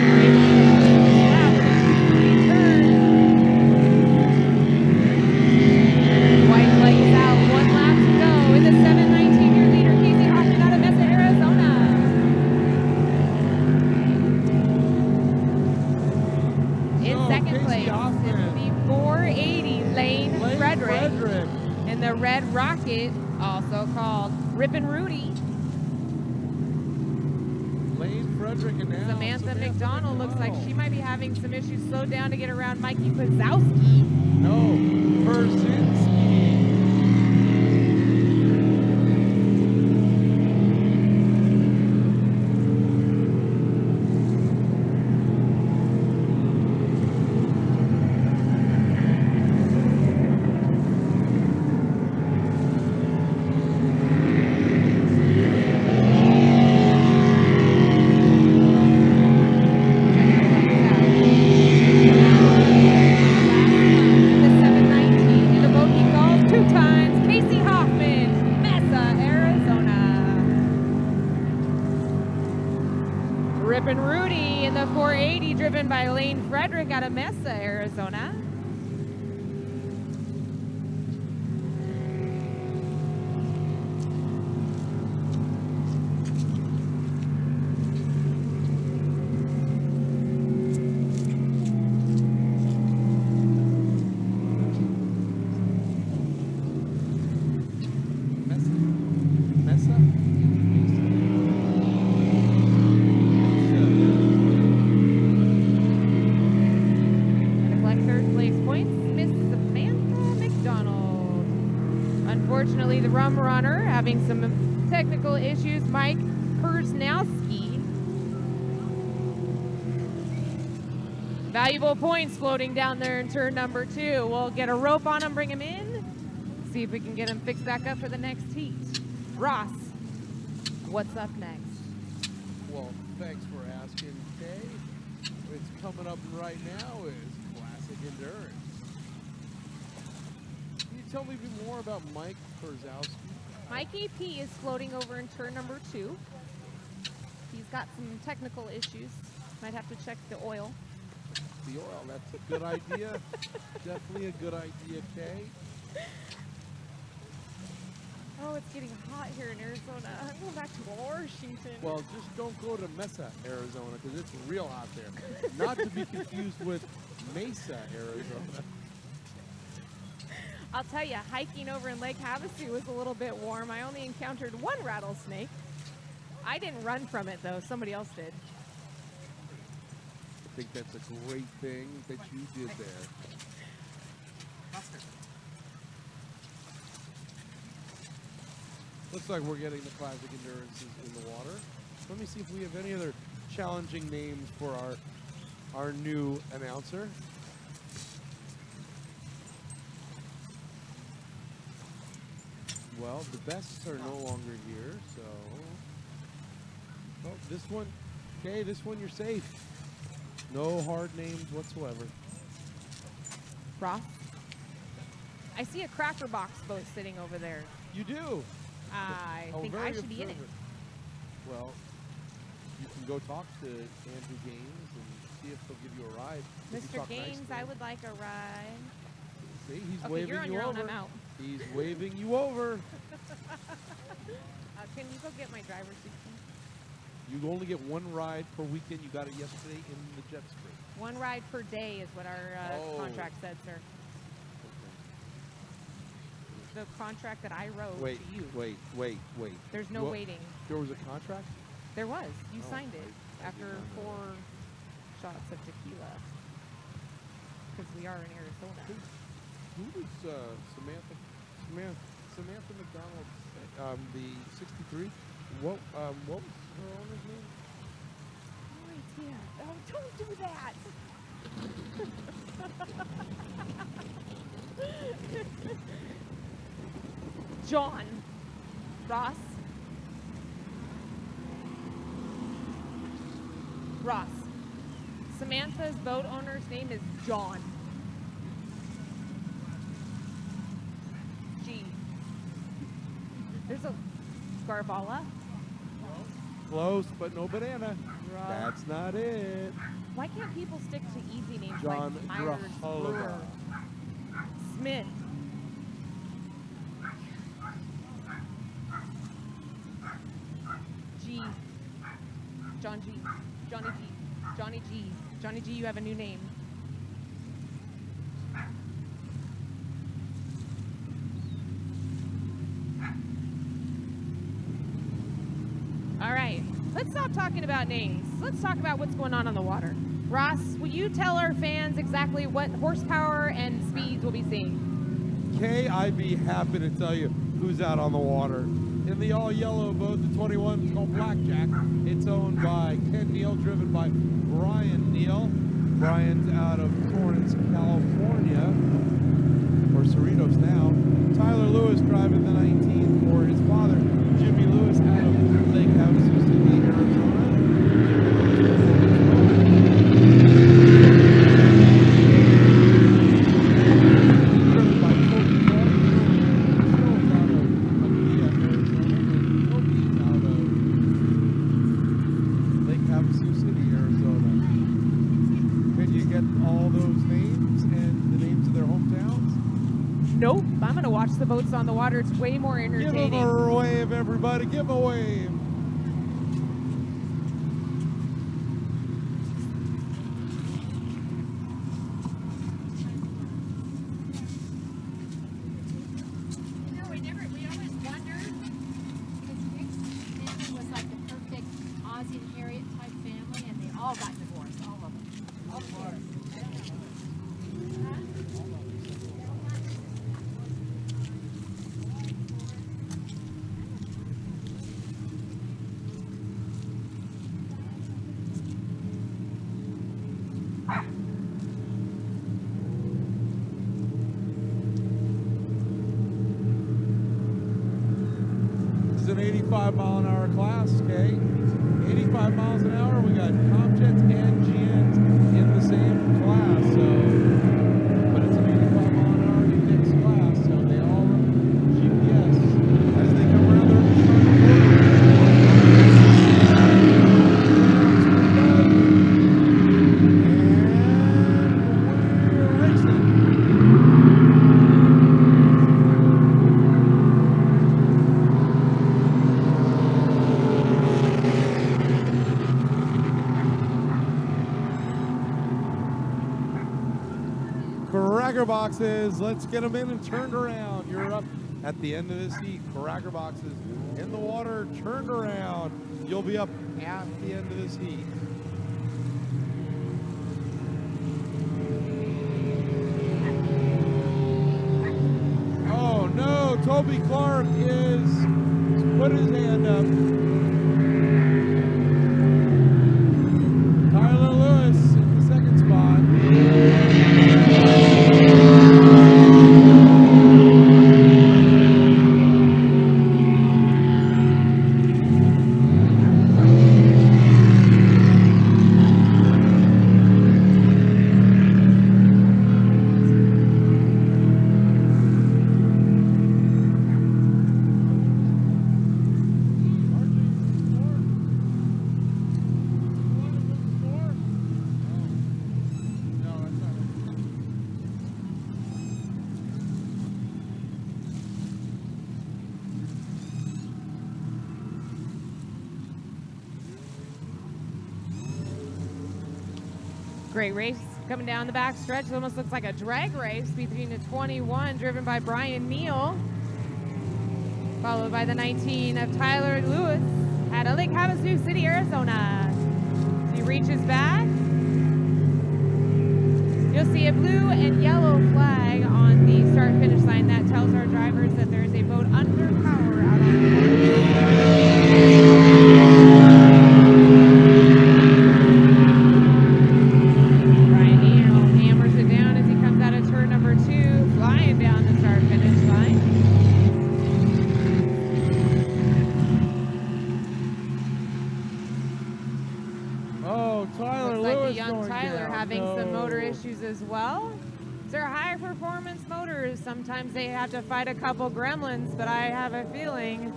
White flag is out. 1 lap to go in the 719. Your leader, Casey Hoffman out of Mesa, Arizona. In second place, it will be 480 Lane Frederick in the red Rocket, also called Rippin' Rudy. Lane Frederick and now Samantha McDonald looks like she might be having some issues. Slow down to get around Mikey Pazowski. No, Persinski. The 719 in the bogey golf 2 times. Casey Hoffman, Mesa, Arizona. Rippin' Rudy in the 480, driven by Lane Frederick out of Mesa, Arizona. Mesa? To collect third place points, Miss Samantha McDonald. Unfortunately, the rum runner having some technical issues, Mike Persnowski. Valuable points floating down there in turn number 2. We'll get a rope on him, bring him in, see if we can get him fixed back up for the next heat. Ross, what's up next? Well, thanks for asking, Kay. What's coming up right now is Classic Endurance. Can you tell me a bit more about Mike Perzowski? Mike AP is floating over in turn number 2. He's got some technical issues. Might have to check the oil. The oil, that's a good idea. Definitely a good idea, Kay. Oh, it's getting hot here in Arizona. I'm going back to Washington. Well, just don't go to Mesa, Arizona, because it's real hot there. Not to be confused with Mesa, Arizona. I'll tell you, hiking over in Lake Havasu was a little bit warm. I only encountered 1 rattlesnake. I didn't run from it, though. Somebody else did. I think that's a great thing that you did there. Looks like we're getting the Classic Endurances in the water. Let me see if we have any other challenging names for our new announcer. Well, the bests are no longer here, so. Oh, this one. Okay, this one you're safe. No hard names whatsoever. Ross? I see a cracker box boat sitting over there. You do. I Oh, think I very should be in it. observant. Well, you can go talk to Andrew Gaines and see if they'll give you a ride. If you Mr. talk nice Gaines, to I him. would like a ride. See, he's Okay, waving you're on you your own. over. I'm out. He's waving you over. Can you go get my driver's seat? You only get one ride per weekend. You got it yesterday in the jet stream. One ride per day is what our Oh. contract said, sir. The contract that I wrote Wait, to you. wait. There's no What? waiting. There was a contract? There was. You Oh, signed it I after did not know 4 shots of tequila. Because we are in Arizona. Who was Samantha McDonald, the 63? What was her owner's name? Oh, yeah. Oh, don't do that. John. Ross. Ross. Samantha's boat owner's name is John. G. There's a Scarvala. Close, but no banana. Ross. That's not it. Why can't people stick to easy names John like Myers, Grahova. Brewer, Smith? G. John G. Johnny G. Johnny G. Johnny G, you have a new name. All right, let's stop talking about names. Let's talk about what's going on the water. Ross, will you tell our fans exactly what horsepower and speeds we'll be seeing? Kay, I'd be happy to tell you who's out on the water. In the all-yellow boat, the 21, it's called Blackjack. It's owned by Ken Neal, driven by Brian Neal. Brian's out of Torrance, California, or Cerritos now. Tyler Lewis driving the 19 for his father, Jimmy Lewis, out of Lake Havasu City, Arizona. Driven by Toby Clark, Phil's out of Cookia, Arizona, and Toby's out of Lake Havasu City, Arizona. Can you get all those names and the names of their hometowns? Nope, I'm going to watch the boats on the water. It's way more Give entertaining. them a wave, everybody. Give 'em a wave. You know, we always wondered, because Rick's family was like the perfect Ozzie and Harriet type family, and they all got divorced, all of them. All four. This is an 85-mile-an-hour class, okay? 85 miles an hour. We got Comjets and GNs in the same class, so. But it's an 85-mile-an-hour index class, so they all run GPS as they come around. They're and we're racing. Cracker boxes, let's get them in and turned around. You're up at the end of this heat. Cracker boxes in the water, turned around. You'll be up at the end of this heat. Oh no, Toby Clark is put his hand up. Tyler Lewis in the second spot. Great race coming down the back stretch. It almost looks like a drag race between the 21 driven by Brian Neal, followed by the 19 of Tyler Lewis out of Lake Havasu City, Arizona. As he reaches back, you'll see a blue and yellow flag on the start-finish line. That tells our drivers that there is a boat under power out on the course. Brian Neal hammers it down as he comes out of turn number 2, flying down the start-finish line. Oh, Tyler Looks like Lewis the young going Tyler down. having some motor No. issues as well. They're high performance motors. Sometimes they have to fight a couple gremlins, but I have a feeling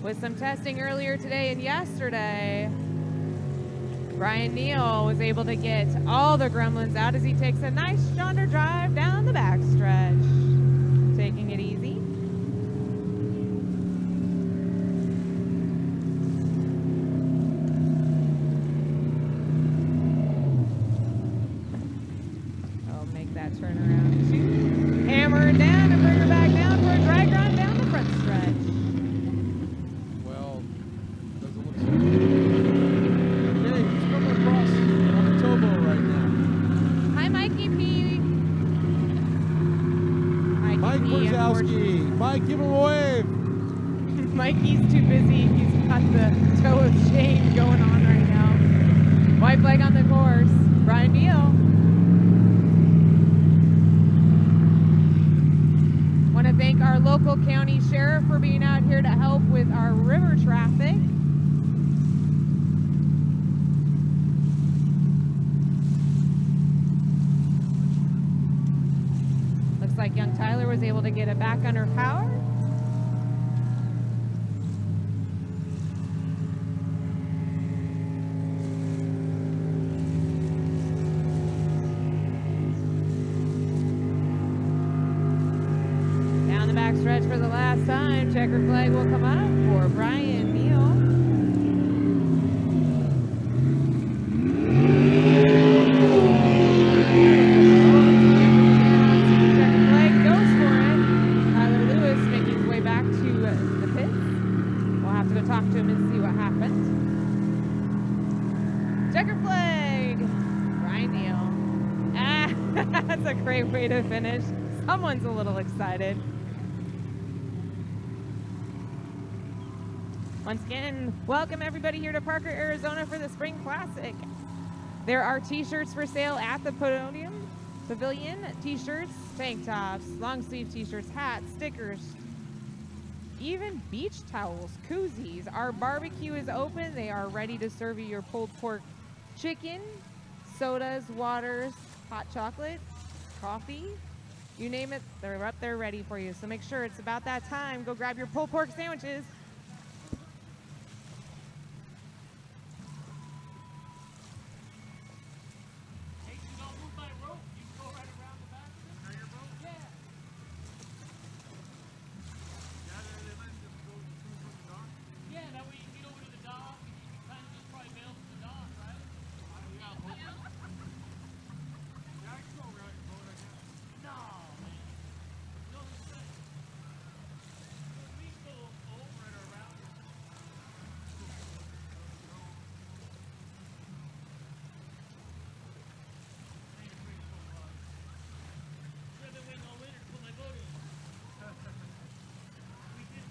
with some testing earlier today and yesterday, Brian Neal was able to get all the gremlins out as he takes a nice yonder drive down the backstretch, taking it easy. I'll make that turn around too. Hammer it down and bring her back down for a drag run down the front stretch. Well, doesn't look so good. Okay, he's coming across on the towboat right now. Hi, Mikey P. Mikey Mike P, Wazowski. Mike, give him a wave. Mikey's too busy. He's got the toe of shame going on right now. White flag on the course. Brian Neal. Want to thank our local county sheriff for being out here to help with our river traffic. Looks like young Tyler was able to get it back under power. Down the back stretch for the last time. Checker flag will come up for Brian Neal. Checker flag goes for it. Tyler Lewis making his way back to the pits. We'll have to go talk to him and see what happened. Checker flag. Brian Neal. Ah, that's a great way to finish. Someone's a little excited. Once again, welcome everybody here to Parker, Arizona for the Spring Classic. There are t-shirts for sale at the pavilion. T-shirts, tank tops, long sleeve t-shirts, hats, stickers, even beach towels, koozies. Our barbecue is open. They are ready to serve you your pulled pork chicken, sodas, waters, hot chocolate, coffee. You name it, they're up there ready for you. So make sure it's about that time. Go grab your pulled pork sandwiches. Hey, you don't move my rope. You can go right around the back. Now your boat? Yeah. Yeah, that way you can get over to the dock and you can kind of just probably bail from the dock, right? No, man. No, we go over it or around it. I've been waiting all winter to put my boat in. We did.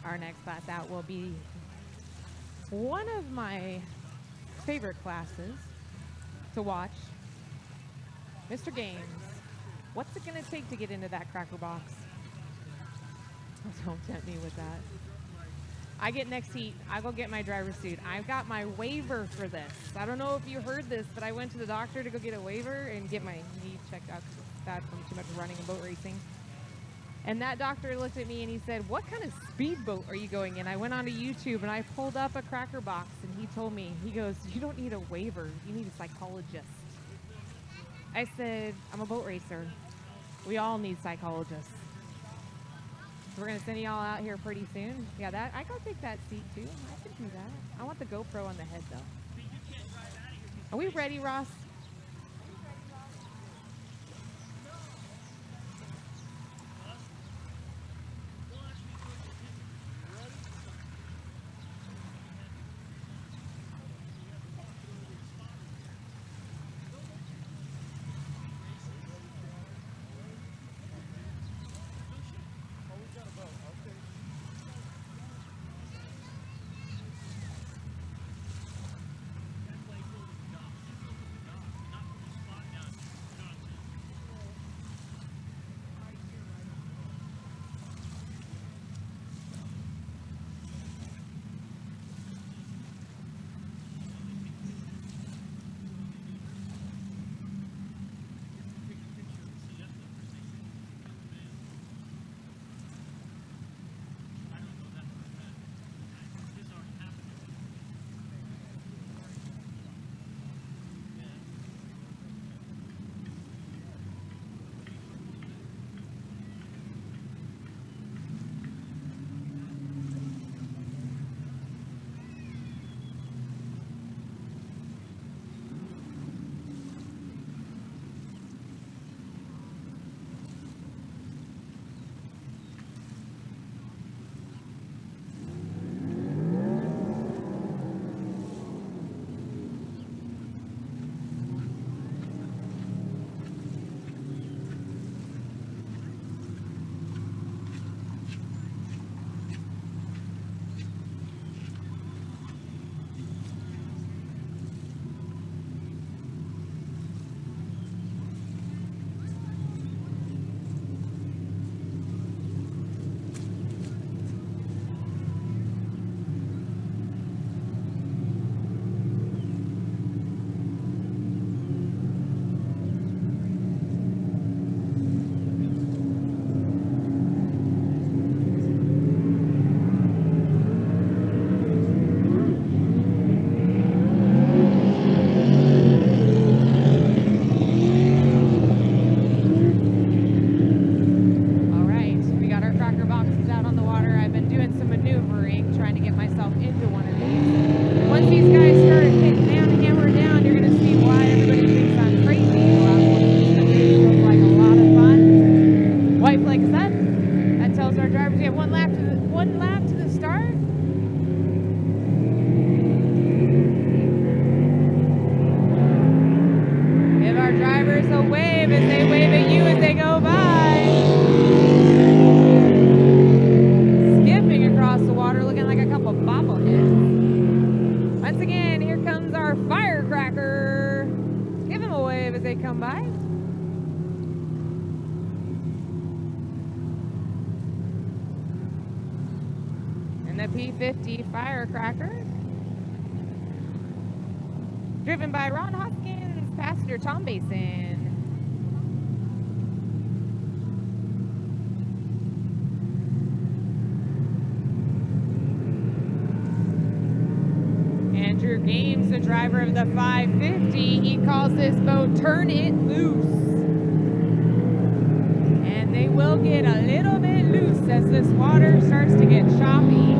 Our next class out will be one of my favorite classes to watch. Mr. Games, what's it going to take to get into that cracker box? Oh, don't tempt me with that. I get next heat. I go get my driver's suit. I've got my waiver for this. I don't know if you heard this, but I went to the doctor to go get a waiver and get my knee checked out 'cause it's bad from too much running and boat racing. And that doctor looked at me and he said, "What kind of speedboat are you going in?" I went onto YouTube and I pulled up a Cracker Box and he told me, he goes, "You don't need a waiver. You need a psychologist." I said, "I'm a boat racer. We all need psychologists." So we're going to send y'all out here pretty soon. Yeah, that I gotta take that seat too. I can do that. I want the GoPro on the head though. Are we ready, Ross? P50 Firecracker, driven by Ron Hoskins, passenger Tom Basin. Andrew Games, the driver of the 550, he calls this boat Turn It Loose. And they will get a little bit loose as this water starts to get choppy.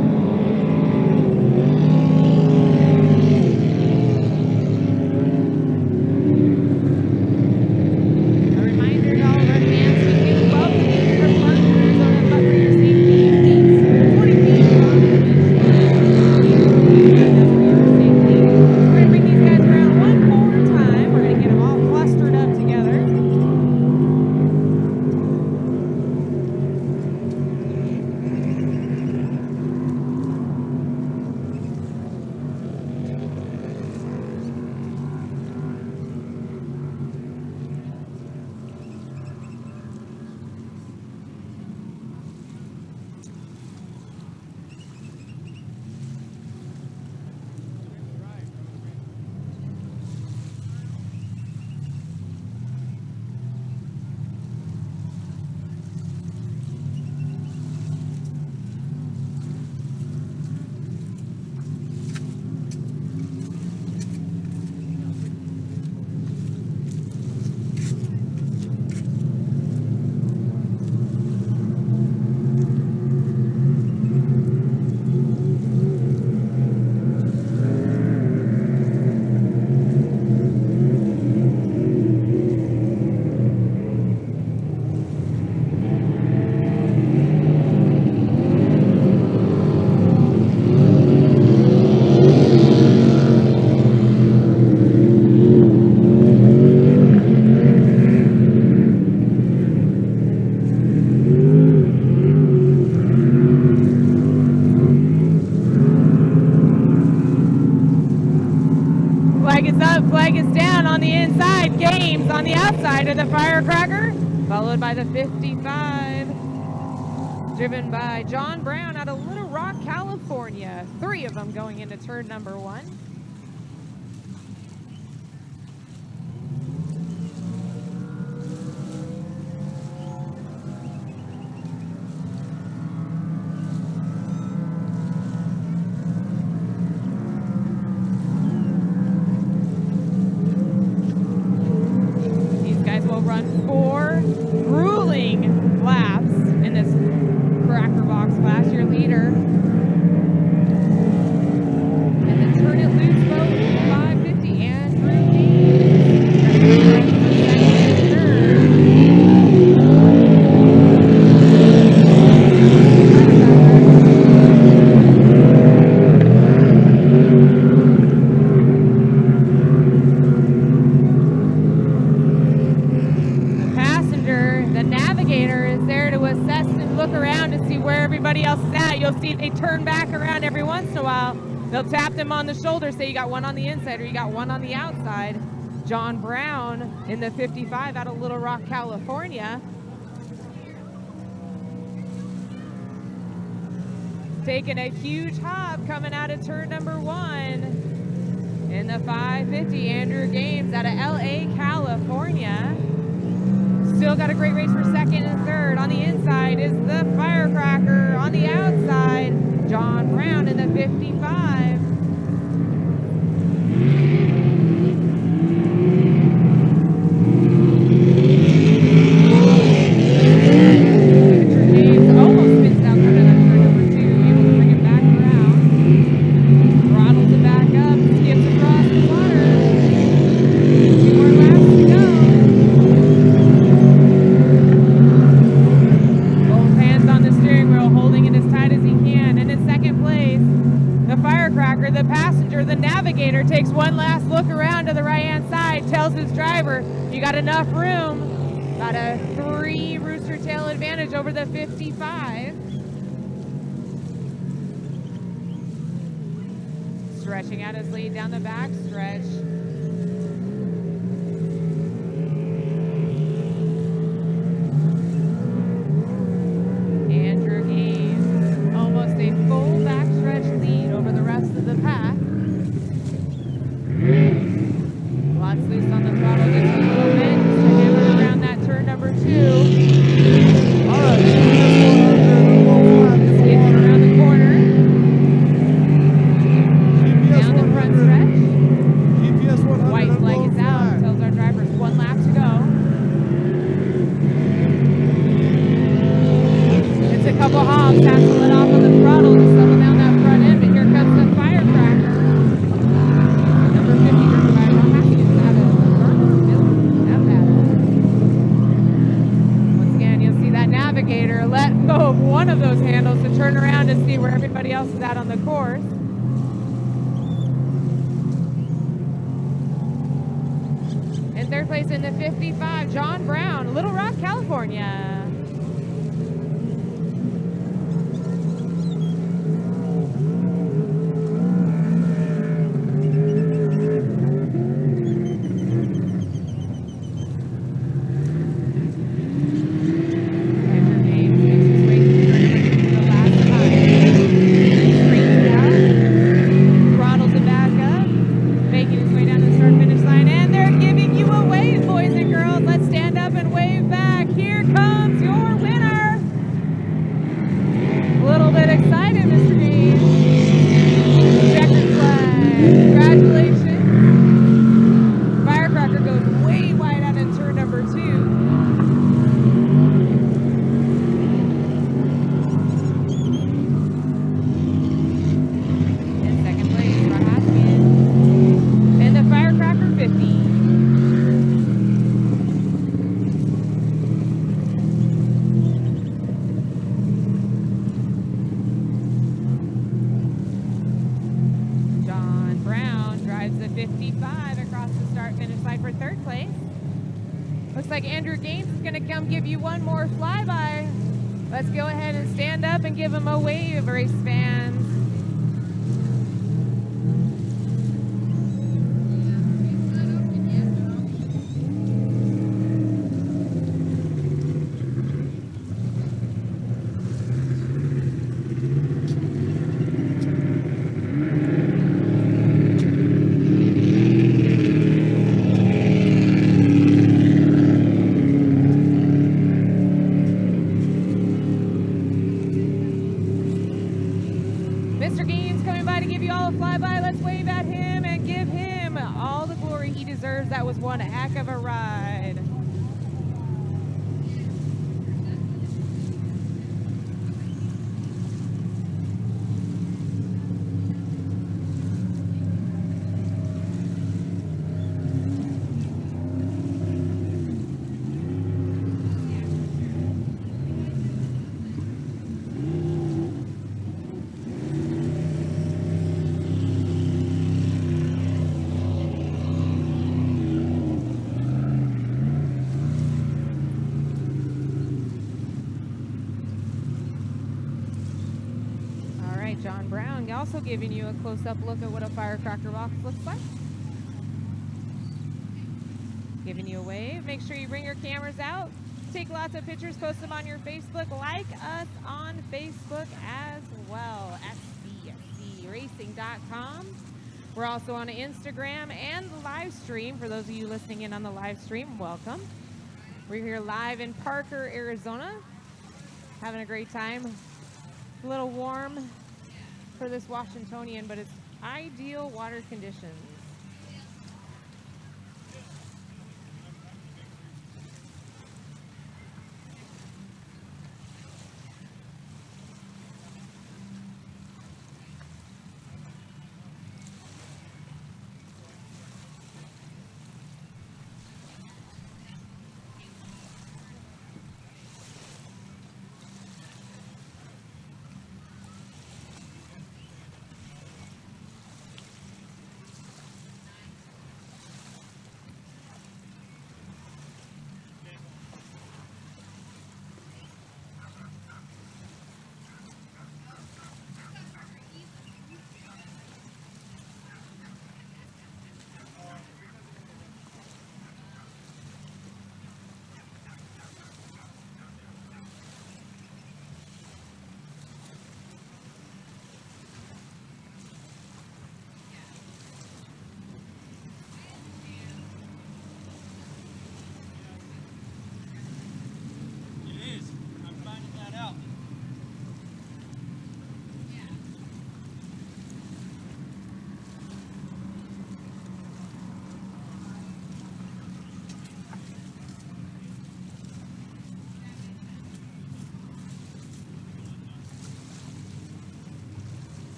flag is down on the inside. Games on the outside of the Firecracker, followed by the 55. Driven by John Brown out of Little Rock, California. 3 of them going into turn number 1. Run 4 grueling laps in this Cracker Box class. Your leader in the Turn It Loose boat, 550, Andrew see they turn back around every once in a while. They'll tap them on the shoulder, say you got one on the inside or you got one on the outside. John Brown in the 55 out of Little Rock, California. Taking a huge hop coming out of turn number 1. In the 550, Andrew Games out of LA, California. Still got a great race for second and third. On the inside is the Firecracker. On the outside, John Brown in the 55. James almost spins out coming up turn number 2. Able to bring it back around. Throttles it back up. Skips across the water. 2 more laps to go. Firecracker, the passenger, the navigator, takes one last look around to the right-hand side, tells his driver, you got enough room. Got a 3 rooster tail advantage over the 55. Stretching out his lead down the back stretch. Andrew Gaines, almost a full backstretch lead over the rest of the pack. Lots loose on the throttle, just a little bit, just to hammer around that turn number 2. All right. Skids around the corner. Down the front stretch. GPS 100 White flag is out, flag. tells our drivers 1 lap to go. It's a couple hops, has to let off on the throttle to settle down that front end, but here comes the Firecracker. Number 50 driven by Ron Haskins out of Burnsville, Nevada. Once again, you'll see that navigator let go of one of those handles to turn around to see where everybody else is at on the course. In third place in the 55, John Brown, Little Rock, California. Andrew Gaines is going to come give you one more flyby. Let's go ahead and stand up and give him a wave, race fans. fly by. Let's wave at him and give him all the glory he deserves. That was one heck of a ride. John Brown also giving you a close-up look at what a firecracker box looks like. Giving you a wave. Make sure you bring your cameras out. Take lots of pictures, post them on your Facebook. Like us on Facebook as well, SCCRacing.com. We're also on Instagram and the live stream. For those of you listening in on the live stream, welcome. We're here live in Parker, Arizona. Having a great time. A little warm for this Washingtonian, but it's ideal water conditions.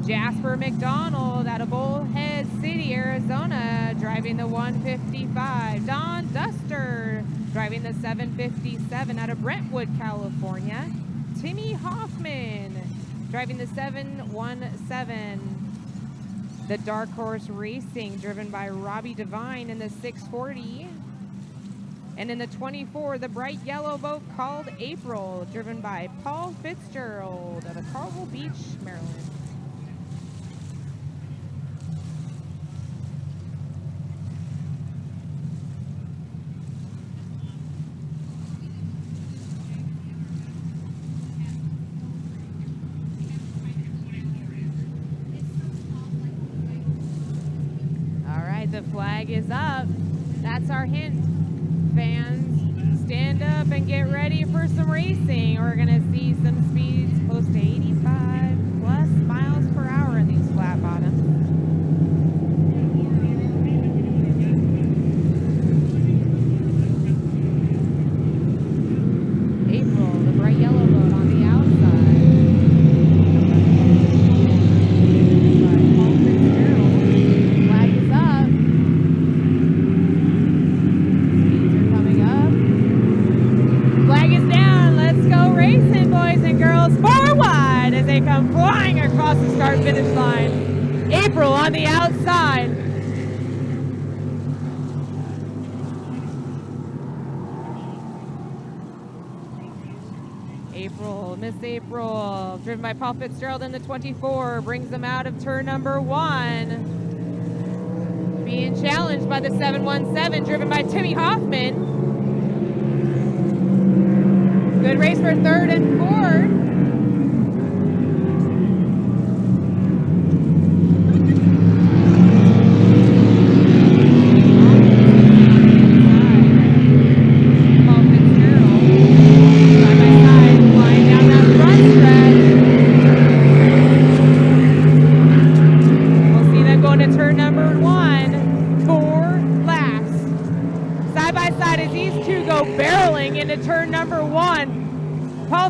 Jasper McDonald out of Bullhead City, Arizona, driving the 155. Don Duster driving the 757 out of Brentwood, California. Timmy Hoffman driving the 717. The Dark Horse Racing driven by Robbie Devine in the 640. And in the 24, the bright yellow boat called April, driven by Paul Fitzgerald out of Carmel Beach, Maryland. All right, the flag is up. That's our hint. Fans, stand up and get ready for some racing. We're going to see some speeds close to 85 plus miles per hour in these flat bottoms. on the outside. Miss April, driven by Paul Fitzgerald in the 24, brings them out of turn number 1. Being challenged by the 717, driven by Timmy Hoffman. Good race for third and fourth.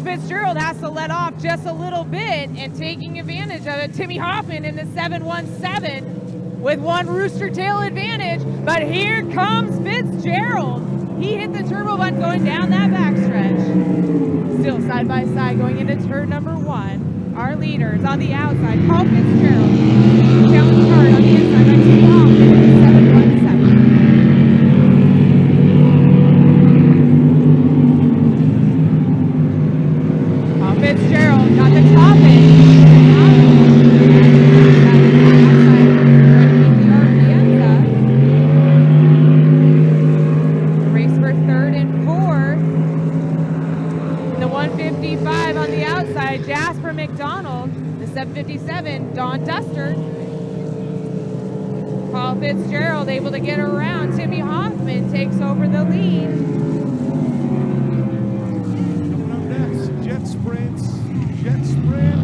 Fitzgerald has to let off just a little bit, and taking advantage of it, Timmy Hoffman in the 717 with one rooster tail advantage. But here comes Fitzgerald. He hit the turbo button going down that backstretch. Still side by side going into turn number 1. Our leaders on the outside, Paul Fitzgerald. Challenge hard on the inside by Timmy Hoffman in the 717. Fitzgerald got the top end. Race for third and fourth. The 155 on the outside, Jasper McDonald. The 757, Dawn Duster. Paul Fitzgerald able to get around. Timmy Hoffman takes over the lead. Jet Sprint Expedition.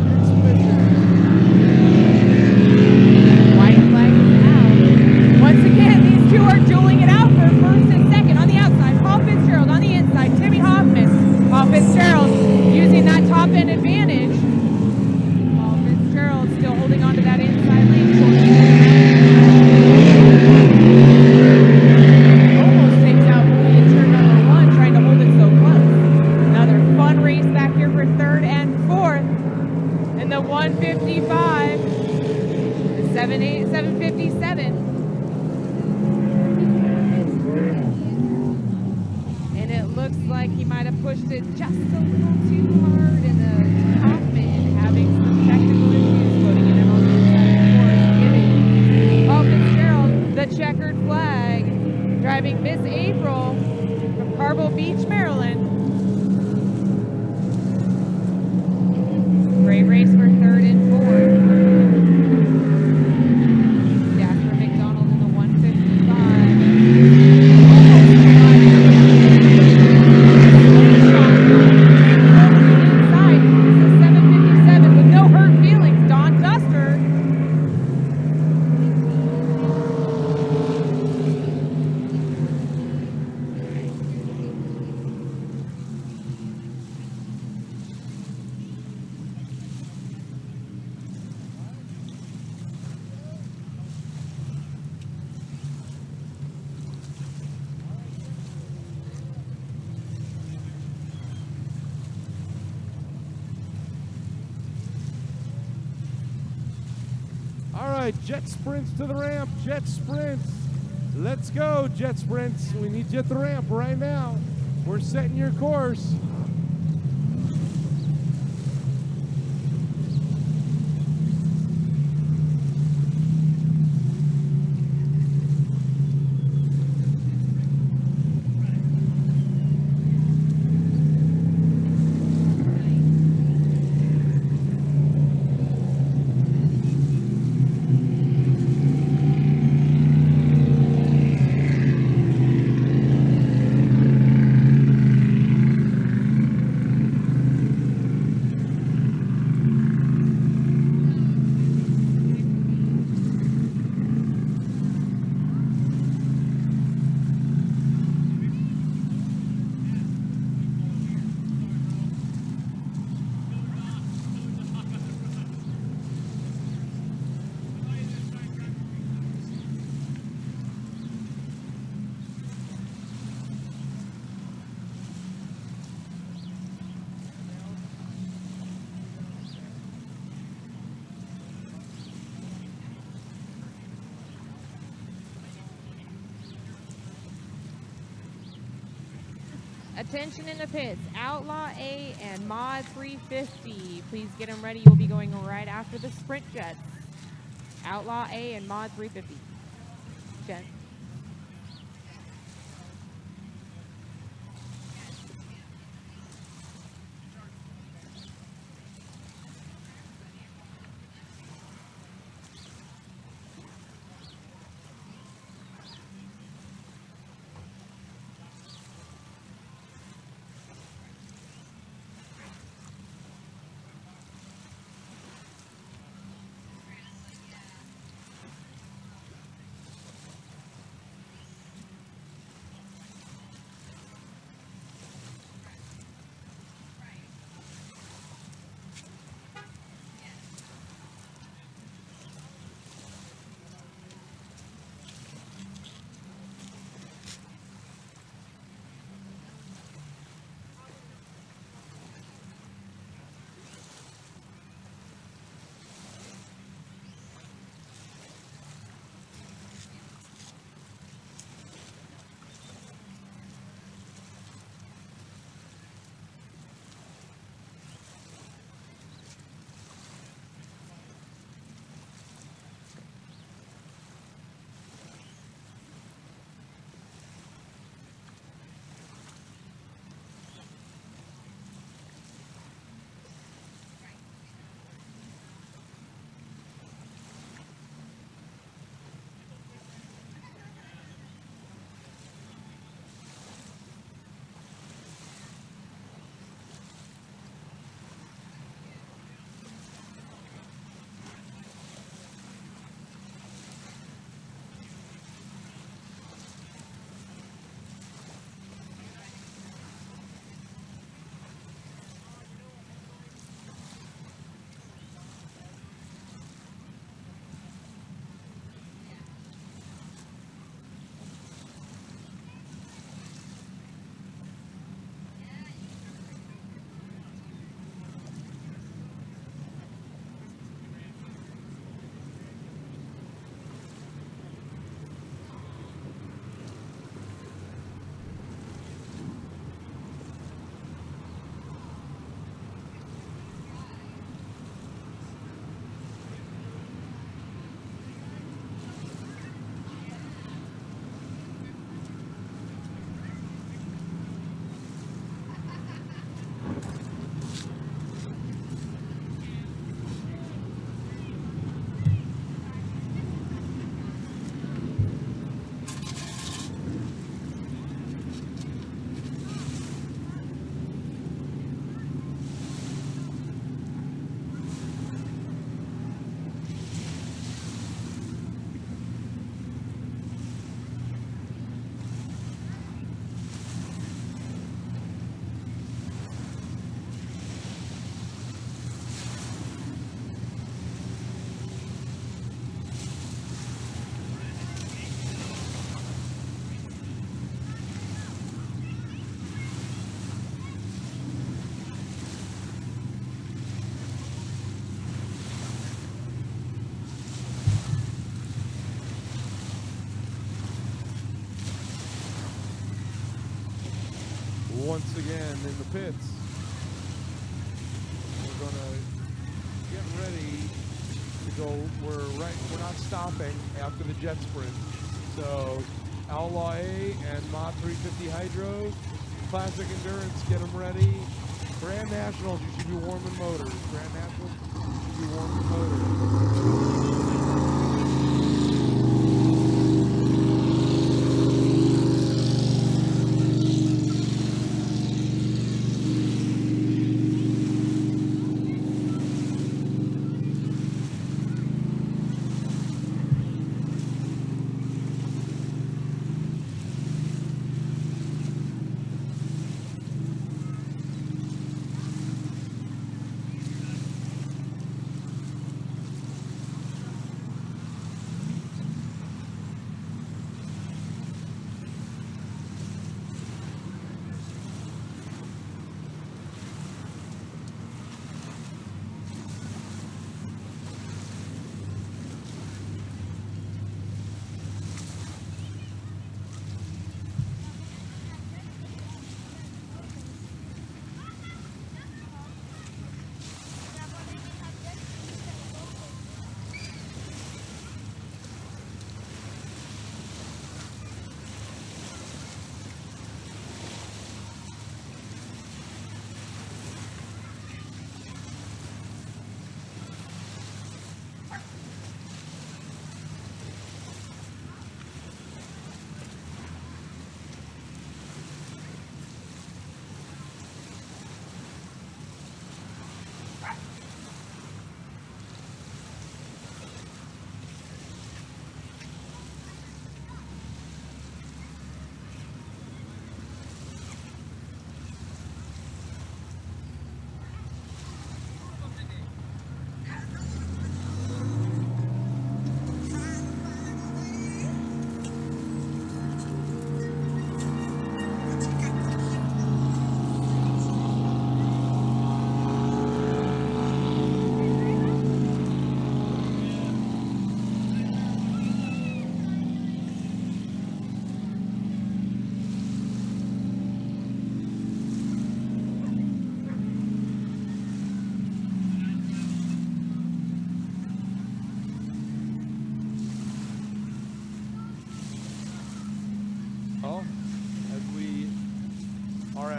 White flag is out. Once again, these two are dueling it out for first and second. On the outside, Paul Fitzgerald. On the inside, Timmy Hoffman. Paul Fitzgerald using that top end advantage. Paul Fitzgerald still holding on to that inside lane. Almost takes out Louis in turn number 1, trying to hold it so close. Another fun race back here for third and fourth. In the 155, the 757. And it looks like he might have pushed it just a little too hard, and the Hoffman having some technical issues putting it on the course, giving Paul Fitzgerald the checkered flag, driving Miss April from Carbel Beach, Maryland. Great race for third and fourth. Jasper McDonald in the 155. Inside is the 757 with no hurt feelings. Dawn Duster. All right, Jet Sprints to the ramp. Jet Sprints. Let's go, Jet Sprints. We need you at the ramp right now. We're setting your course. Attention in the pits, Outlaw A and Mod 350. Please get them ready. You'll be going right after the sprint jets. Outlaw A and Mod 350. Jen. Once again in the pits. We're gonna get ready to go. We're not stopping after the jet sprint. So Outlaw A and Mod 350 Hydro, Classic Endurance, get them ready. Grand Nationals, you should be warming motors. Grand Nationals, you should be warming motors.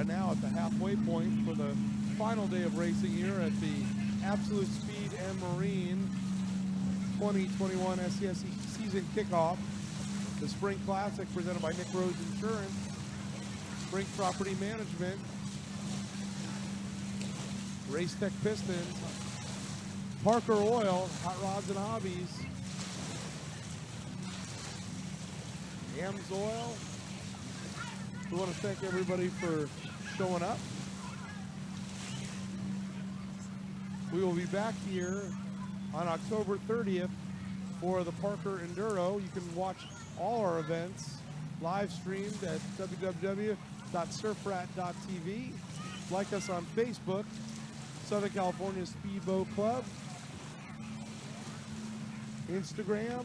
now at the halfway point for the final day of racing here at the Absolute Speed and Marine 2021 SCSE season kickoff. The Spring Classic presented by Nick Rose Insurance, Spring Property Management, Race Tech Pistons, Parker Oil, Hot Rods and Hobbies, Hams Oil. We want to thank everybody for showing up. We will be back here on October 30th for the Parker Enduro. You can watch all our events live streamed at www.surfrat.tv. Like us on Facebook, Southern California Speedboat Club. Instagram,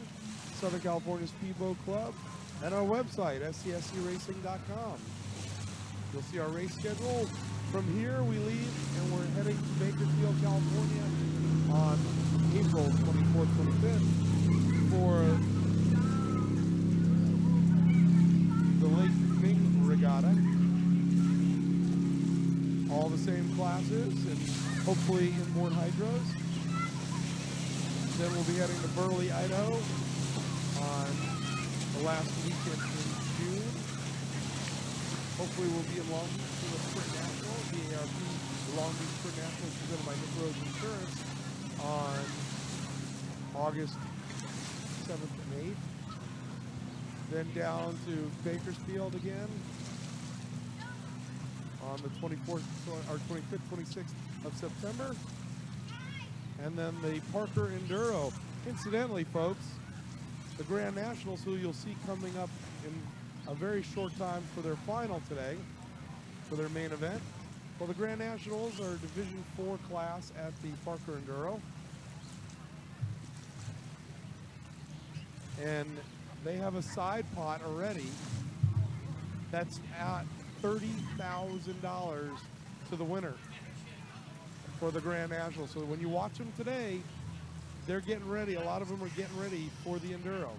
Southern California Speedboat Club. And our website, scscracing.com. You'll see our race schedule. From here, we leave and we're heading to Bakersfield, California on April 24th, 25th for the Lake Ming Regatta. All the same classes and hopefully inboard hydros. Then we'll be heading to Burley, Idaho on the last weekend in June. Hopefully we'll be in Long Beach for the Sprint National, BARP, the Long Beach Sprint National presented by Nick Rose Insurance on August 7th and 8th. Then down to Bakersfield again on the 24th, or 25th, 26th of September. And then the Parker Enduro. Incidentally, folks, the Grand Nationals, who you'll see coming up in a very short time for their final today, for their main event. Well, the Grand Nationals are Division 4 class at the Parker Enduro. And they have a side pot already that's at $30,000 to the winner for the Grand Nationals. So when you watch them today, they're getting ready. A lot of them are getting ready for the Enduro.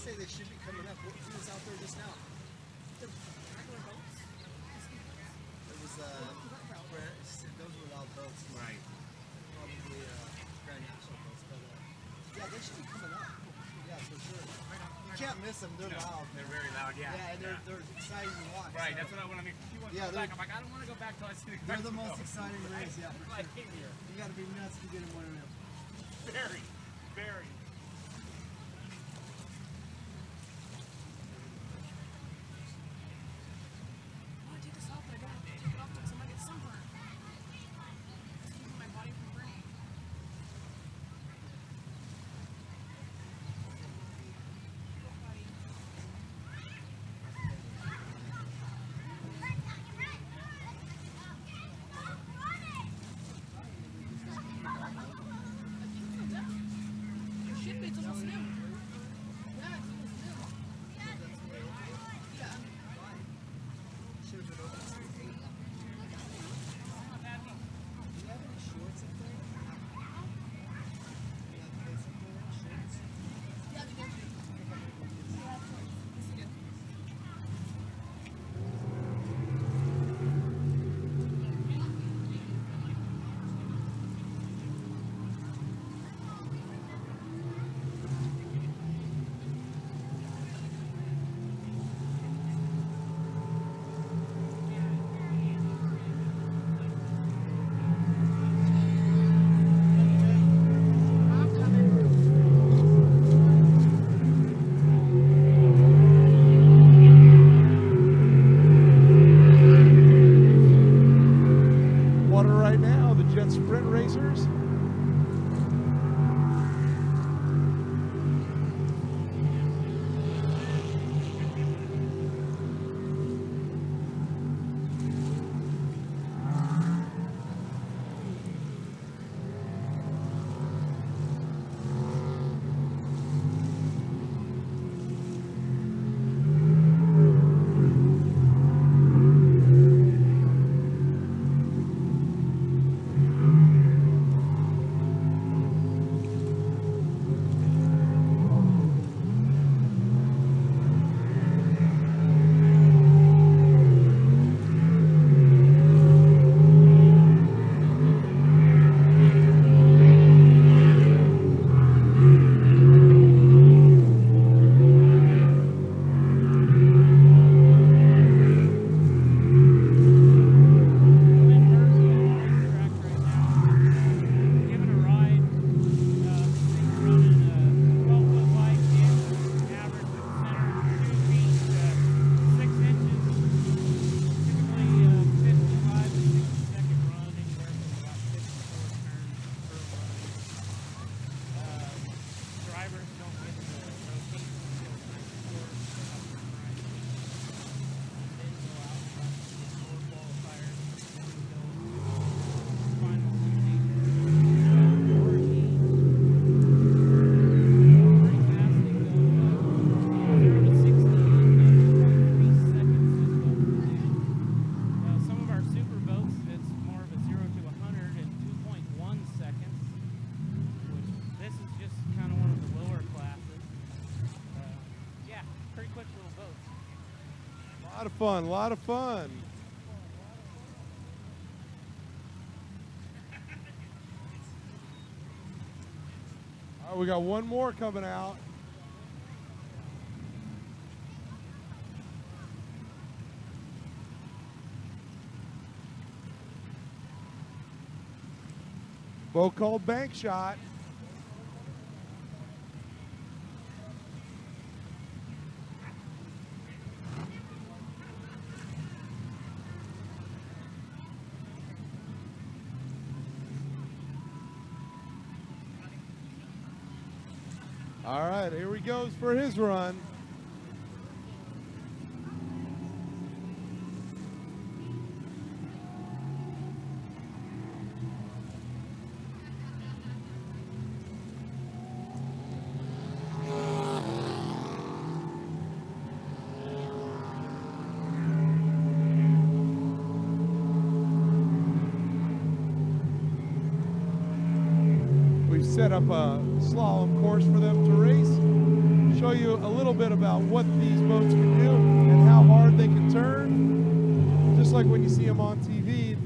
They should be coming up. What was out there just now? The regular boats. It was those were loud boats. Right. Probably Grand National boats, but yeah, they should be coming up. Yeah, for sure. You can't miss them. They're loud. They're very loud. Yeah. Yeah, and they're exciting to watch. Right. So. That's what I want to make. You want to Yeah, go back? I'm like, I don't want to go back till I see the. They're the most exciting race. Yeah. For sure. You got to be nuts to get in one of them. Very, very. A lot of fun, a lot of fun. All right, we got one more coming out. Boat called Bank Shot. All right, here he goes for his run. We've set up a slalom course for them to race. Show you a little bit about what these boats can do and how hard they can turn. Just like when you see them on TV,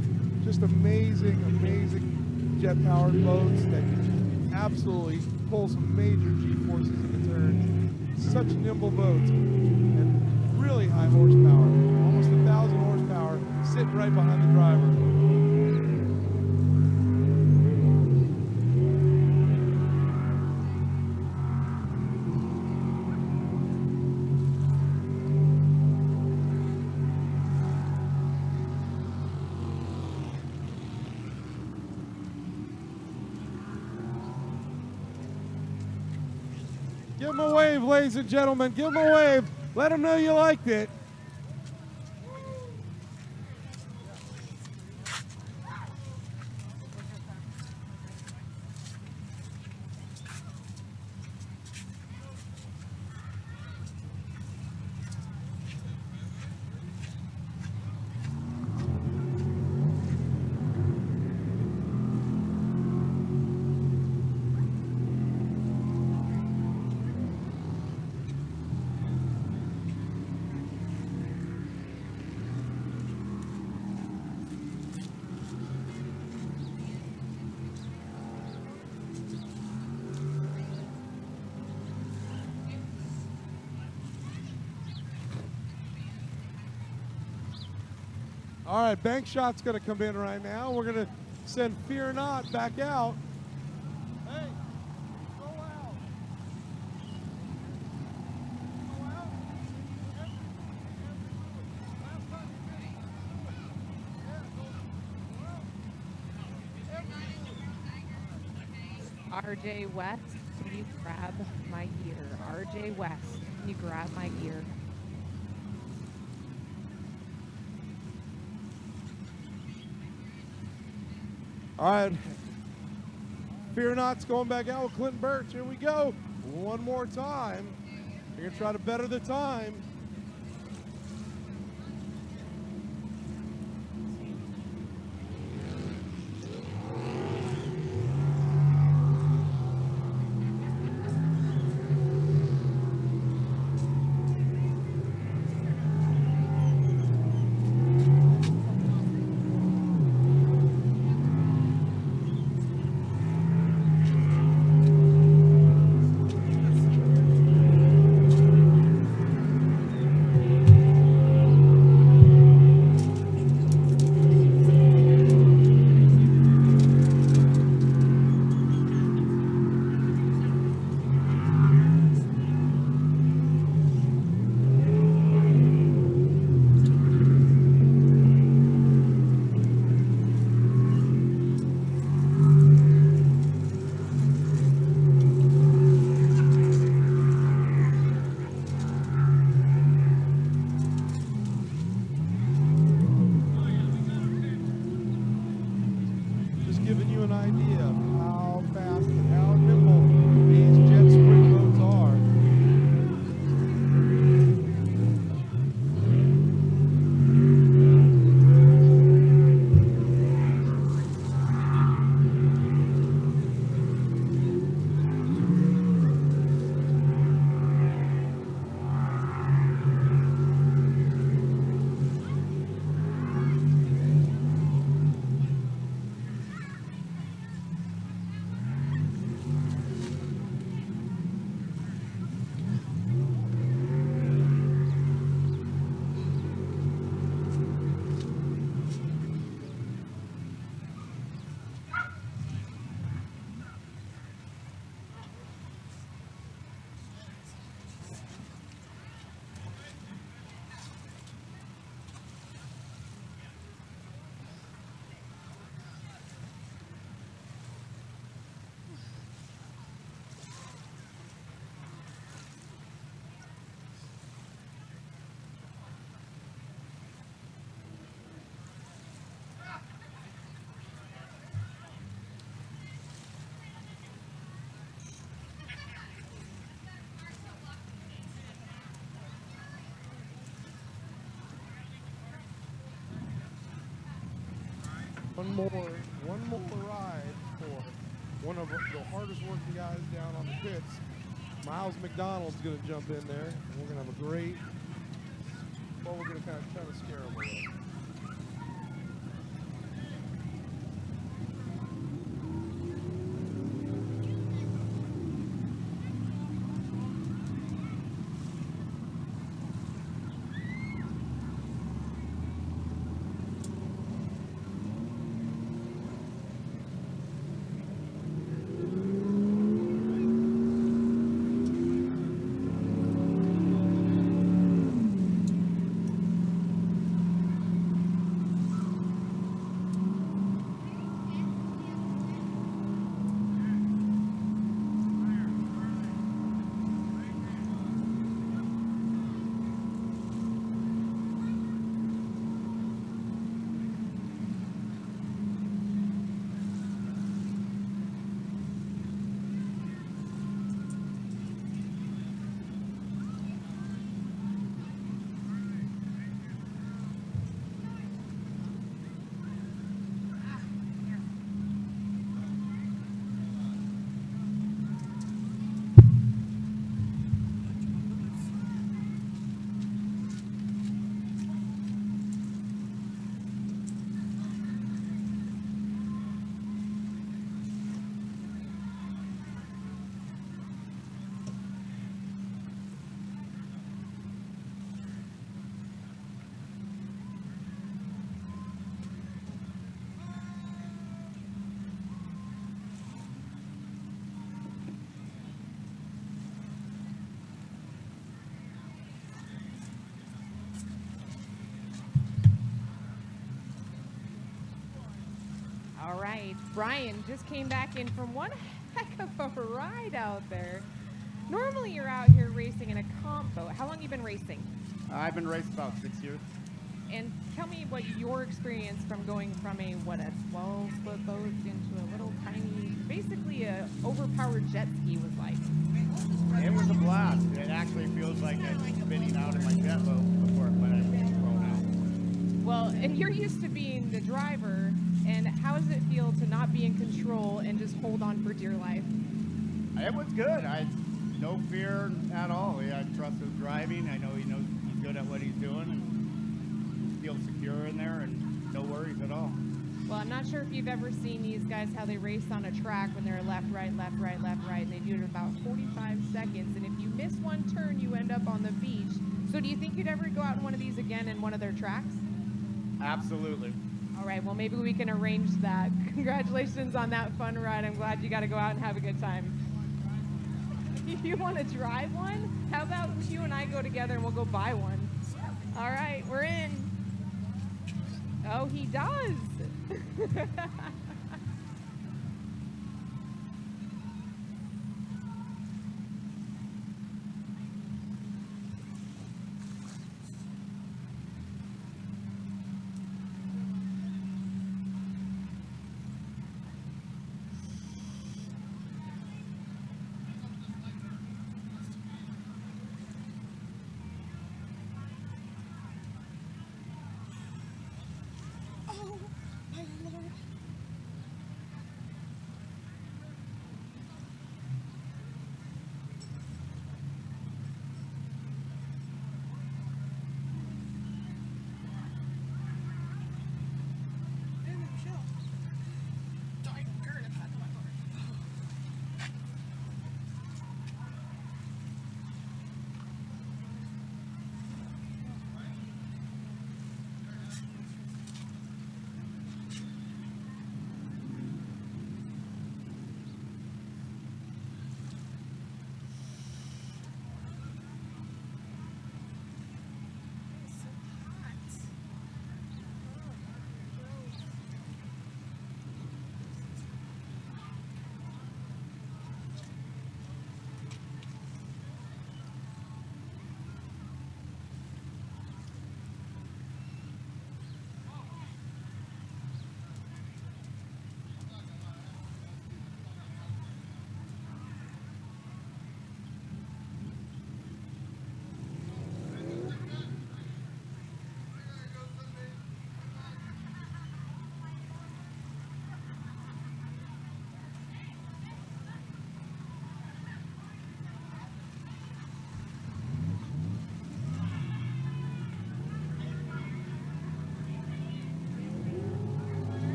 just amazing, amazing jet-powered boats that can absolutely pull some major G-forces in the turn. Such nimble boats and really high horsepower, almost 1,000 horsepower, sitting right behind the driver. Give them a wave, ladies and gentlemen. Give them a wave. Let them know you liked it. All right, Bank Shot's going to come in right now. We're going to send Fear Not back out. Hey, go out. Go out. Last time you did it. Yeah, go out. RJ West, can you grab my gear? RJ West, can you grab my gear? All right. Fear Not's going back out with Clinton Birch. Here we go. One more time. You're going to try to better the time. one more ride for one of the hardest working guys down on the pits. Miles McDonald's going to jump in there, and we're going to have a great. Well, we're going to kind of try to scare him a little. All right, Brian just came back in from one heck of a ride out there. Normally you're out here racing in a comp boat. How long you been racing? I've been racing about 6 years. And tell me what your experience from going from a 12-foot boat into a little tiny, basically a overpowered jet ski was like. It was a blast. It actually feels like I'm spinning out in my jet boat before when I'm thrown out. Well, and you're used to being the driver, and how does it feel to not be in control and just hold on for dear life? It was good. I had no fear at all. I trust his driving. I know he's good at what he's doing and feel secure in there and no worries at all. Well, I'm not sure if you've ever seen these guys, how they race on a track when they're left, right, left, right, left, right, and they do it in about 45 seconds. And if you miss one turn, you end up on the beach. So do you think you'd ever go out in one of these again in one of their tracks? Absolutely. All right, well, maybe we can arrange that. Congratulations on that fun ride. I'm glad you got to go out and have a good time. You want to drive one? How about you and I go together and we'll go buy one? All right, we're in. Oh, he does.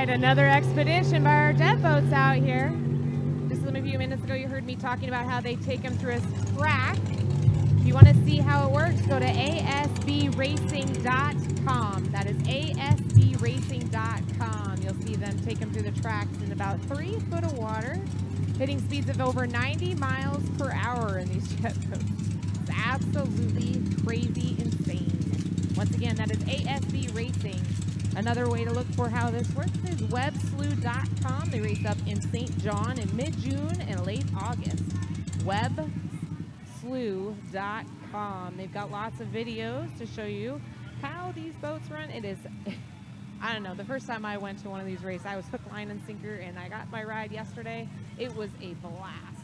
right, another expedition by our jet boats out here. Just a few minutes ago, you heard me talking about how they take them through a track. If you want to see how it works, go to asbracing.com. That is asbracing.com. You'll see them take them through the tracks in about 3 foot of water, hitting speeds of over 90 miles per hour in these jet boats. It's absolutely crazy insane. Once again, that is ASB Racing. Another way to look for how this works is webslew.com. They race up in St. John in mid-June and late August. Webslew.com. They've got lots of videos to show you how these boats run. It is, I don't know, the first time I went to one of these races, I was hook, line, and sinker, and I got my ride yesterday. It was a blast.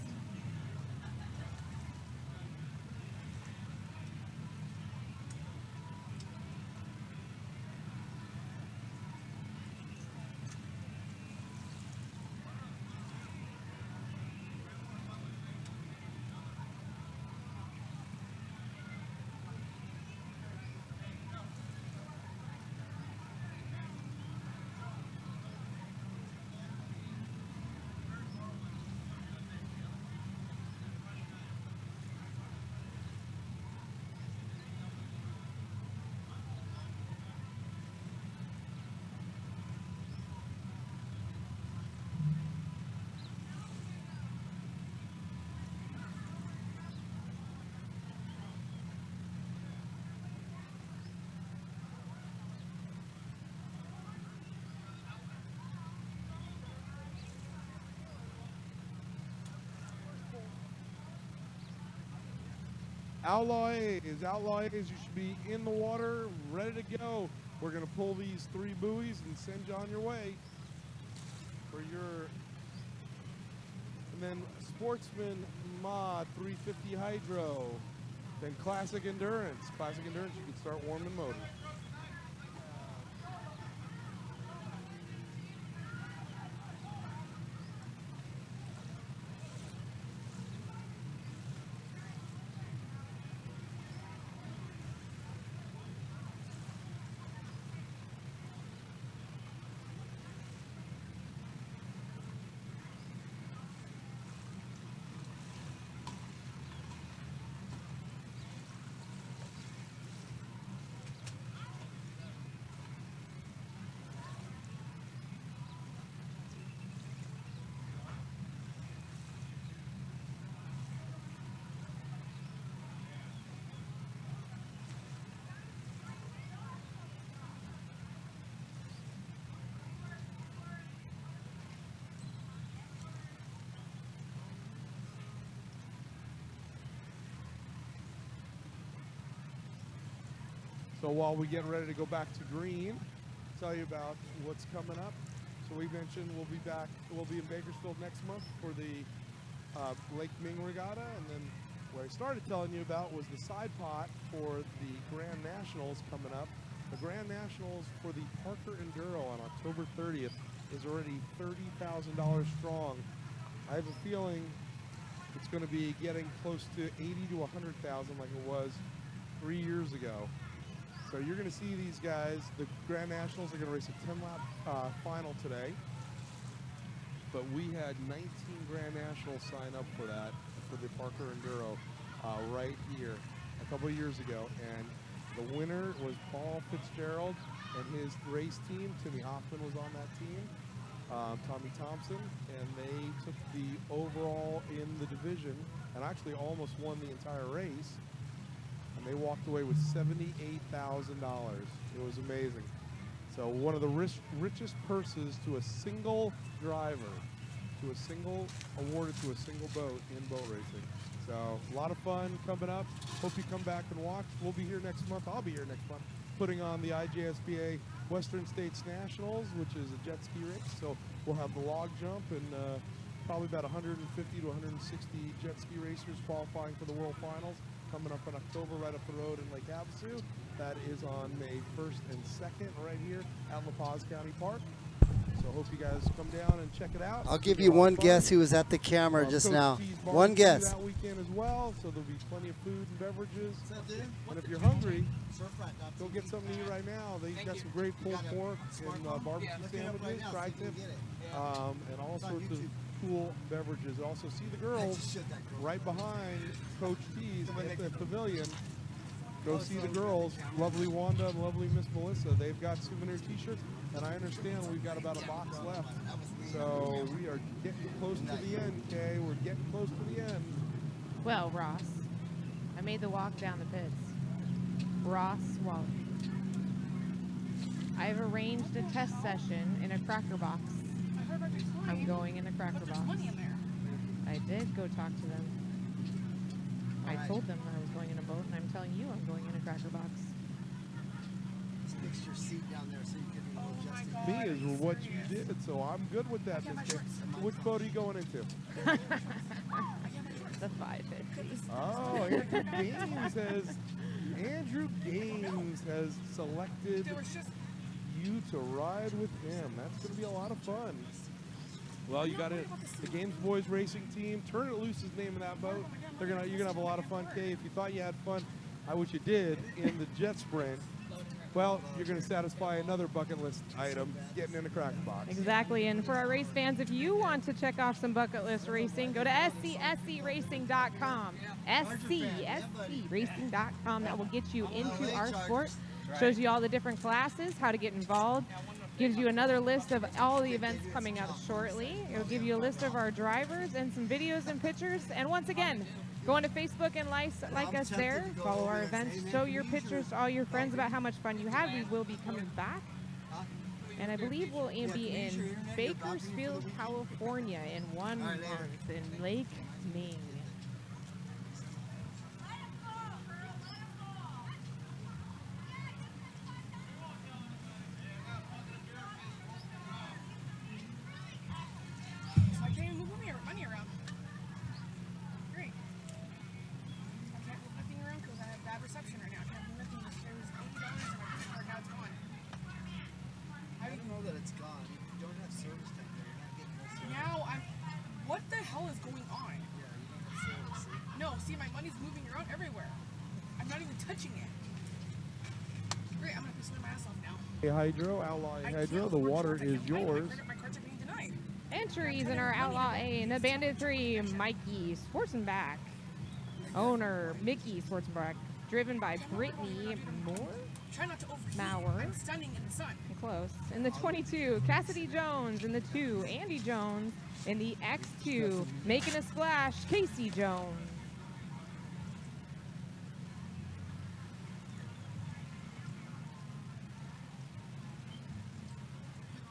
Outlaw A's, you should be in the water, ready to go. We're going to pull these 3 buoys and send you on your way for your, and then Sportsman Mod 350 Hydro, then Classic Endurance. Classic Endurance, you can start warming motors. So while we get ready to go back to green, tell you about what's coming up. So we mentioned we'll be back, we'll be in Bakersfield next month for the Lake Ming Regatta, and then what I started telling you about was the side pot for the Grand Nationals coming up. The Grand Nationals for the Parker Enduro on October 30th is already $30,000 strong. I have a feeling it's going to be getting close to 80 to 100,000 like it was 3 years ago. So you're going to see these guys. The Grand Nationals are going to race a 10-lap final today. But we had 19 Grand Nationals sign up for that, for the Parker Enduro, right here a couple of years ago. And the winner was Paul Fitzgerald and his race team. Timmy Hoffman was on that team, Tommy Thompson, and they took the overall in the division and actually almost won the entire race. And they walked away with $78,000. It was amazing. So one of the richest purses to a single driver, awarded to a single boat in boat racing. So a lot of fun coming up. Hope you come back and watch. We'll be here next month. I'll be here next month, putting on the IJSBA Western States Nationals, which is a jet ski race. So we'll have the log jump and probably about 150 to 160 jet ski racers qualifying for the World Finals coming up in October right up the road in Lake Havasu. That is on May 1st and 2nd right here at La Paz County Park. So hope you guys come down and check it out. I'll It's give gonna you be a lot one of fun. guess who was at the camera just Coach now. T's One barbecue guess. that weekend as well, so there'll be plenty of food and beverages. And if you're hungry, go get something to eat right now. They've got some great pulled pork and barbecue sandwiches, tri-tip, and all sorts of cool beverages. Also, see the girls right behind Coach T's at the pavilion. Go see the girls, lovely Wanda and lovely Miss Melissa. They've got souvenir T-shirts, and I understand we've got about a box left. So we are getting close to the end, Kay. We're getting close to the end. Well, Ross, I made the walk down the pits. Ross Wally. I've arranged a test session in a cracker box. I'm going in a cracker box. I did go talk to them. I told them I was going in a boat, and I'm telling you I'm going in a cracker box. Just fix your seat down there so you can Me is what you did, so I'm good with that. Miss Kay. Which boat are you going into? The 550. Oh, Andrew Gaines has selected you to ride with him. That's going to be a lot of fun. Well, you got it. The Games Boys Racing Team. Turn It Loose is the name of that boat. You're gonna have a lot of fun, Kay. If you thought you had fun, I wish you did in the jet sprint. Well, you're going to satisfy another bucket list item, getting in a cracker box. Exactly, and for our race fans, if you want to check off some bucket list racing, go to SCSCRacing.com. SCSCRacing.com. That will get you into our sport. Shows you all the different classes, how to get involved. Gives you another list of all the events coming up shortly. It'll give you a list of our drivers and some videos and pictures. And once again, go onto Facebook and like us there. Follow our events. Show your pictures to all your friends about how much fun you had. We will be coming back. And I believe we'll be in Bakersfield, California in 1 month in Lake Ming. I can't even move money around. Great. I can't move nothing around because I have bad reception right now. I can't move nothing. There was $80 in my credit card. Now it's gone. I don't know that it's gone. If you don't have service down there, you're not getting no service. Now I'm. What the hell is going on? Yeah, you don't have service. No, see, my money's moving around everywhere. I'm not even touching it. Great, I'm gonna be sweating my ass off now. Hey, Hydro, Outlaw I Hydro, can't the afford water to. I is can't buy it. yours. My cards are being denied. Entries in our Outlaw A and the Bandit 3, Mikey Schwarzenbach. Owner, Mickey Schwarzenbach. Driven by Brittany Moore. Try not to overheat. Mauer. I'm stunning in the sun. Close. In the 22, Cassidy Jones. In the 2, Andy Jones. In the X2, making a splash, Casey Jones.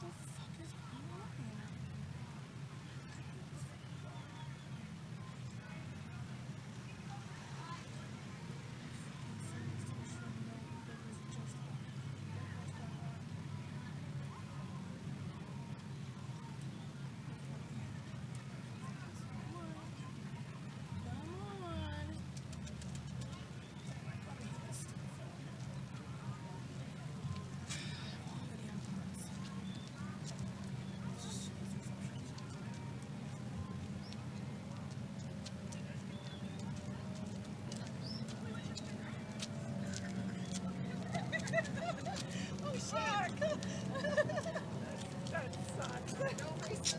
What the fuck is going on? Come on. Oh, shit. That sucks. Don't race the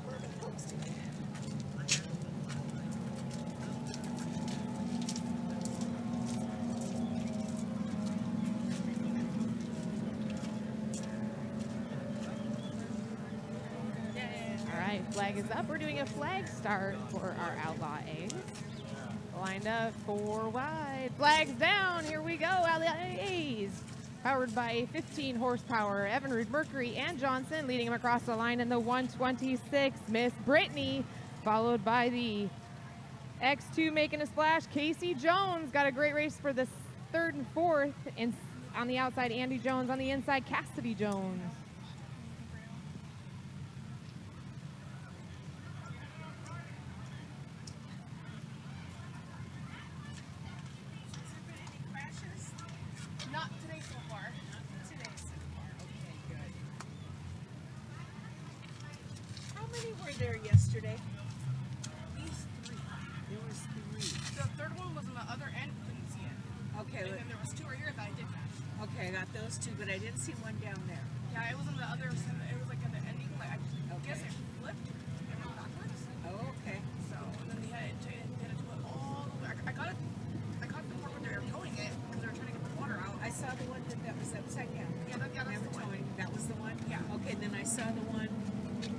bourbon Cokes today. All right, flag is up. We're doing a flag start for our Outlaw A's. Lined up 4 wide. Flags down. Here we go. Outlaw A's. Powered by 15 horsepower. Evinrude, Mercury, and Johnson leading them across the line in the 126. Miss Brittany, followed by the X2 making a splash. Casey Jones got a great race for the 3rd and 4th. And on the outside, Andy Jones. On the inside, Cassidy Jones. Crashes? Not today so far. Not today so far. Okay, good. many were there yesterday? These three. There was 3. The third one was on the other end, couldn't see it. Okay, And then there was 2 right here that I did catch. okay, I got those 2, but I didn't see one down there. Yeah, it was on the other side. It was like at the ending. Like I guess Okay. it flipped and went backwards. Oh, okay. So and then they had to do it all the way. I got it. I caught the part where they were towing it because they were trying to get the water out. I saw the one that was upside down. Yeah, that's Never the one. towing. That was the one? Yeah. Okay, then I saw the one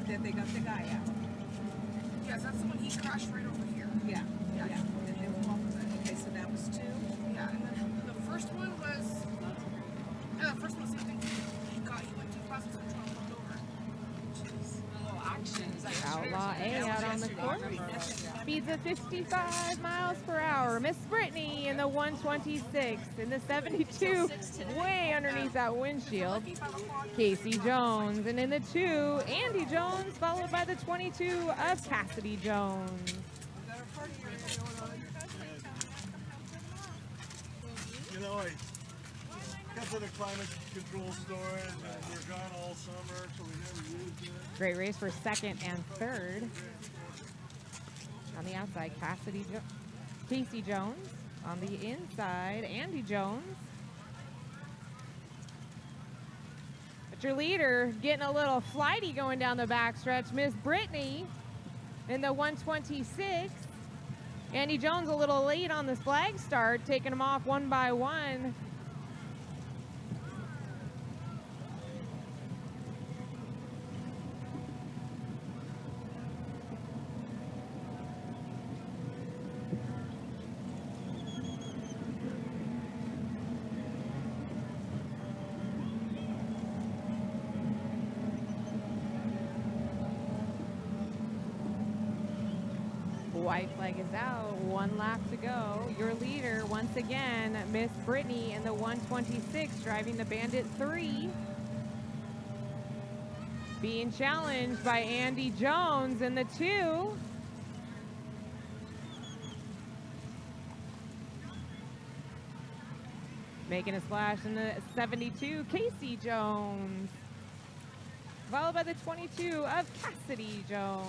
that they got the guy out. Yes, that's the one. He crashed right over here. Yeah, Yeah. yeah. And then okay, so that was 2. Yeah, and then the first one was. Yeah, the first one was the same thing. He went too fast and trying to flip over. Outlaw A out on the course. Speeds of 55 miles per hour. Miss Brittany in the 126. In the 72, way underneath that windshield. Casey Jones. And in the 2, Andy Jones, followed by the 22 of Cassidy Jones. You know, I got to the climate control storage and we're gone all summer, so we never used it. Great race for second and third. On the outside, Casey Jones. On the inside, Andy Jones. But your leader getting a little flighty going down the backstretch. Miss Brittany in the 126. Andy Jones a little late on this flag start, taking them off one by one. White flag is out, 1 lap to go. Your leader, once again, Miss Brittany in the 126, driving the Bandit 3. Being challenged by Andy Jones in the 2. Making a splash in the 72, Casey Jones. Followed by the 22 of Cassidy Jones.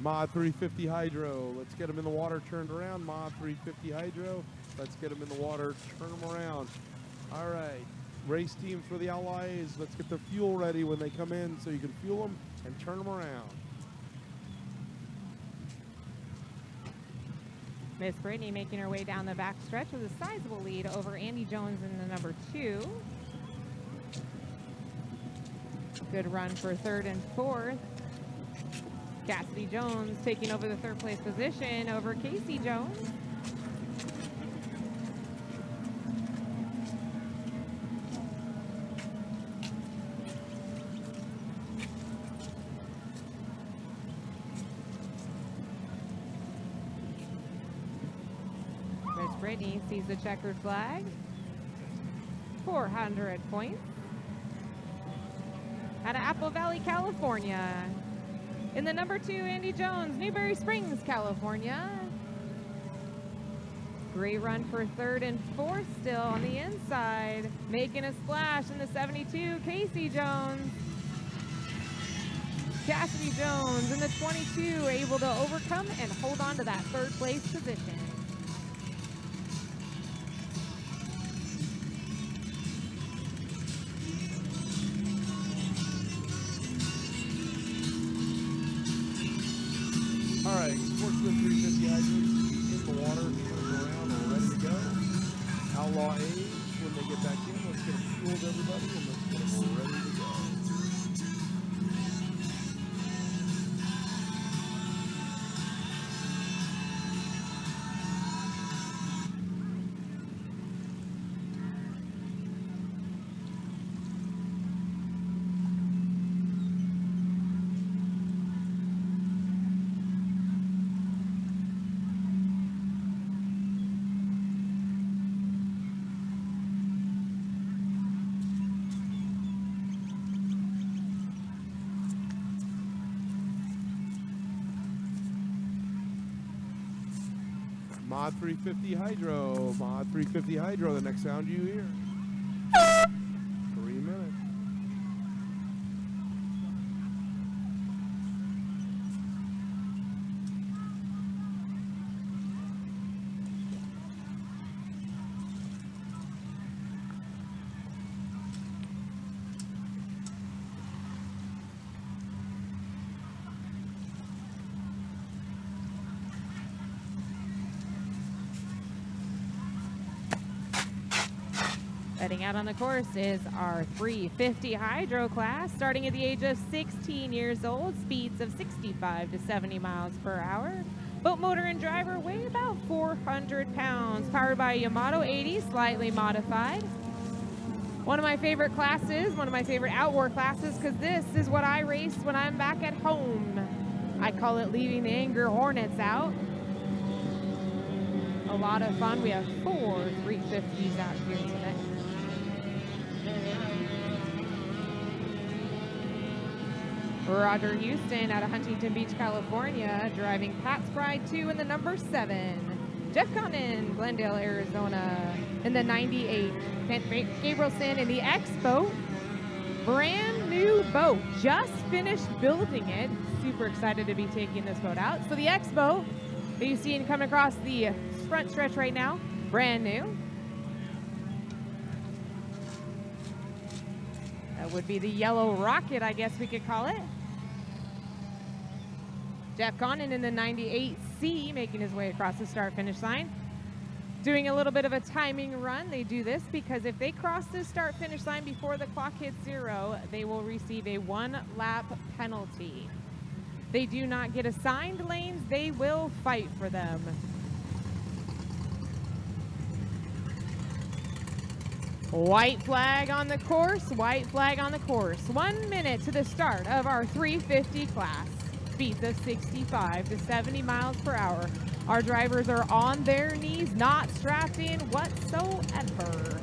Mod 350 Hydro. Let's get them in the water turned around. Mod 350 Hydro. Let's get them in the water, turn them around. All right. Race teams for the Outlaw A's. Let's get their fuel ready when they come in so you can fuel them and turn them around. Miss Brittany making her way down the back stretch with a sizable lead over Andy Jones in the number 2. Good run for third and fourth. Cassidy Jones taking over the third place position over Casey Jones. Miss Brittany sees the checkered flag. 400 points. Out of Apple Valley, California. In the number 2, Andy Jones, Newberry Springs, California. Great run for third and fourth still on the inside. Making a splash in the 72, Casey Jones. Cassidy Jones in the 22, able to overcome and hold on to that third place position. All right, Sportsman 350 hydrants in the water, turning around and ready to go. Outlaw A's, when they get back in, let's get them fueled, everybody, and let's get them ready to go. Mod 350 Hydro. Mod 350 Hydro, the next sound you hear. 3 minutes. Heading out on the course is our 350 Hydro class, starting at the age of 16 years old, speeds of 65 to 70 miles per hour. Boat motor and driver weigh about 400 pounds, powered by a Yamato 80, slightly modified. One of my favorite classes, one of my favorite outdoor classes, because this is what I race when I'm back at home. I call it leaving the anger hornets out. A lot of fun. We have 4 350s out here today. Roger Houston out of Huntington Beach, California, driving Pat's Pride 2 in the number 7. Jeff Condon, Glendale, Arizona, in the 98. Kent Gabrielson in the X boat. Brand new boat. Just finished building it. Super excited to be taking this boat out. So the X boat that you see coming across the front stretch right now, brand new. That would be the Yellow Rocket, I guess we could call it. Jeff Condon in the 98C, making his way across the start-finish line. Doing a little bit of a timing run. They do this because if they cross the start-finish line before the clock hits 0, they will receive a 1-lap penalty. They do not get assigned lanes. They will fight for them. White flag on the course, white flag on the course. 1 minute to the start of our 350 class. Speeds of 65 to 70 miles per hour. Our drivers are on their knees, not strapped in whatsoever.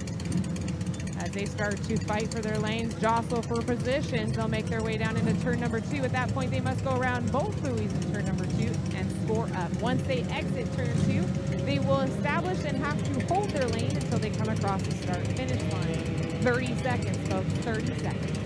As they start to fight for their lanes, jostle for positions, they'll make their way down into turn number 2. At that point, they must go around both buoys in turn number 2 and score up. Once they exit turn 2, they will establish and have to hold their lane until they come across the start-finish line. 30 seconds, folks, 30 seconds.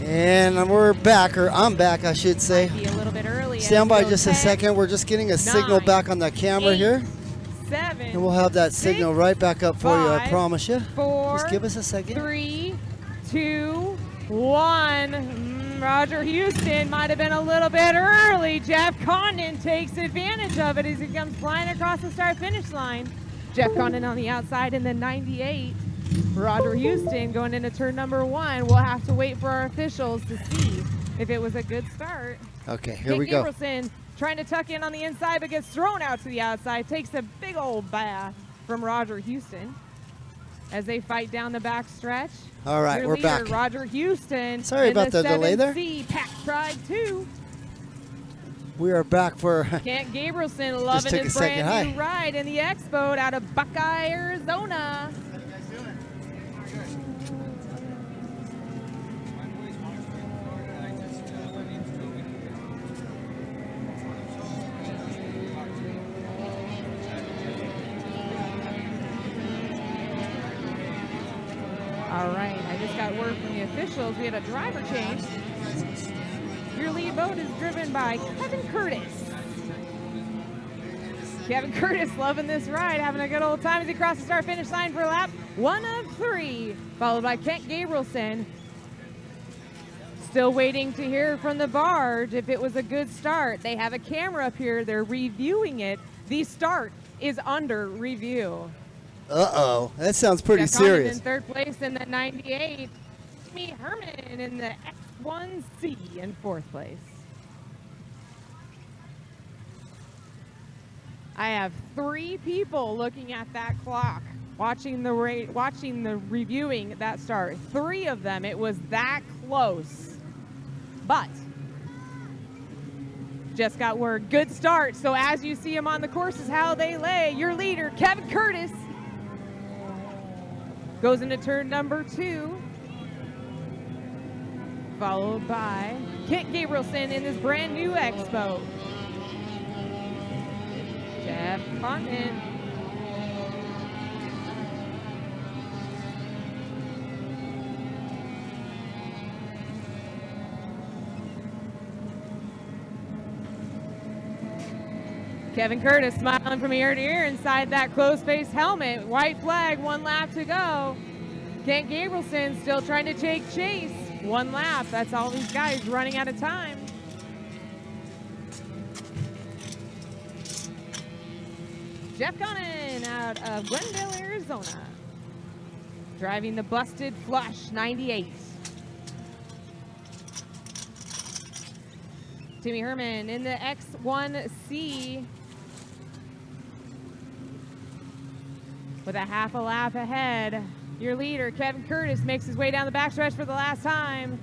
And we're back, or I'm back, I should say. Might be a little bit early. Stand by So just a 10, second. We're just getting a signal 9, back on the camera 8, here. 7, And we'll have that signal 6, right back up for you, I 5, promise you. 4, Just give us a second. 3, 2, 1. Roger Houston might have been a little bit early. Jeff Condon takes advantage of it as he comes flying across the start-finish line. Jeff Condon on the outside in the 98. Roger Houston going into turn number 1. We'll have to wait for our officials to see if it was a good start. Okay, here Kent we go. Gabrielson trying to tuck in on the inside, but gets thrown out to the outside. Takes a big old bath from Roger Houston as they fight down the back stretch. All right, Your we're leader, back. Roger Houston. Sorry in about the delay there. 7C Pack Pride 2. We are back for Kent Gabrielson loving took his a second. brand new Hi. ride in the X boat out of Buckeye, Arizona. All right, I just got word from the officials. We had a driver change. Your lead boat is driven by Kevin Curtis. Kevin Curtis loving this ride, having a good old time as he crosses the start-finish line for lap 1 of 3, followed by Kent Gabrielson. Still waiting to hear from the barge if it was a good start. They have a camera up here. They're reviewing it. The start is under review. Uh-oh, that sounds pretty Jeff Condon serious. in third place in the 98. Jimmy Herman in the X1C in fourth place. I have 3 people looking at that clock, watching the reviewing that start. 3 of them, it was that close. But just got word, good start. So as you see them on the course is how they lay. Your leader, Kevin Curtis, Goes into turn number 2. Followed by Kent Gabrielson in this brand new Expo. Jeff Condon. Kevin Curtis smiling from ear to ear inside that closed-face helmet. White flag, 1 lap to go. Kent Gabrielson still trying to take chase. 1 lap, that's all these guys running out of time. Jeff Connon out of Glendale, Arizona. Driving the busted flush 98. Timmy Herman in the X1C. With a half a lap ahead. Your leader, Kevin Curtis, makes his way down the backstretch for the last time.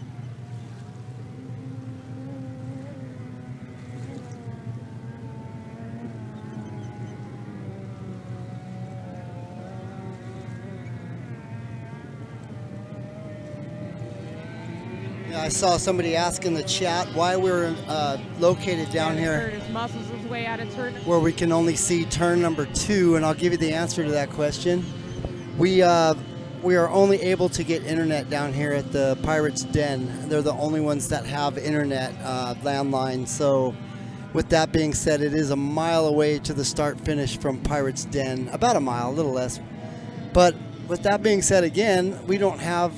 Yeah, I saw somebody ask in the chat why we're located down Kevin here Curtis muscles his way out of turn. where we can only see turn number 2, and I'll give you the answer to that question. We are only able to get internet down here at the Pirates Den. They're the only ones that have internet landline. So with that being said, it is a mile away to the start finish from Pirates Den, about a mile, a little less. But with that being said, again, we don't have,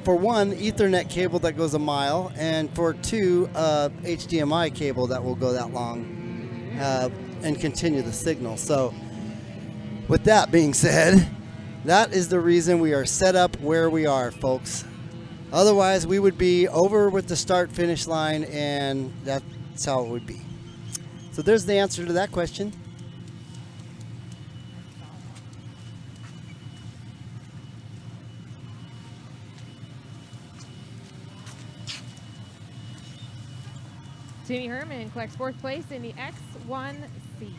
for one, Ethernet cable that goes a mile, and for 2, HDMI cable that will go that long and continue the signal. So with that being said, that is the reason we are set up where we are, folks. Otherwise, we would be over with the start-finish line, and that's how it would be. So there's the answer to that question. Timmy Herman collects 4th place in the X1C.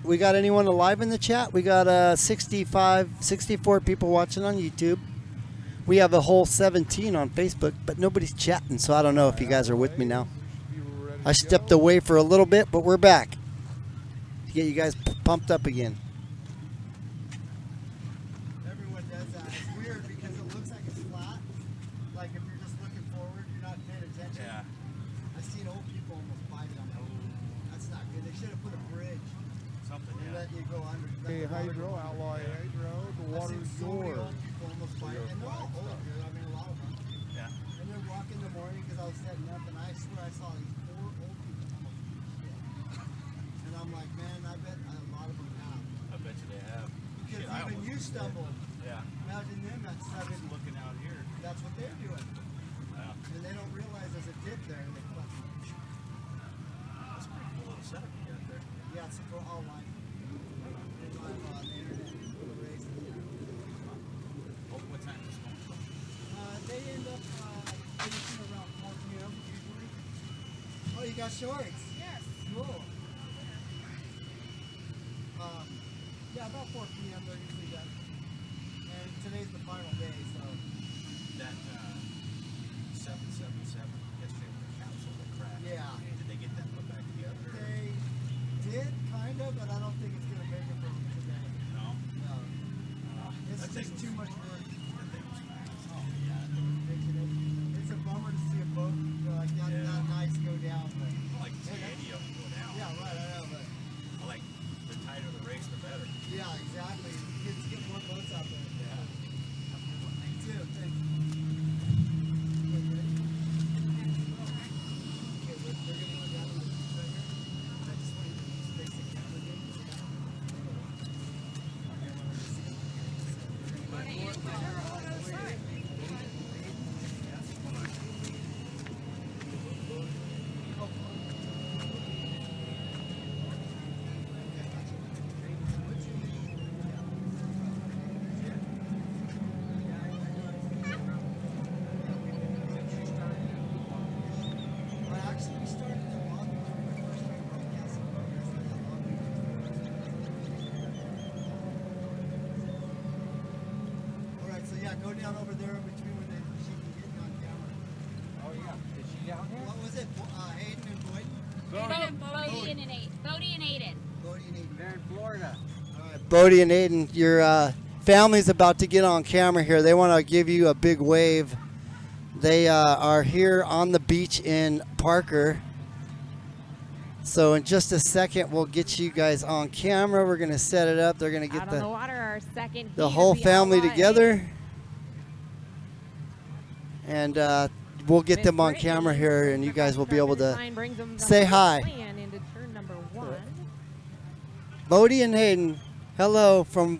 We got anyone alive in the chat? We got 64 people watching on YouTube. We have a whole 17 on Facebook, but nobody's chatting, so I don't know if you guys are with me now. I stepped away for a little bit, but we're back to get you guys pumped up again. Everyone does that. It's weird because it looks like it's flat. Like if you're just looking forward, you're not paying attention. Yeah. I've seen old people almost bite on that. That's not good. They should have put a bridge. Something, And yeah. let you go under. Hey, Hydro, Outlaw Hydro, the I've water's seen so many yours. old people almost bite, and they're all old, dude. I mean, a lot of them. Yeah. And they're walking in the morning because I was setting up, and I swear I saw these 4 old people almost shit. And I'm like, man, I bet a lot of them have. I bet you they have. Because Shit, I even almost you did. stumbled. Yeah. Imagine them at 7. Just looking out here. That's what they're doing. Yeah. And they don't realize there's a dip there, and they fucking. That's a pretty cool little setup you got there. Yeah, it's for all live. They live on the internet for the race. Oh, what time is it? They end up finishing around 4 p.m. usually. Oh, you got shorts? Yes. Cool. Yeah, about 4 p.m. they're usually done. And today's the final day, so. That 777 yesterday with the capsule that crashed. Yeah. Did they get that put back together? They did, kind of, but I don't think it's going to make it for today. No. No. It's That thing just was- too much work. That thing was fast. Oh, yeah. It's a bummer to see a boat like that, Yeah. that nice go down, but. Like to see any of them go down. Yeah, right, I know, but. I like the tighter the race, the better. Yeah, exactly. Kids get more boats out there. Yeah. Me too, thanks. and Aiden. They're in Florida. All right, Bodie and Aiden, your family's about to get on camera here. They want to give you a big wave. They are here on the beach in Parker. So in just a second, we'll get you guys on camera. We're going to set it up. They're going to Out get on the water, our second the heat whole of the family Outlaw together. And we'll get Miss them on Brittany, camera here, and you guys will be able to sign brings them the say whole hi. plan into turn number 1. Bodie and Hayden, hello from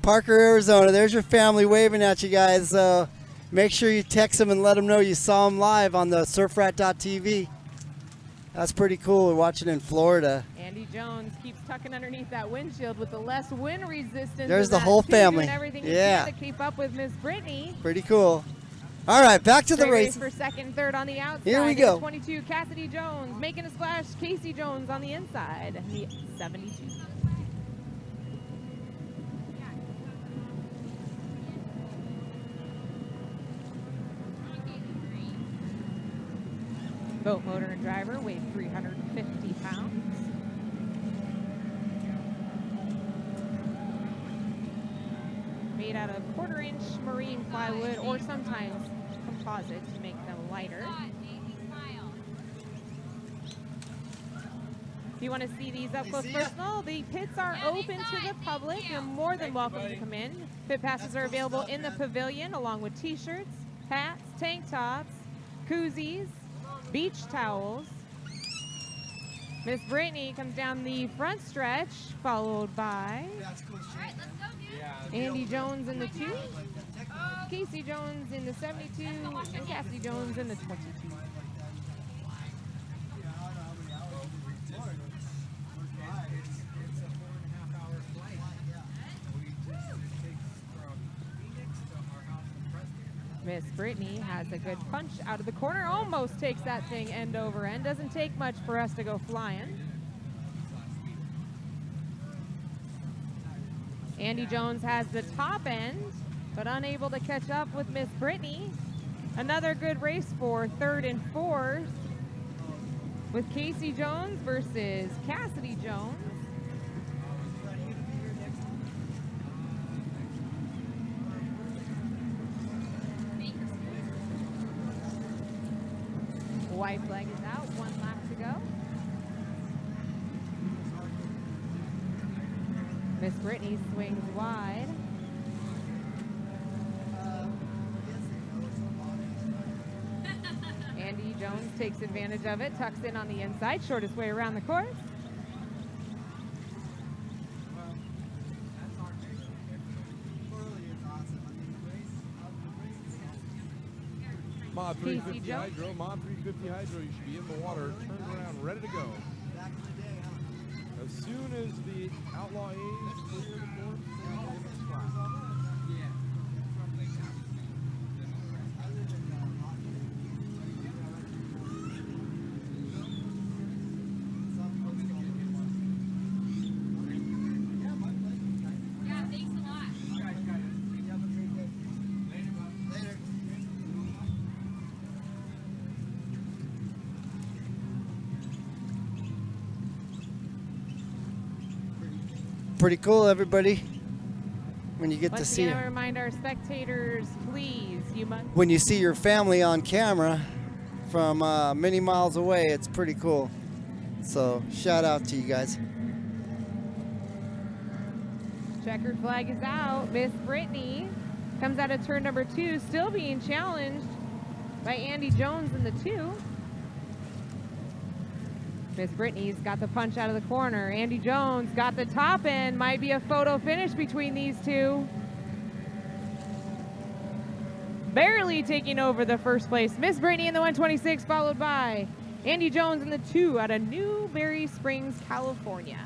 Parker, Arizona. There's your family waving at you guys. So make sure you text them and let them know you saw them live on the surfrat.tv. That's pretty cool. We're watching in Florida. Andy Jones keeps tucking underneath that windshield with the less wind resistance. There's of the that whole too, family. doing everything he Yeah. can to keep up with Miss Brittany. Pretty cool. All right, back to the Straight race. for second, third on the outside. Here we is go. 22, Cassidy Jones making a splash. Casey Jones on the inside. The 72. Boat motor and driver weighed 350 pounds. Made out of 1/4-inch marine plywood or sometimes composite to make them lighter. If you want to see these up close personal, the pits are open to the public. You're more than welcome to come in. Pit passes are available in the pavilion along with t-shirts, hats, tank tops, koozies, beach towels. Miss Brittany comes down the front stretch, followed by Andy Jones in the 2, Casey Jones in the 72, and Cassidy Jones in the 22. Miss Brittany has a good punch out of the corner, almost takes that thing end over end. Doesn't take much for us to go flying. Andy Jones has the top end, but unable to catch up with Miss Brittany. Another good race for third and fourth with Casey Jones versus Cassidy Jones. White flag is out, 1 lap to go. Miss Brittany swings wide. Andy Jones takes advantage of it, tucks in on the inside, shortest way around the course. Mod Casey 350 Jones. Hydro, Mod 350 Hydro, you should be in the water, turned around, ready to go. As soon as the Outlaw A's clear the course, they're going to splash. Pretty cool, everybody. When you get to Once see again, I remind our spectators, please, you must. when you see your family on camera from many miles away, it's pretty cool. So shout out to you guys. Checkered flag is out. Miss Brittany comes out of turn number 2, still being challenged by Andy Jones in the 2. Miss Brittany's got the punch out of the corner. Andy Jones got the top end. Might be a photo finish between these two. Barely taking over the first place. Miss Brittany in the 126, followed by Andy Jones in the 2 out of Newberry Springs, California.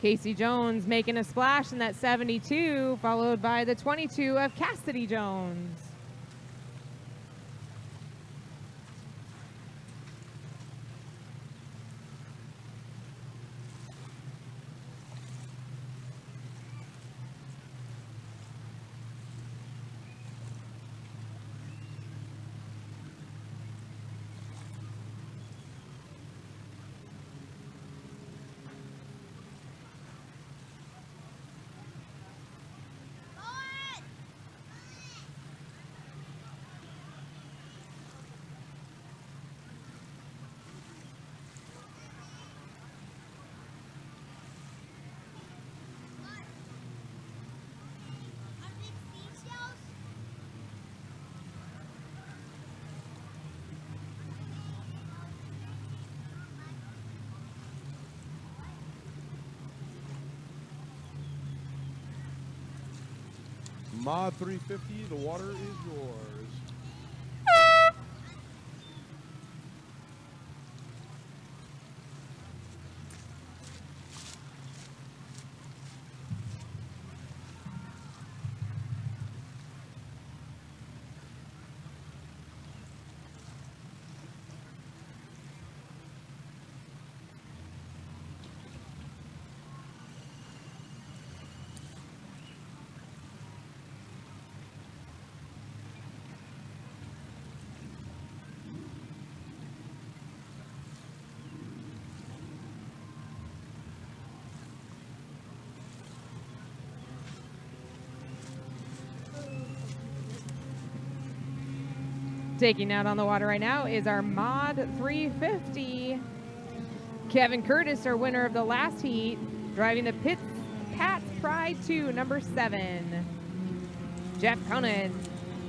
Casey Jones making a splash in that 72, followed by the 22 of Cassidy Jones. Mod 350, the water is yours. Taking out on the water right now is our Mod 350. Kevin Curtis, our winner of the last heat, driving the Pat's Pride 2, number 7. Jeff Conan,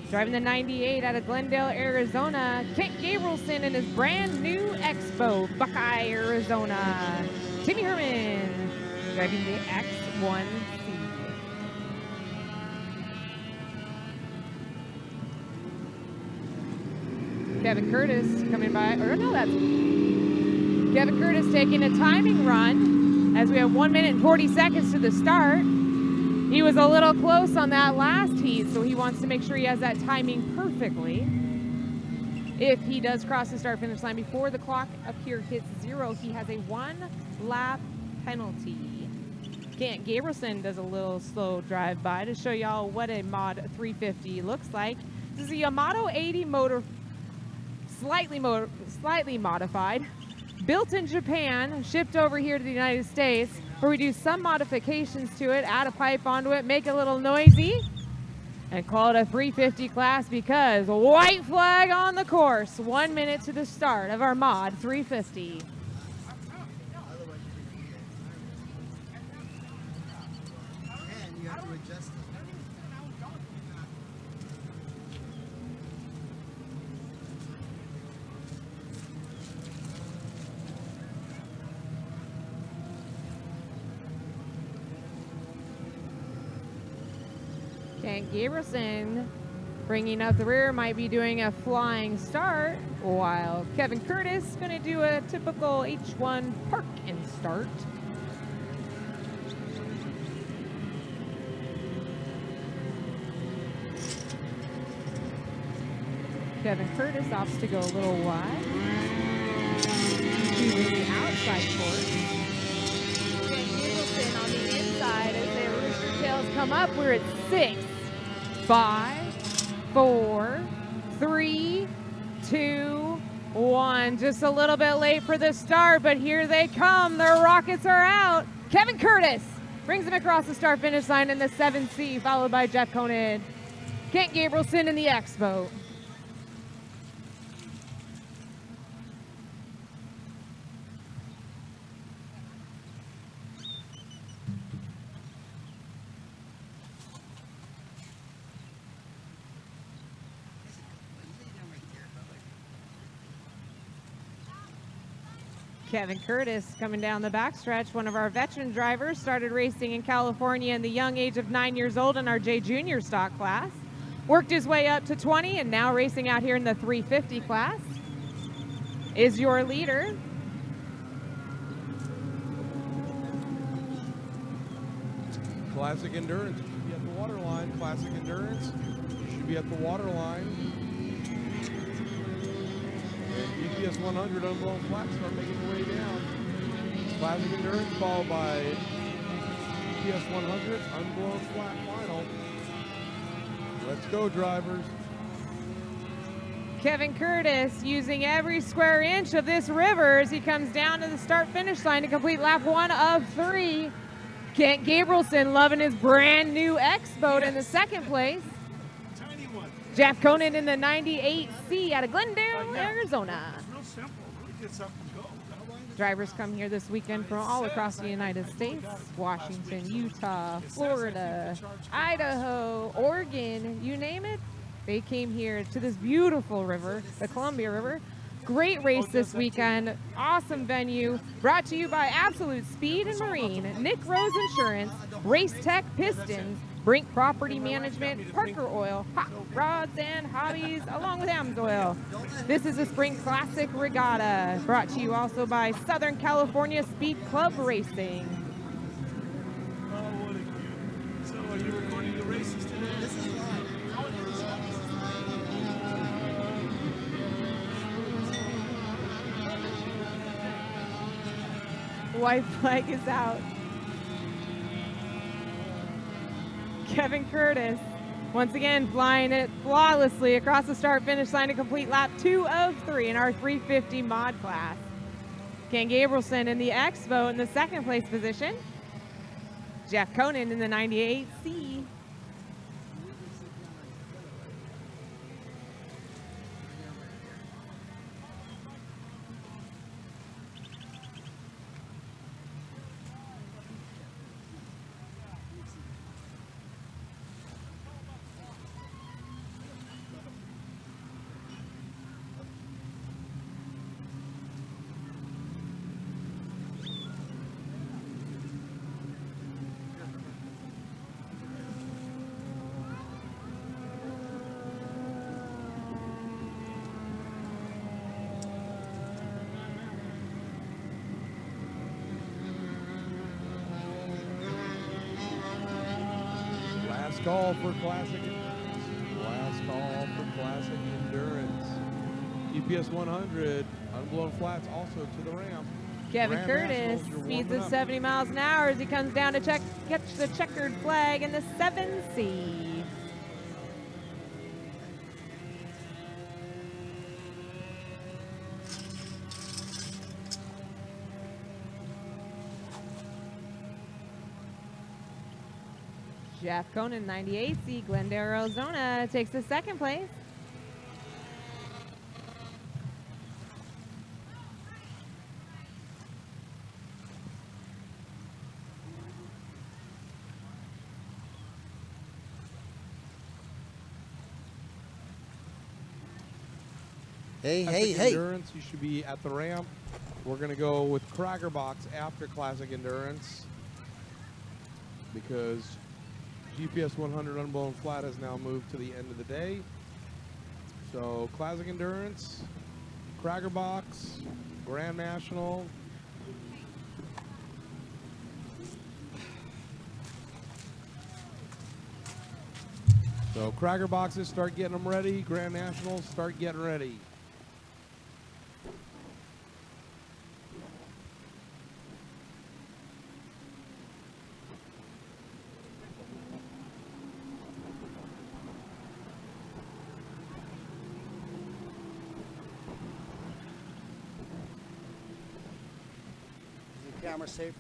driving the 98 out of Glendale, Arizona. Kent Gabrielson in his brand new Expo, Buckeye, Arizona. Timmy Herman, driving the X1C. Kevin Curtis coming by, or no, that's Kevin Curtis taking a timing run as we have 1 minute and 40 seconds to the start. He was a little close on that last heat, so he wants to make sure he has that timing perfectly. If he does cross the start finish line before the clock up here hits 0, he has a 1 lap penalty. Kent Gabrielson does a little slow drive by to show y'all what a Mod 350 looks like. This is a Yamato 80 motor, slightly modified, built in Japan, shipped over here to the United States, where we do some modifications to it, add a pipe onto it, make it a little noisy, and call it a 350 class because white flag on the course. 1 minute to the start of our Mod 350. And you have to adjust it. Kent Gabrielson bringing up the rear, might be doing a flying start, while Kevin Curtis going to do a typical H1 park and start. Kevin Curtis opts to go a little wide, choosing the outside course. Kent Gabrielson on the inside as their rooster tails come up. We're at 6, 5, 4, 3, 2, 1. Just a little bit late for the start, but here they come. The rockets are out. Kevin Curtis brings them across the start finish line in the 7C, followed by Jeff Conan. Kent Gabrielson in the X-Boat. Kevin Curtis coming down the backstretch, one of our veteran drivers, started racing in California in the young age of 9 years old in our J Junior stock class. Worked his way up to 20 and now racing out here in the 350 class. Is your leader. Classic Endurance, you should be at the water line. Classic Endurance, you should be at the water line. And UPS 100 unblown flat start making their way down. Classic Endurance followed by UPS 100 unblown flat final. Let's go, drivers. Kevin Curtis using every square inch of this river as he comes down to the start finish line to complete lap 1 of 3. Kent Gabrielson loving his brand new X-Boat in the second place. Tiny one. Jeff Conan in the 98C out of Glendale, Arizona. It's real simple. Really gets up and go. Drivers come here this weekend from all across the United States, Washington, Utah, Florida, Idaho, Oregon, you name it. They came here to this beautiful river, the Columbia River. Great race this weekend, awesome venue, brought to you by Absolute Speed and Marine, Nick Rose Insurance, Race Tech Pistons, Brink Property Management, Parker Oil, Hot Rods and Hobbies, along with AMSOIL. This is a Spring Classic Regatta, brought to you also by Southern California Speed Club Racing. Oh, what a cute. So are you recording the races today? This is White flag is out. Kevin Curtis, once again, flying it flawlessly across the start-finish line to complete lap 2 of 3 in our 350 mod class. Ken Gabrielson in the X boat in the second place position. Jeff Conan in the 98C. Last call for Classic Endurance. Last call for Classic Endurance. GPS 100, unblown flats also to the ramp. Kevin Grand Curtis Nationals, you're speeds warming at up. 70 miles an hour as he comes down to catch the checkered flag in the 7C. Jeff Conan, 98C, Glendale, Arizona, takes the second place. Classic Endurance, you should be at the ramp. We're going to go with Cracker Box after Classic Endurance because GPS 100 unblown flat has now moved to the end of the day. So Classic Endurance, Cracker Box, Grand National. So Cracker Boxes, start getting them ready. Grand Nationals, start getting ready. Is the camera safe?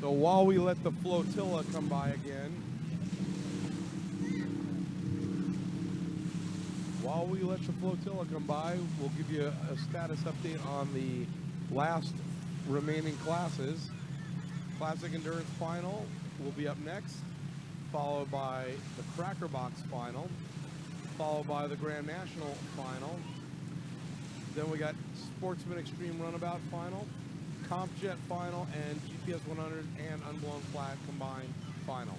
So while we let the flotilla come by again, While we let the flotilla come by, we'll give you a status update on the last remaining classes. Classic Endurance Final will be up next, followed by the Cracker Box Final, followed by the Grand National Final. Then we got Sportsman Extreme Runabout Final, Comp Jet Final, and GPS 100 and Unblown Flag combined final.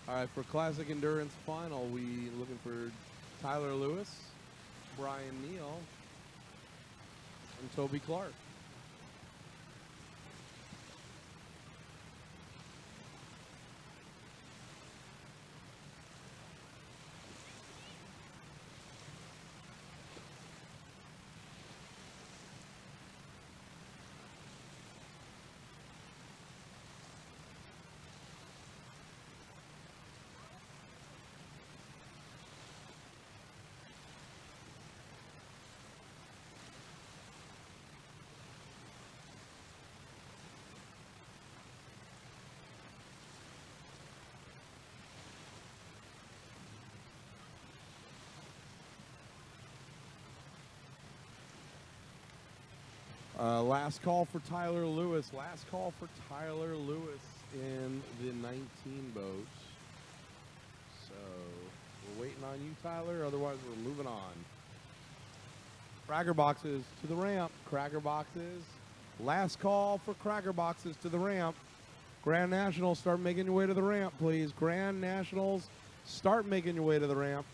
All right, for Classic Endurance Final, we looking for Tyler Lewis, Brian Neal, and Toby Clark. Last call for Tyler Lewis. Last call for Tyler Lewis in the 19 boat. So we're waiting on you, Tyler. Otherwise, we're moving on. Cracker boxes to the ramp. Cracker boxes. Last call for cracker boxes to the ramp. Grand Nationals, start making your way to the ramp, please. Grand Nationals, start making your way to the ramp.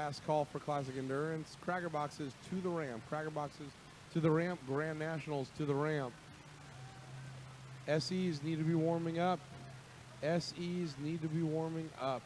last call for Classic Endurance. Cracker Boxes to the ramp. Cracker Boxes to the ramp. Grand Nationals to the ramp. SEs need to be warming up. SEs need to be warming up.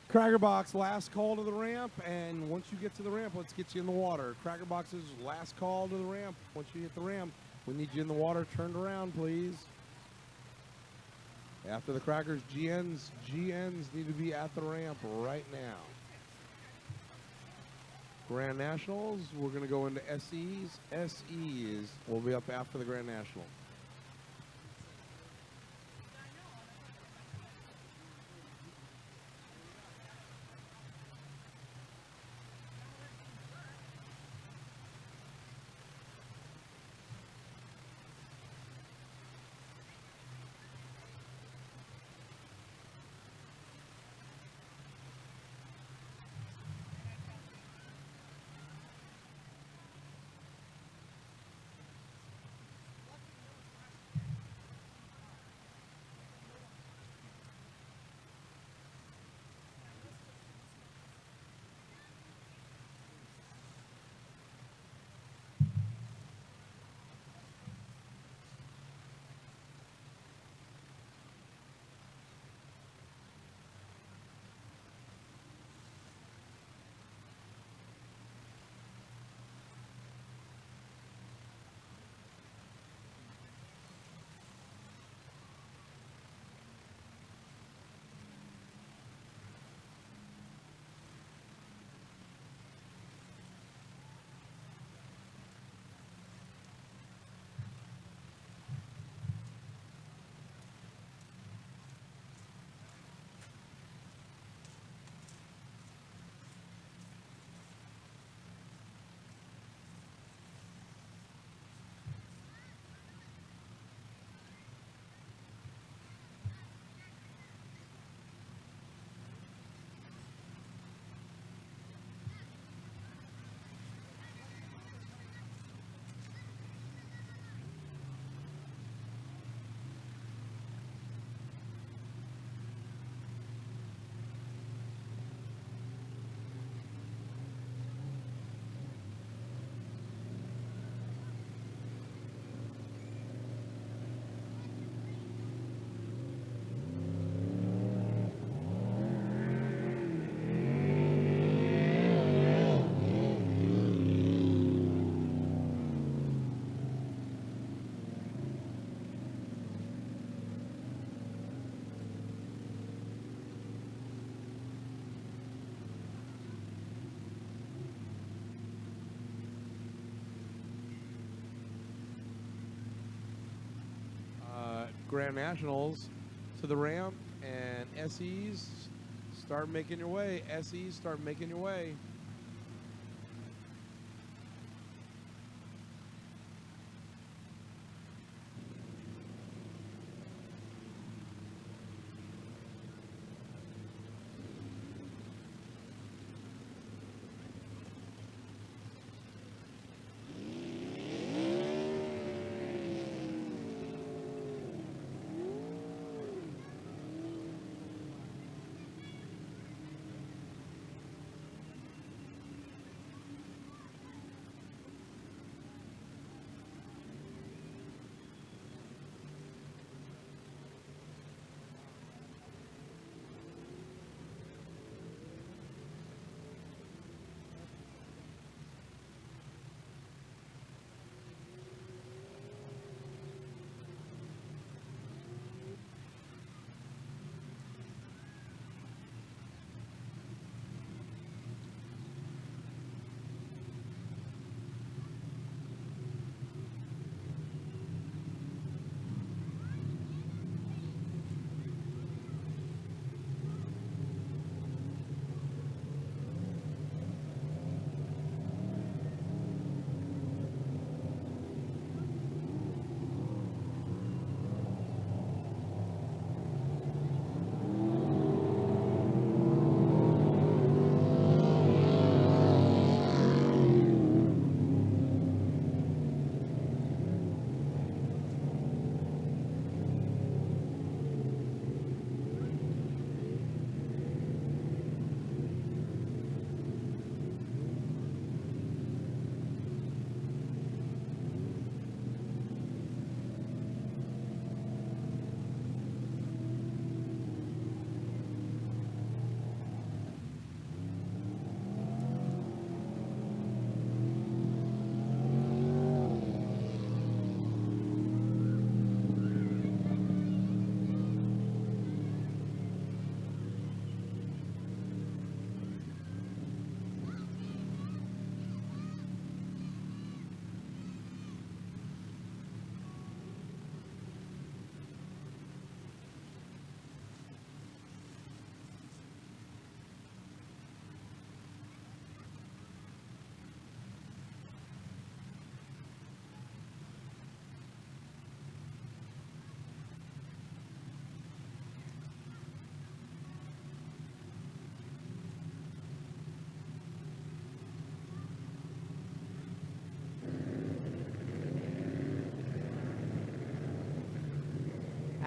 Cracker Box, last call to the ramp, and once you get to the ramp, let's get you in the water. Cracker Box's last call to the ramp. Once you hit the ramp, we need you in the water. Turned around, please. After the Crackers, GNs need to be at the ramp right now. Grand Nationals, we're going to go into SEs. SEs will be up after the Grand National. Grand Nationals to the ramp, and SEs start making your way. SEs start making your way.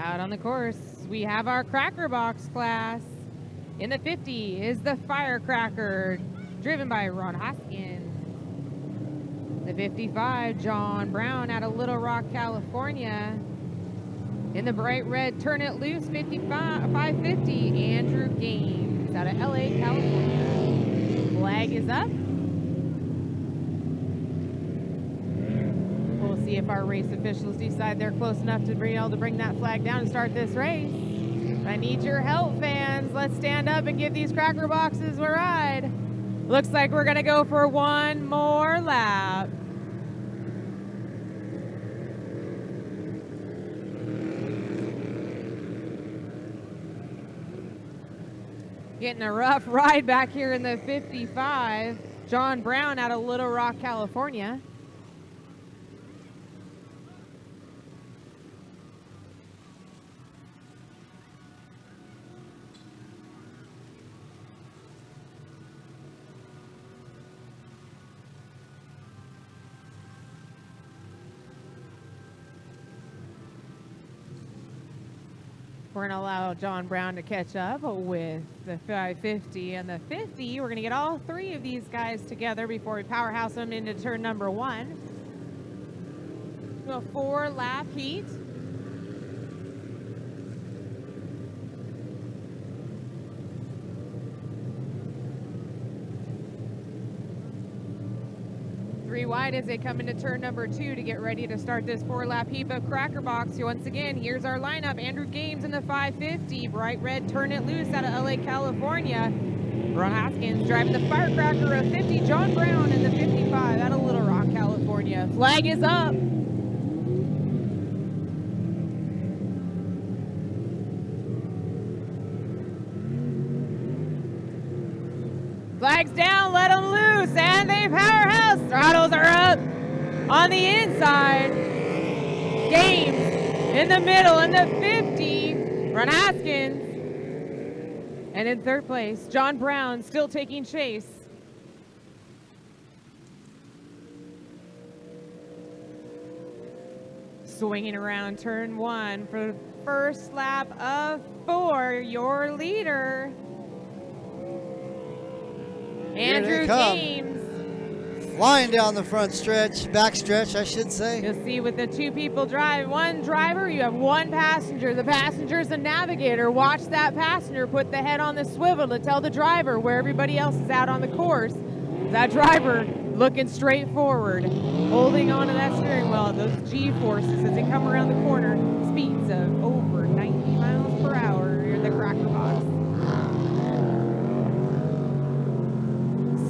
Out on the course, we have our Cracker Box class. In the 50 is the Firecracker, driven by Ron Hoskins. The 55, John Brown out of Little Rock, California. In the bright red Turn It Loose 550, Andrew Gaines out of LA, California. Flag is up. We'll see if our race officials decide they're close enough to be able to bring that flag down and start this race. I need your help, fans. Let's stand up and give these Cracker Boxes a ride. Looks like we're gonna go for one more lap. Getting a rough ride back here in the 55. John Brown out of Little Rock, California. We're going to allow John Brown to catch up with the 550 and the 50. We're going to get all three of these guys together before we powerhouse them into turn number one. Do a 4-lap heat. Three wide as they come into turn number 2 to get ready to start this 4-lap heap of Cracker Box. Once again, here's our lineup. Andrew Gaines in the 550, bright red Turn It Loose out of LA, California. Ron Hoskins driving the Firecracker of 50, John Brown in the 55 out of Little Rock, California. Flag is up. Flags down, let them loose, and they powerhouse. Throttles are up on the inside. Games in the middle, in the 50. Ron Haskins. And in third place, John Brown still taking chase. Swinging around turn 1 for the first lap of 4. Your leader, Andrew come. James. Flying down the front stretch, back stretch, I should say. You'll see with the 2 people drive, 1 driver, you have 1 passenger. The passenger is the navigator. Watch that passenger put the head on the swivel to tell the driver where everybody else is out on the course. That driver looking straight forward, holding onto that steering wheel, those G-forces as they come around the corner, speeds of over 90 miles per hour in the cracker box.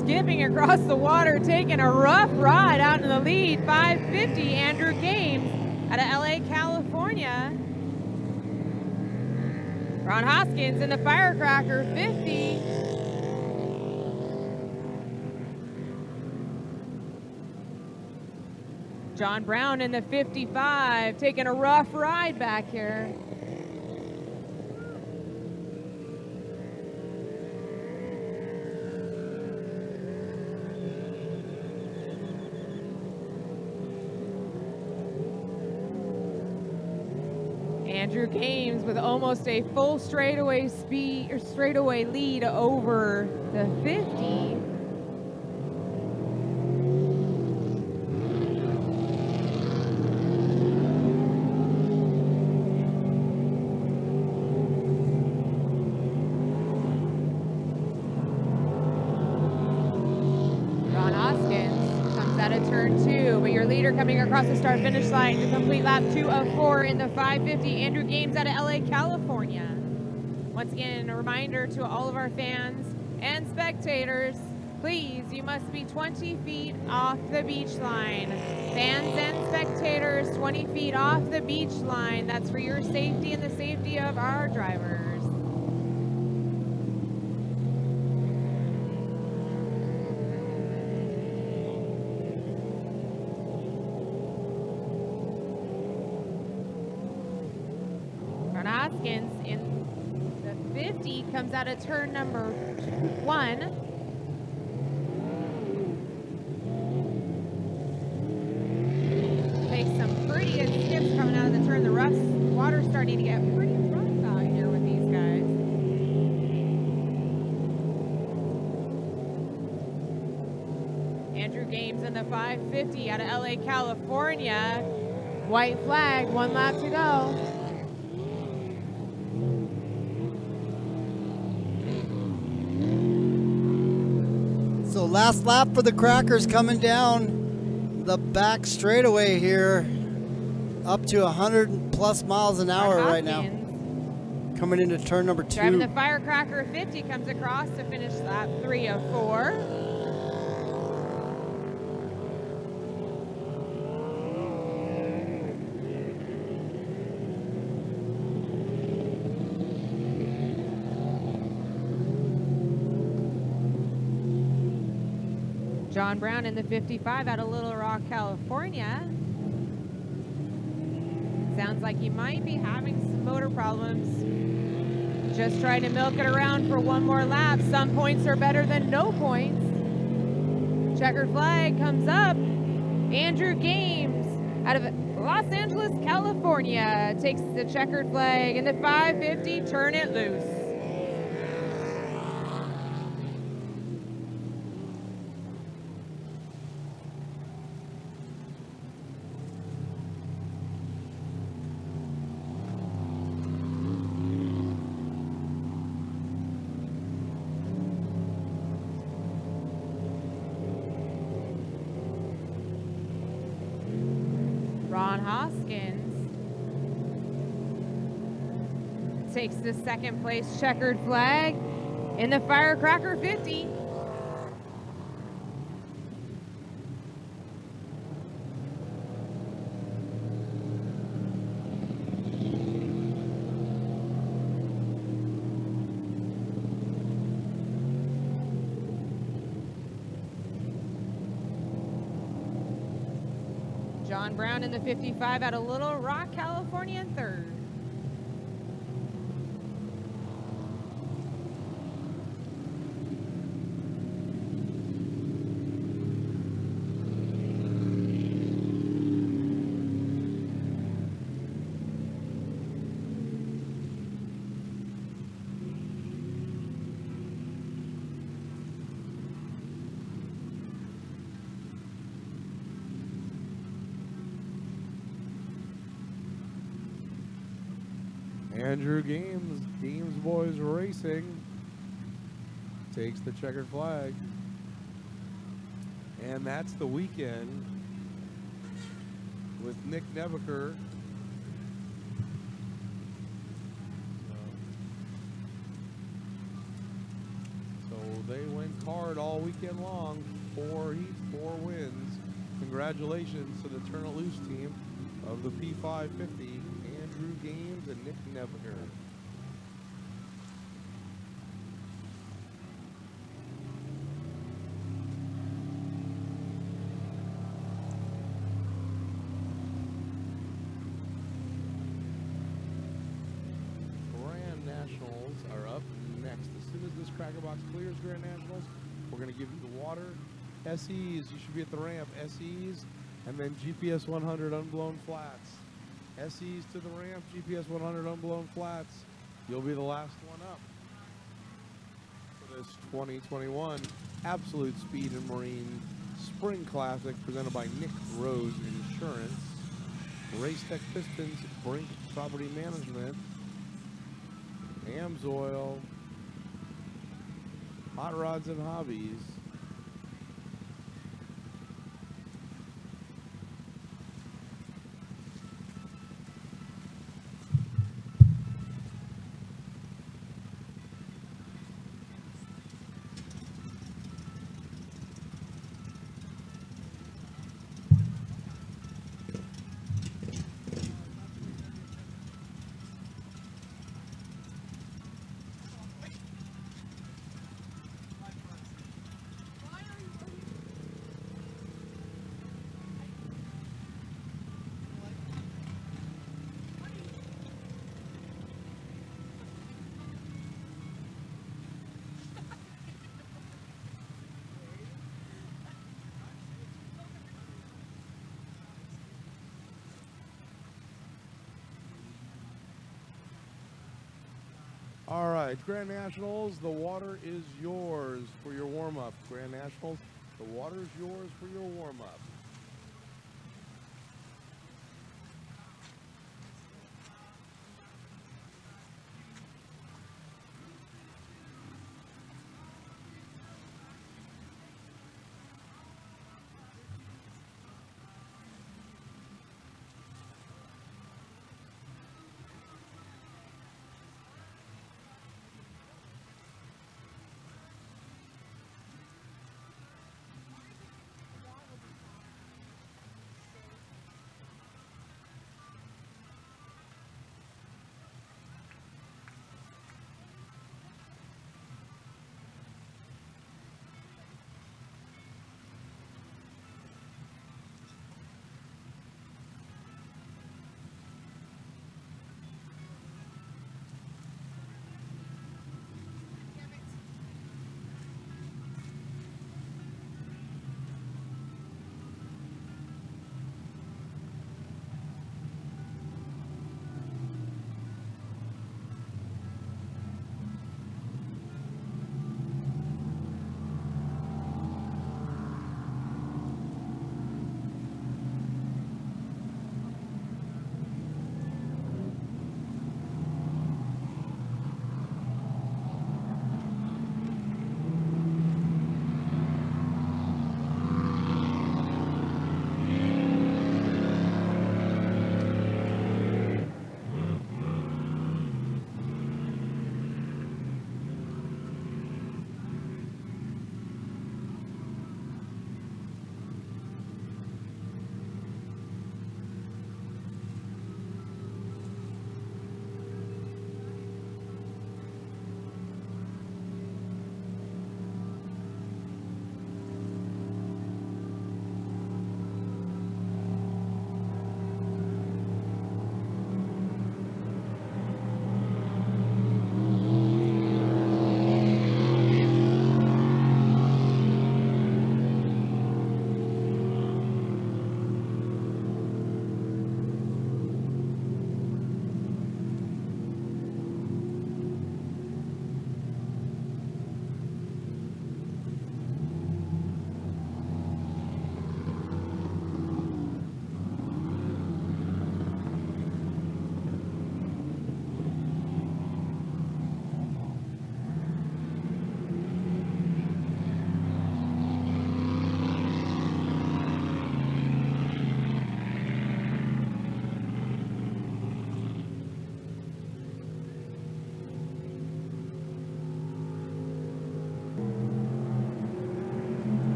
Skipping across the water, taking a rough ride out in the lead, 550, Andrew Games out of LA, California. Ron Hoskins in the Firecracker, 50. John Brown in the 55, taking a rough ride back here. Andrew Games with almost a full straightaway speed or straightaway lead over the 50. Ron Hoskins comes out of turn 2, but your leader coming across the start-finish line to complete lap 2 of 4 in the 550. Andrew Games out of LA, California. Once again, a reminder to all of our fans and spectators, please, you must be 20 feet off the beach line. Fans and spectators, 20 feet off the beach line. That's for your safety and the safety of our drivers. Ron Hoskins in the 50 comes out of turn number 1. Takes some pretty good skips coming out of the turn. The water's starting to get pretty rough out here with these guys. Andrew Games in the 550 out of LA, California. White flag, 1 lap to go. So last lap for the Crackers coming down the back straightaway here, up to 100 plus miles an hour right now. Coming into turn number 2. Driving the Firecracker 50 comes across to finish lap 3 of 4. John Brown in the 55 out of Little Rock, California. Sounds like he might be having some motor problems. Just trying to milk it around for 1 more lap. Some points are better than no points. Checkered flag comes up. Andrew Games out of Los Angeles, California takes the checkered flag in the 550, turn it loose. Ron Hoskins takes the 2nd place checkered flag in the Firecracker 50. John Brown in the 55 out of Little Rock, California in third. Andrew Games Boys Racing takes the checkered flag. And that's the weekend with Nick Nebaker. So they went hard all weekend long. 4 heats, 4 wins. Congratulations to the Turn It Loose team of the P550. Andrew Games and Nick Nebaker. Grand Nationals are up next. As soon as this Cracker Box clears Grand Nationals, we're going to give you the water. SEs, you should be at the ramp. SEs, and then GPS 100 unblown flats. SEs to the ramp, GPS 100 unblown flats. You'll be the last one up for this 2021 Absolute Speed and Marine Spring Classic presented by Nick Rose Insurance, Race Tech Pistons, Brink Property Management, Amsoil, Hot Rods and Hobbies, All right, Grand Nationals, the water is yours for your warm-up. Grand Nationals, the water is yours for your warm-up.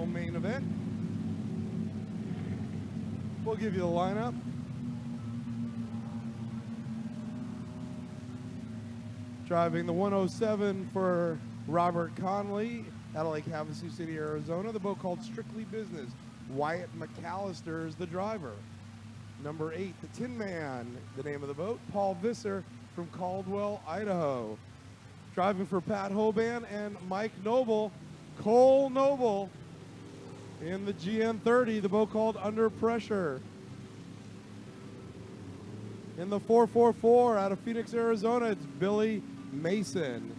final main event. We'll give you the lineup. Driving the 107 for Robert Conley out of Lake Havasu City, Arizona. The boat called Strictly Business. Wyatt McAllister is the driver. Number 8, the Tin Man, the name of the boat. Paul Visser from Caldwell, Idaho. Driving for Pat Hoban and Mike Noble, Cole Noble in the GN30, the boat called Under Pressure. In the 444 out of Phoenix, Arizona, it's Billy Mason.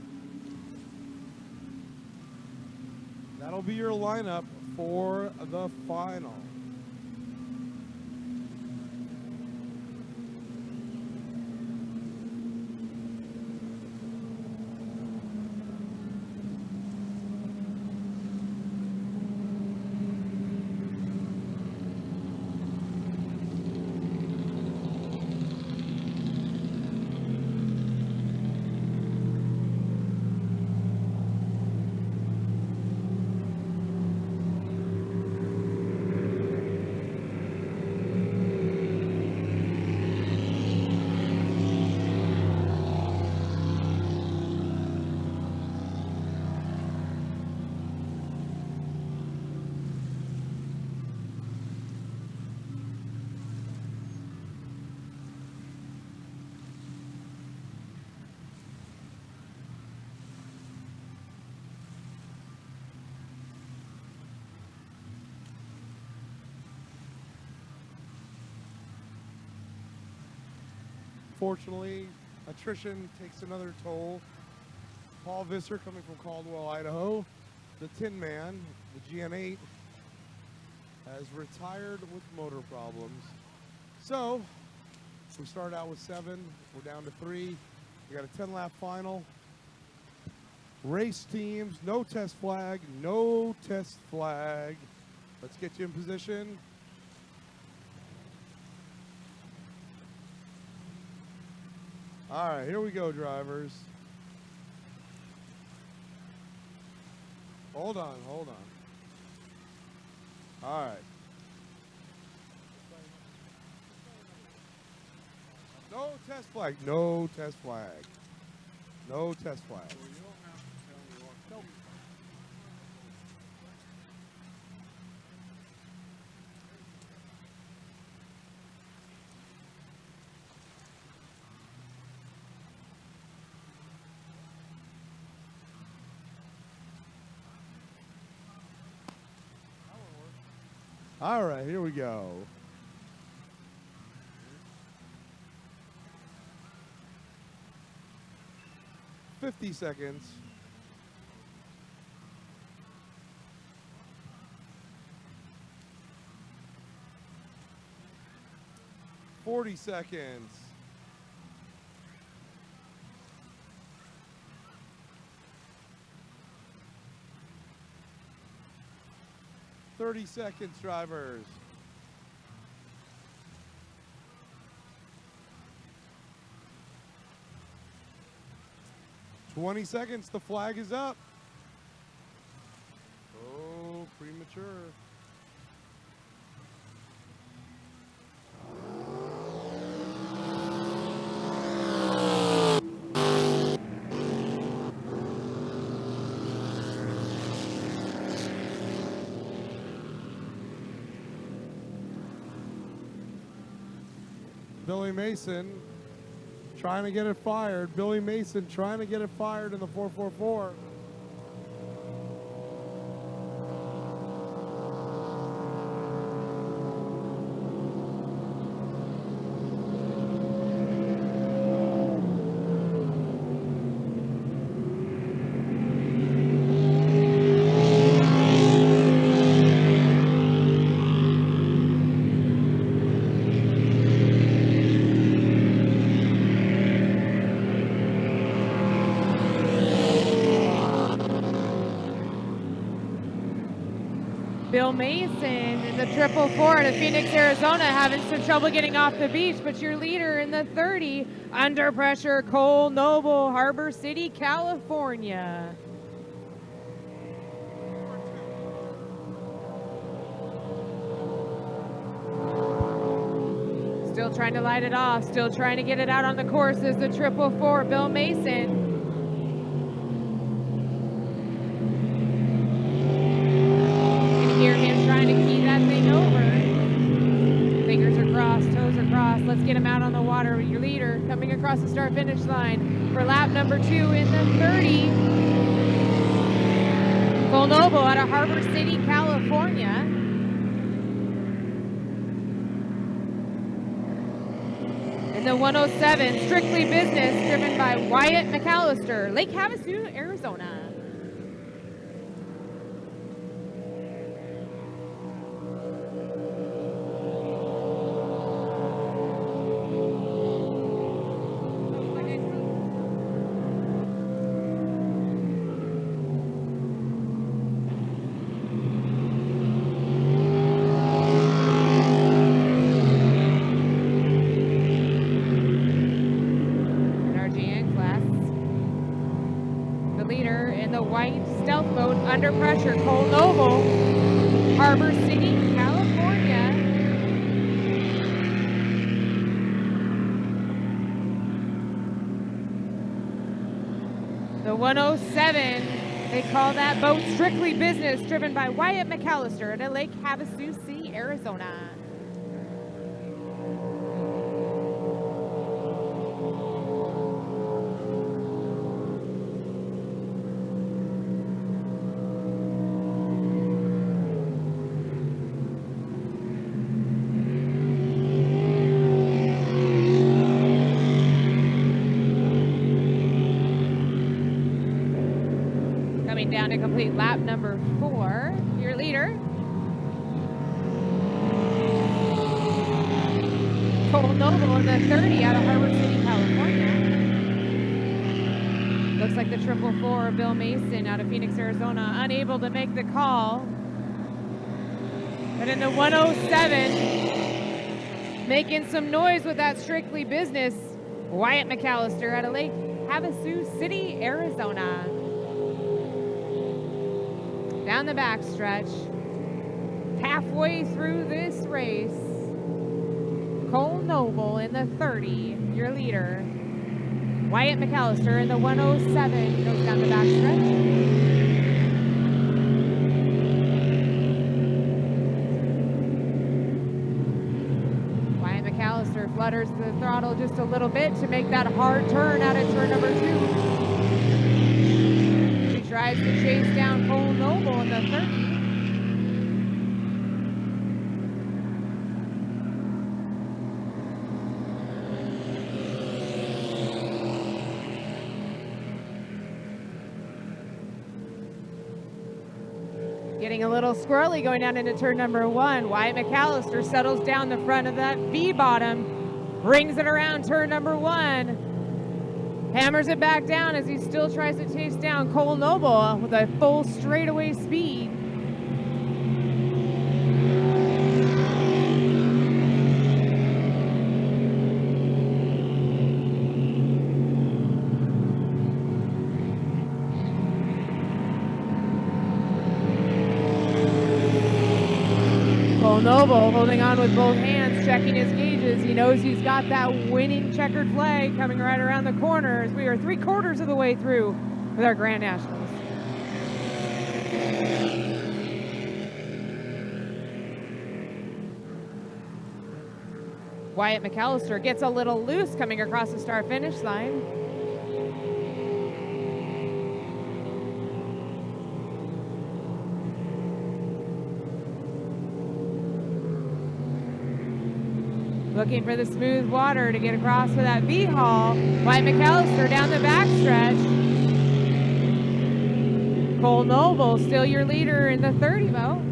That'll be your lineup for the final. Fortunately, attrition takes another toll. Paul Visser coming from Caldwell, Idaho. The Tin Man, the GN8, has retired with motor problems. So, we start out with 7. We're down to 3. We got a 10-lap final. Race teams, no test flag, no test flag. Let's get you in position. All right, here we go, drivers. Hold on, hold on. All right. No test flag, no test flag. No test flag. Nope. All right, here we go. $50 seconds. $40 seconds. $30 seconds, drivers. $20 seconds, the flag is up. Oh, premature. Billy Mason trying to get it fired. Billy Mason trying to get it fired in the 444. Bill Mason in the 444 out of Phoenix, Arizona, having some trouble getting off the beach, but your leader in the 30, Under Pressure, Cole Noble, Harbor City, California. Still trying to light it off. Still trying to get it out on the course is the 444, Bill Mason. You can hear him trying to key that thing over. Fingers are crossed, toes are crossed. Let's get him out on the water. Your leader coming across the start finish line for lap number 2 in the 30. Cole Noble out of Harbor City, California. In the 107, Strictly Business, driven by Wyatt McAllister, Lake Havasu, Arizona. Under pressure, Cole Noble, Harbor City, California. The 107, they call that boat Strictly Business, driven by Wyatt McAllister at Lake Havasu City, Arizona. Down to complete lap number 4. Your leader, Cole Noble in the 30 out of Harbor City, California. Looks like the 444, Bill Mason out of Phoenix, Arizona, unable to make the call. But in the 107, making some noise with that Strictly Business, Wyatt McAllister out of Lake Havasu City, Arizona. Down the backstretch, halfway through this race, Cole Noble in the 30, your leader. Wyatt McAllister in the 107 goes down the backstretch. Wyatt McAllister flutters the throttle just a little bit to make that hard turn out of turn number 2. Tries to chase down Cole Noble in the 30. Getting a little squirrely going down into turn number 1. Wyatt McAllister settles down the front of that V-bottom, brings it around turn number 1. Hammers it back down as he still tries to chase down Cole Noble with a full straightaway speed. Cole Noble holding on with both hands, checking his gauges. He knows he's got that winning checkered flag coming right around the corner as we are 3/4 of the way through with our Grand Nationals. Wyatt McAllister gets a little loose coming across the start finish line. Looking for the smooth water to get across for that V-haul. Wyatt McAllister down the backstretch. Cole Noble still your leader in the 30 boat.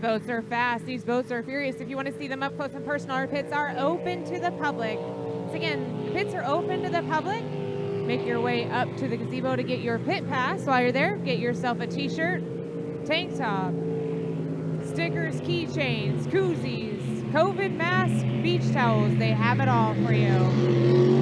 Boats are fast. These boats are furious. If you want to see them up close and personal, our pits are open to the public. So again, the pits are open to the public. make your way up to the gazebo to get your pit pass. While you're there, get yourself a t-shirt, tank top, stickers, keychains, koozies, COVID mask, beach towels. They have it all for you.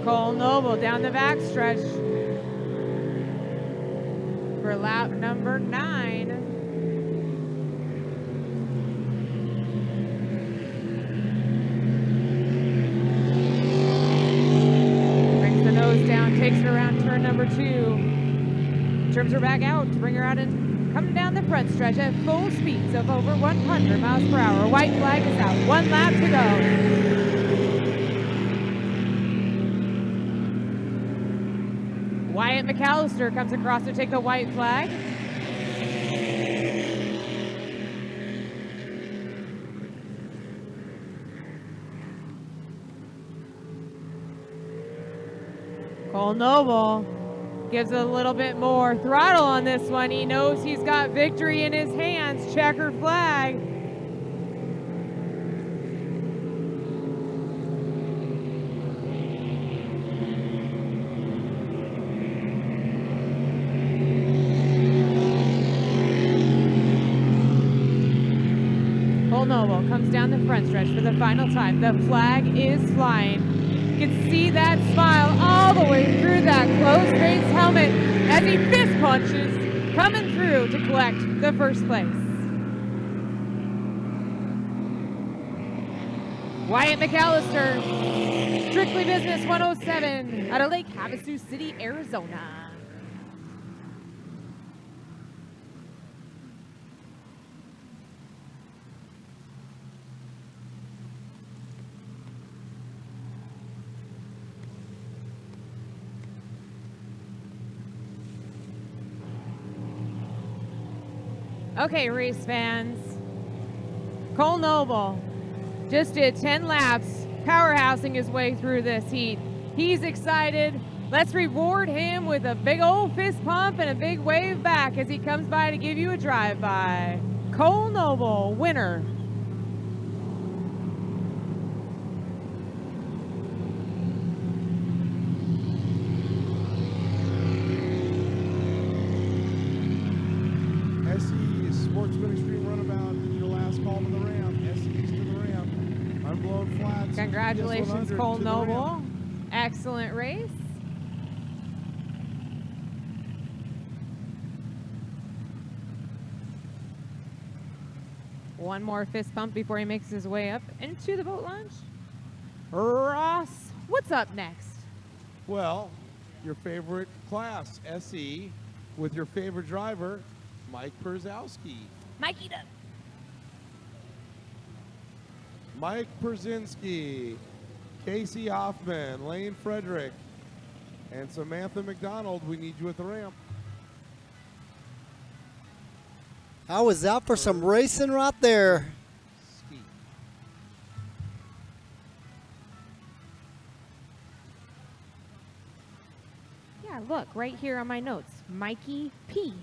Cole Noble down the backstretch for lap number 9. Brings the nose down, takes her around turn number 2. Turns her back out to bring her out and coming down the front stretch at full speeds of over 100 miles per hour. White flag is out. 1 lap to go. Wyatt McAllister comes across to take the white flag. Cole Noble gives a little bit more throttle on this one. He knows he's got victory in his hands. Checkered flag. Noble comes down the front stretch for the final time. The flag is flying. You can see that smile all the way through that closed face helmet as he fist punches, coming through to collect the first place. Wyatt McAllister, Strictly Business 107 out of Lake Havasu City, Arizona. Okay, race fans. Cole Noble just did 10 laps, powerhousing his way through this heat. He's excited. Let's reward him with a big old fist pump and a big wave back as he comes by to give you a drive-by. Cole Noble, winner. Sportsman Extreme Runabout, your last call to the ramp. SE's to the ramp. Unblown flats. Congratulations, Cole Noble. Excellent race. One more fist pump before he makes his way up into the boat launch. Ross, what's up next? Well, your favorite class, SE, with your favorite driver, Mike Perzowski. Mikey Duck. Mike Perzinski, Casey Hoffman, Lane Frederick, and Samantha McDonald. We need you at the ramp. How was that for some racing right there? Ski. Yeah, look, right here on my notes. Mikey P.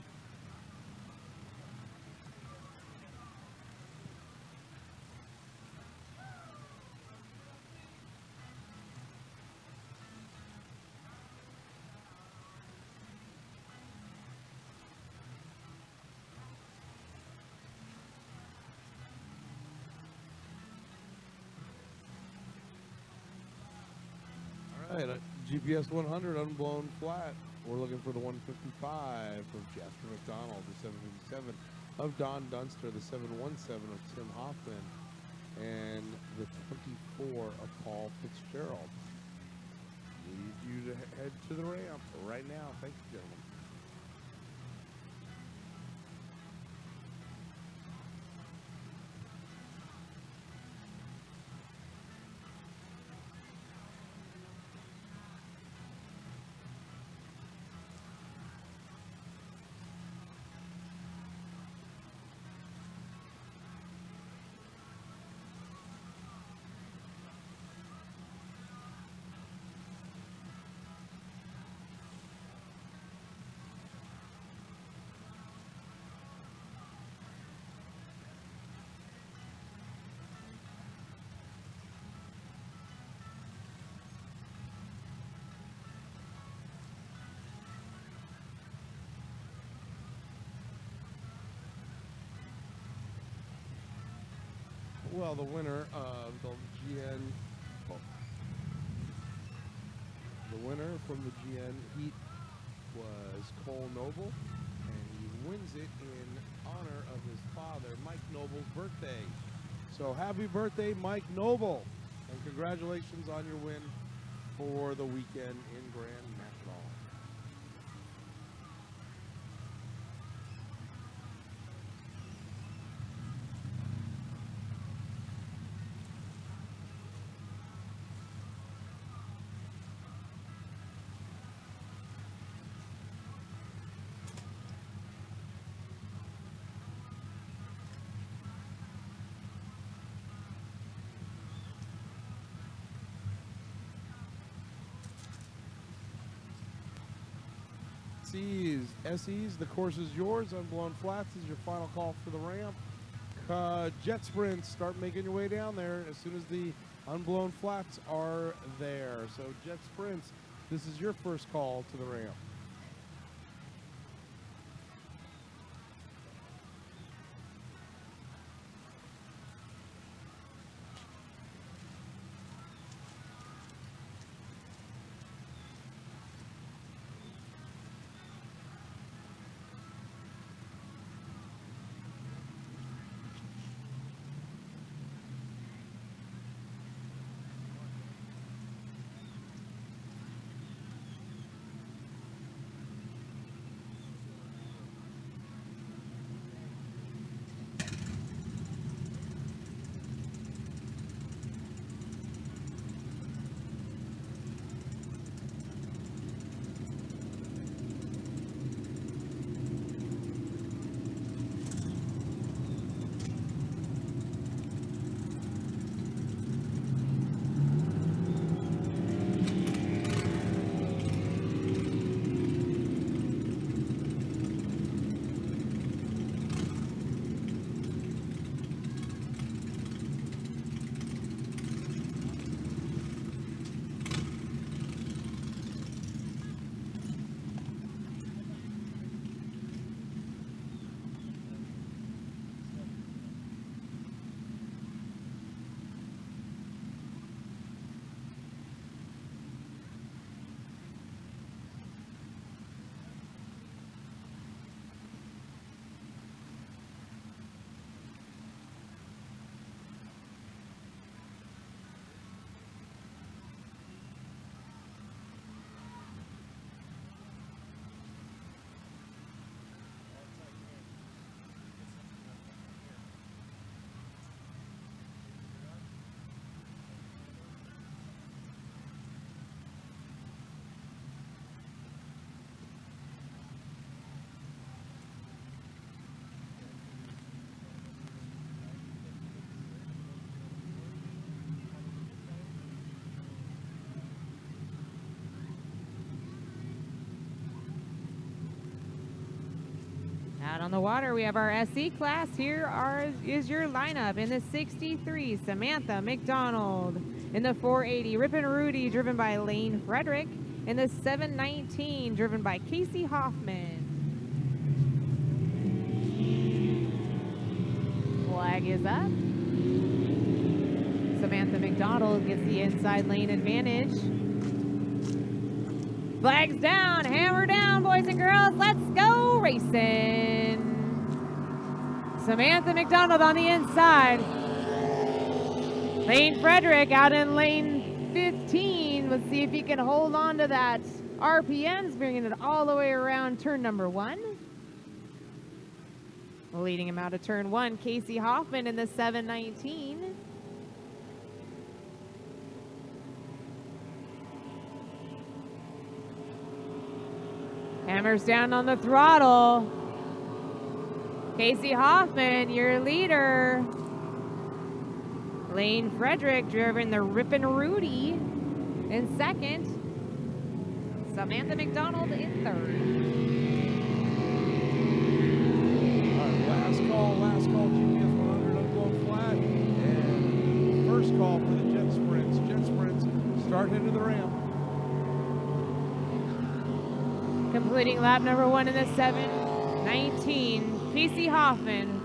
All right, GPS 100 unblown flat. We're looking for the 155 of Jasper McDonald, the 757 of Don Dunster, the 717 of Tim Hoffman, and the 24 of Paul Fitzgerald. Need you to head to the ramp right now. Thank you, gentlemen. Well, the winner of the GN, the winner from the GN heat was Cole Noble, and he wins it in honor of his father, Mike Noble's birthday. So happy birthday, Mike Noble, and congratulations on your win for the weekend in Grand National. SEs, the course is yours. Unblown Flats is your final call for the ramp. Jet Sprints, start making your way down there as soon as the Unblown Flats are there. So Jet Sprints, this is your first call to the ramp. Out on the water, we have our SE class. Here is your lineup. In the 63, Samantha McDonald. In the 480, Rip and Rudy, driven by Lane Frederick. In the 719, driven by Casey Hoffman. Flag is up. Samantha McDonald gets the inside lane advantage. Flags down, hammer down, boys and girls. Let's go racing. Samantha McDonald on the inside. Lane Frederick out in lane 15. Let's see if he can hold on to that RPMs, bringing it all the way around turn number 1. Leading him out of turn 1, Casey Hoffman in the 719. Hammers down on the throttle. Casey Hoffman, your leader. Lane Frederick driven the Rip and Rudy in second. Samantha McDonald in third. All right, last call, GPS 100 Unblown Flat. And first call for the Jet Sprints. Jet Sprints start into the ramp. Completing lap number 1 in the 719, Casey Hoffman.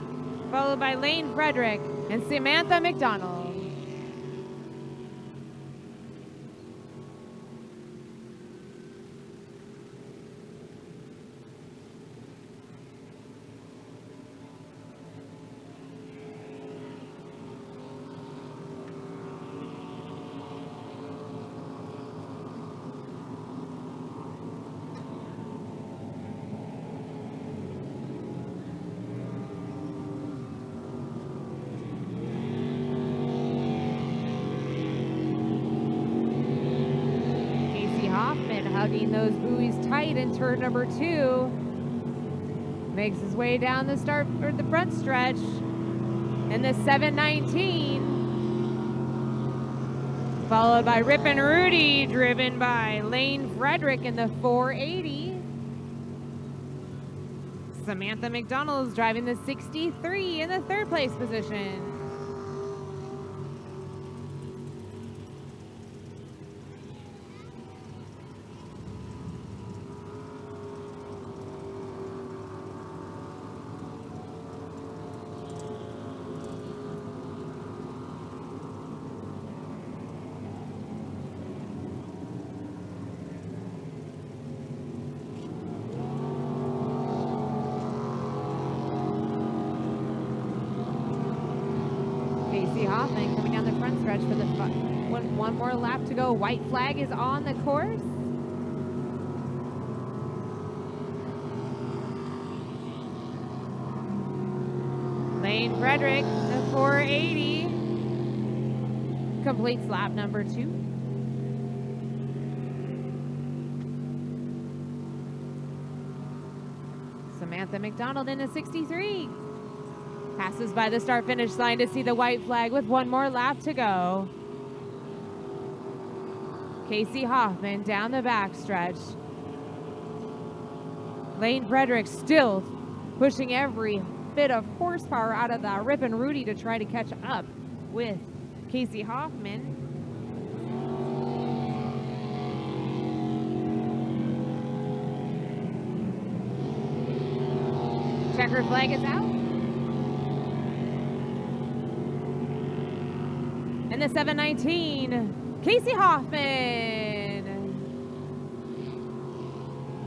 followed by Lane Frederick and Samantha McDonald. Hugging those buoys tight in turn number 2. Makes his way down the front stretch in the 719. Followed by Ripon Rudy, driven by Lane Frederick in the 480. Samantha McDonald is driving the 63 in the 3rd place position. Hoffman coming down the front stretch for the one more lap to go. White flag is on the course. Lane Frederick, the 480, completes lap number 2. Samantha McDonald in the 63. Passes by the start-finish line to see the white flag with one more lap to go. Casey Hoffman down the backstretch. Lane Frederick still pushing every bit of horsepower out of the Ripon Rudy to try to catch up with Casey Hoffman. Checker flag is out. And the 719, Casey Hoffman.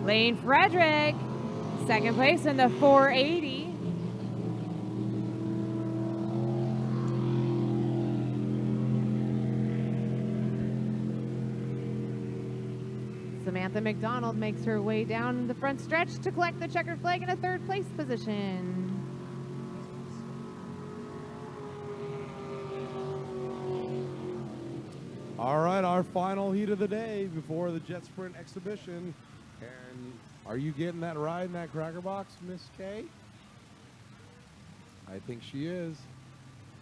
Lane Frederick, 2nd place in the 480. Samantha McDonald makes her way down the front stretch to collect the checkered flag in a 3rd place position. All right, our final heat of the day before the Jet Sprint exhibition. And are you getting that ride in that cracker box, Miss Kay? I think she is.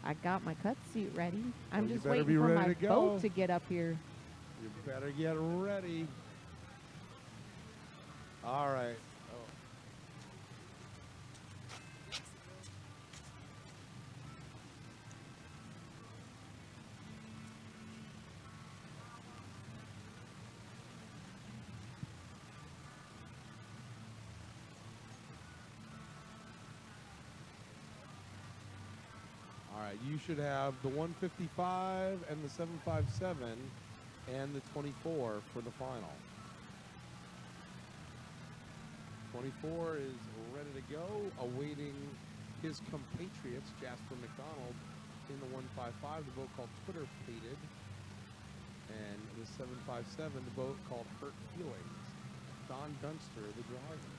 I got my cut suit ready. I'm Well, just you better be waiting for ready my to go. boat to get up here. You better get ready. All right. All right, you should have the 155 and the 757 and the 24 for the final. 24 is ready to go, awaiting his compatriots, Jasper McDonald, in the 155, the boat called Twitter Plated, and the 757, the boat called Hurt Feelings. Don Dunster, the driver.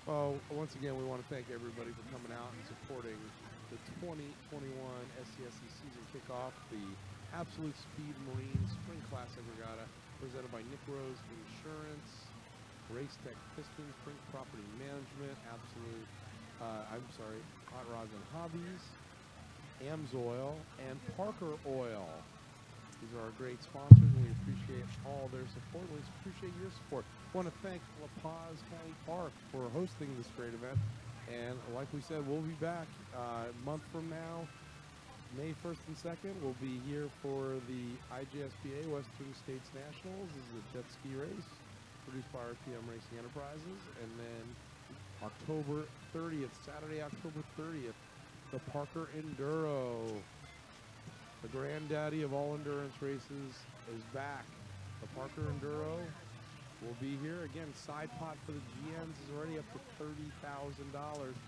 Well, once again, we want to thank everybody for coming out and supporting the 2021 SCSC season kickoff, the Absolute Speed Marine Spring Classic Regatta, presented by Nick Rose Insurance, Race Tech Pistons, Brink Property Management, Hot Rods and Hobbies, AMSOIL, and Parker Oil. These are our great sponsors, and we appreciate all their support. We appreciate your support. I want to thank La Paz County Park for hosting this great event. And like we said, we'll be back a month from now. May 1st and 2nd, we'll be here for the IJSPA Western States Nationals. This is a jet ski race produced by RPM Racing Enterprises. And then October 30th, Saturday, October 30th, the Parker Enduro. The granddaddy of all endurance races is back. The Parker Enduro will be here. Again, side pot for the GMs is already up to $30,000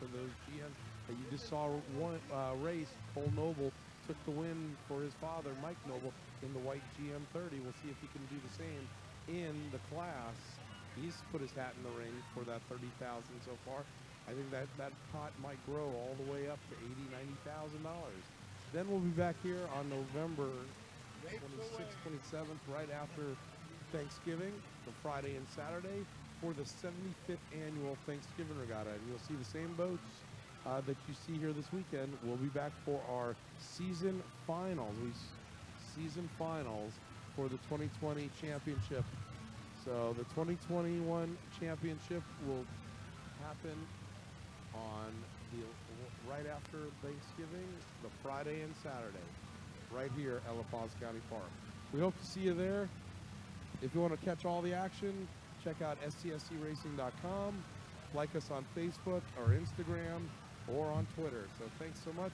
for those GMs that you just saw one race. Cole Noble took the win for his father, Mike Noble, in the white GM30. We'll see if he can do the same in the class. He's put his hat in the ring for that $30,000 so far. I think that pot might grow all the way up to $80,000, $90,000. Then we'll be back here on November 26th, 27th, right after Thanksgiving, the Friday and Saturday, for the 75th annual Thanksgiving Regatta. And you'll see the same boats that you see here this weekend. We'll be back for our season finals. Season finals for the 2020 championship. So the 2021 championship will happen on right after Thanksgiving, the Friday and Saturday, right here at La Paz County Park. We hope to see you there. If you want to catch all the action, check out stscracing.com. Like us on Facebook or Instagram or on Twitter. So thanks so much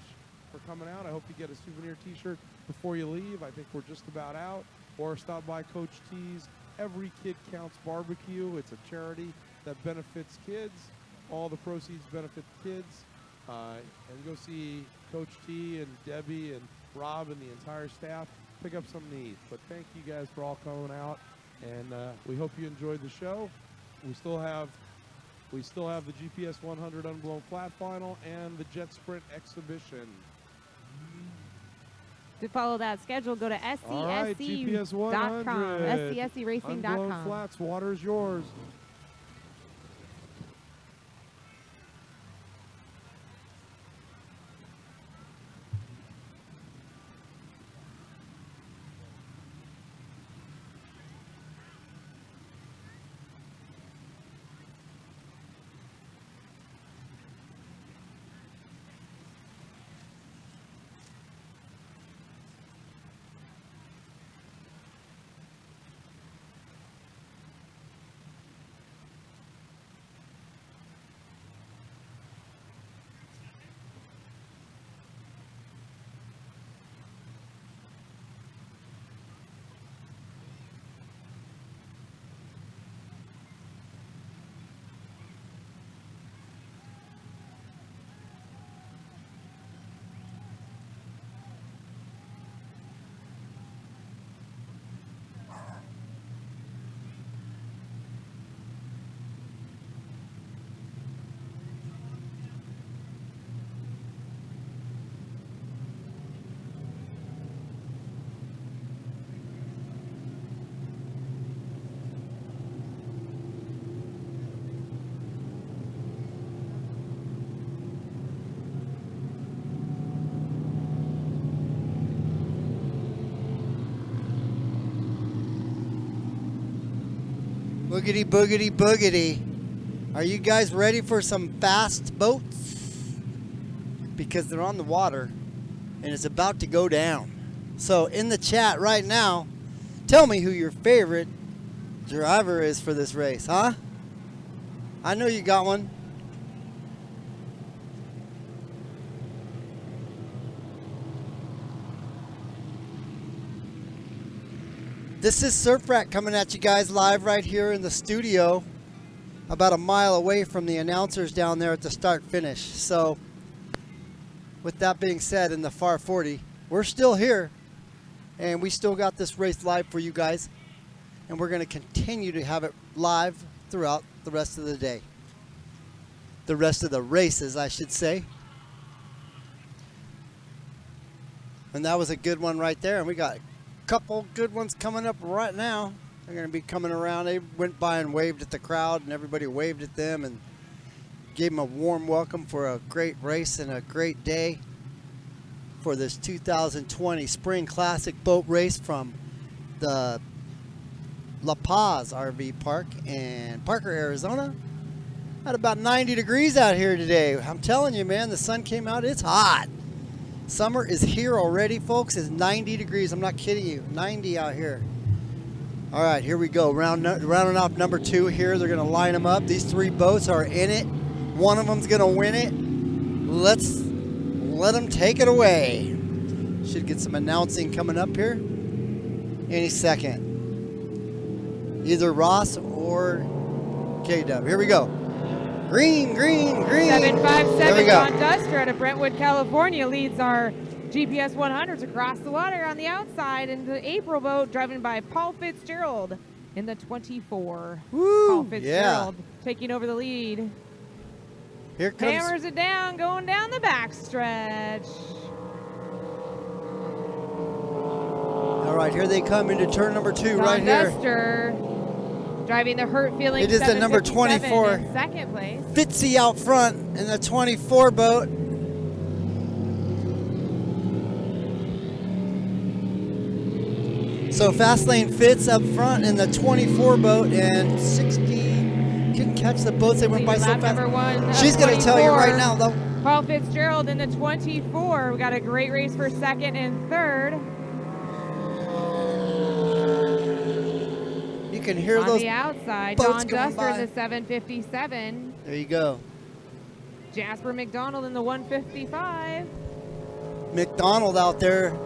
for coming out. I hope you get a souvenir t-shirt before you leave. I think we're just about out. Or stop by Coach T's Every Kid Counts Barbecue. It's a charity that benefits kids. All the proceeds benefit kids. And go see Coach T and Debbie and Rob and the entire staff. Pick up something to eat. But thank you guys for all coming out. And we hope you enjoyed the show. We still have the GPS 100 Unblown Flat Final and the Jet Sprint Exhibition. To follow that schedule, go to All right, GPS 100. scscracing.com, Unblown scscracing.com. Flats, water's yours. Boogity, boogity, boogity. Are you guys ready for some fast boats? Because they're on the water and it's about to go down. So in the chat right now, tell me who your favorite driver is for this race, huh? I know you got one. This is Surf Rat coming at you guys live right here in the studio, about a mile away from the announcers down there at the start finish. So with that being said, in the far 40, we're still here and we still got this race live for you guys, and we're going to continue to have it live throughout the rest of the day. The rest of the races, I should say. And that was a good one right there, and we got couple good ones coming up right now. They're going to be coming around. They went by and waved at the crowd, and everybody waved at them and gave them a warm welcome for a great race and a great day. for this 2020 Spring Classic Boat Race from the La Paz RV Park in Parker, Arizona. At about 90 degrees out here today. I'm telling you, man, the sun came out. It's hot. Summer is here already, folks. It's 90 degrees. I'm not kidding you. 90 out here. All right, here we go. Rounding off number 2 here. They're going to line them up. These 3 boats are in it. One of them's going to win it. Let's let them take it away. Should get some announcing coming up here any second. Either Ross or K-Dub. Here we go. Green, green, green. 757 John Duster out of Brentwood, California leads our GPS 100s across the water on the outside in the April boat, driven by Paul Fitzgerald in the 24. Woo, Paul Fitzgerald taking over the lead. Here comes. Hammers it down, going down the backstretch. All right, here they come into turn number 2 John right here. Duster driving the Hurt Feeling. It is the number 24. In second place. Fitzy out front in the 24 boat. So Fastlane Fitz up front in the 24 boat, and 60 couldn't catch the boats. They went by so Lap fast. number 1. She's going to tell you right now, though. Paul Fitzgerald in the 24. We got a great race for second and third. You can hear On those the outside, boats John going Duster by. in the 757. There you go. Jasper McDonald in the 155. McDonald out there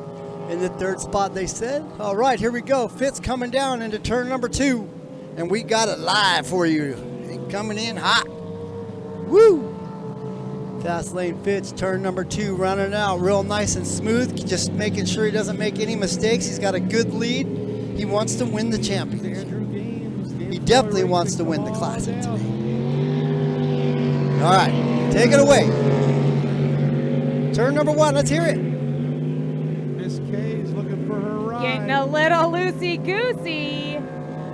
in the 3rd spot, they said. All right, here we go. Fitz coming down into turn number 2. And we got it live for you. Coming in hot. Woo! Fastlane Fitz, turn number 2, rounding it out real nice and smooth. Just making sure he doesn't make any mistakes. He's got a good lead. He wants to win the championship. He definitely wants to win the Classic today. All right, take it away. Turn number 1, let's hear it. Miss K is looking for her ride. Getting a little loosey-goosey.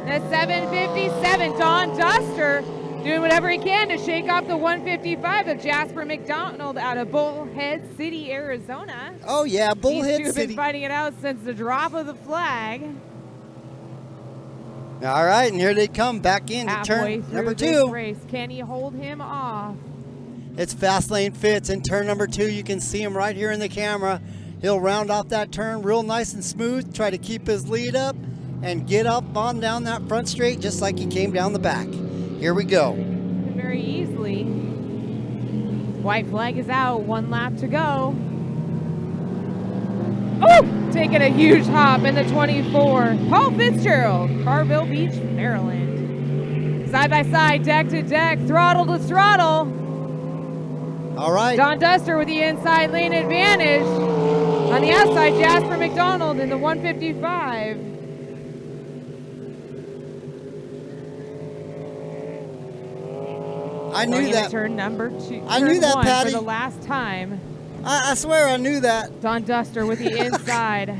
The 757, Don Duster, doing whatever he can to shake off the 155 of Jasper McDonald out of Bullhead City, Arizona. Oh yeah, These Bullhead two have City. been fighting it out since the drop of the flag. All right, and here they come back into Halfway turn through number this 2. race, can he hold him off? It's Fastlane Fitz in turn number 2. You can see him right here in the camera. He'll round off that turn real nice and smooth, try to keep his lead up, and get up on down that front straight just like he came down the back. Here we go. Very easily. White flag is out, 1 lap to go. Oh, taking a huge hop in the 24. Paul Fitzgerald, Carville Beach, Maryland. Side by side, deck to deck, throttle to throttle. All right. Don Duster with the inside lane advantage. On the outside, Jasper McDonald in the 155. I Going knew into that. Turn number 2. I knew turn that, 1 Patty. For the last time. I swear I knew that. Don Duster with the inside.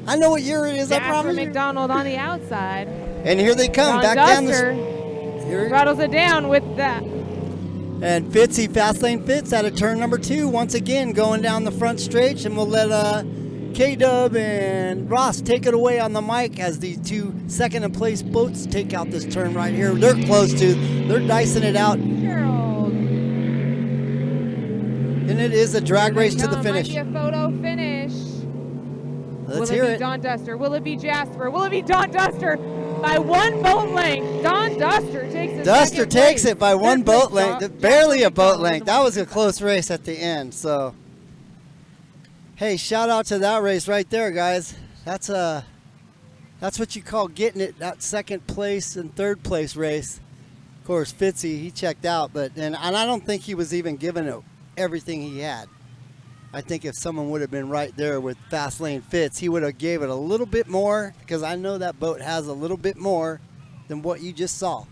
I know what year it is, I Jasper promise you. McDonald on the outside. And here they come, Don back Duster down the... Here, throttles it down with that. and Fitzy, Fastlane Fitz out of turn number 2, once again going down the front straight, and we'll let K-Dub and Ross take it away on the mic as these 2 second and place boats take out this turn right here. They're close to, they're dicing it out. Gerald. And it is a drag race to the Might finish. be a photo finish. Let's Will hear it be it. Don Duster? Will it be Jasper? Will it be Don Duster? By 1 boat length, Don Duster takes it. Duster takes it by 1 boat length, Jasper barely a boat McDonald length. That was a close race at the end, so. Hey, shout out to that race right there, guys. That's what you call getting it, that 2nd place and 3rd place race. Of course, Fitzy, he checked out, and I don't think he was even giving it everything he had. I think if someone would have been right there with Fastlane Fitz, he would have gave it a little bit more, because I know that boat has a little bit more than what you just saw.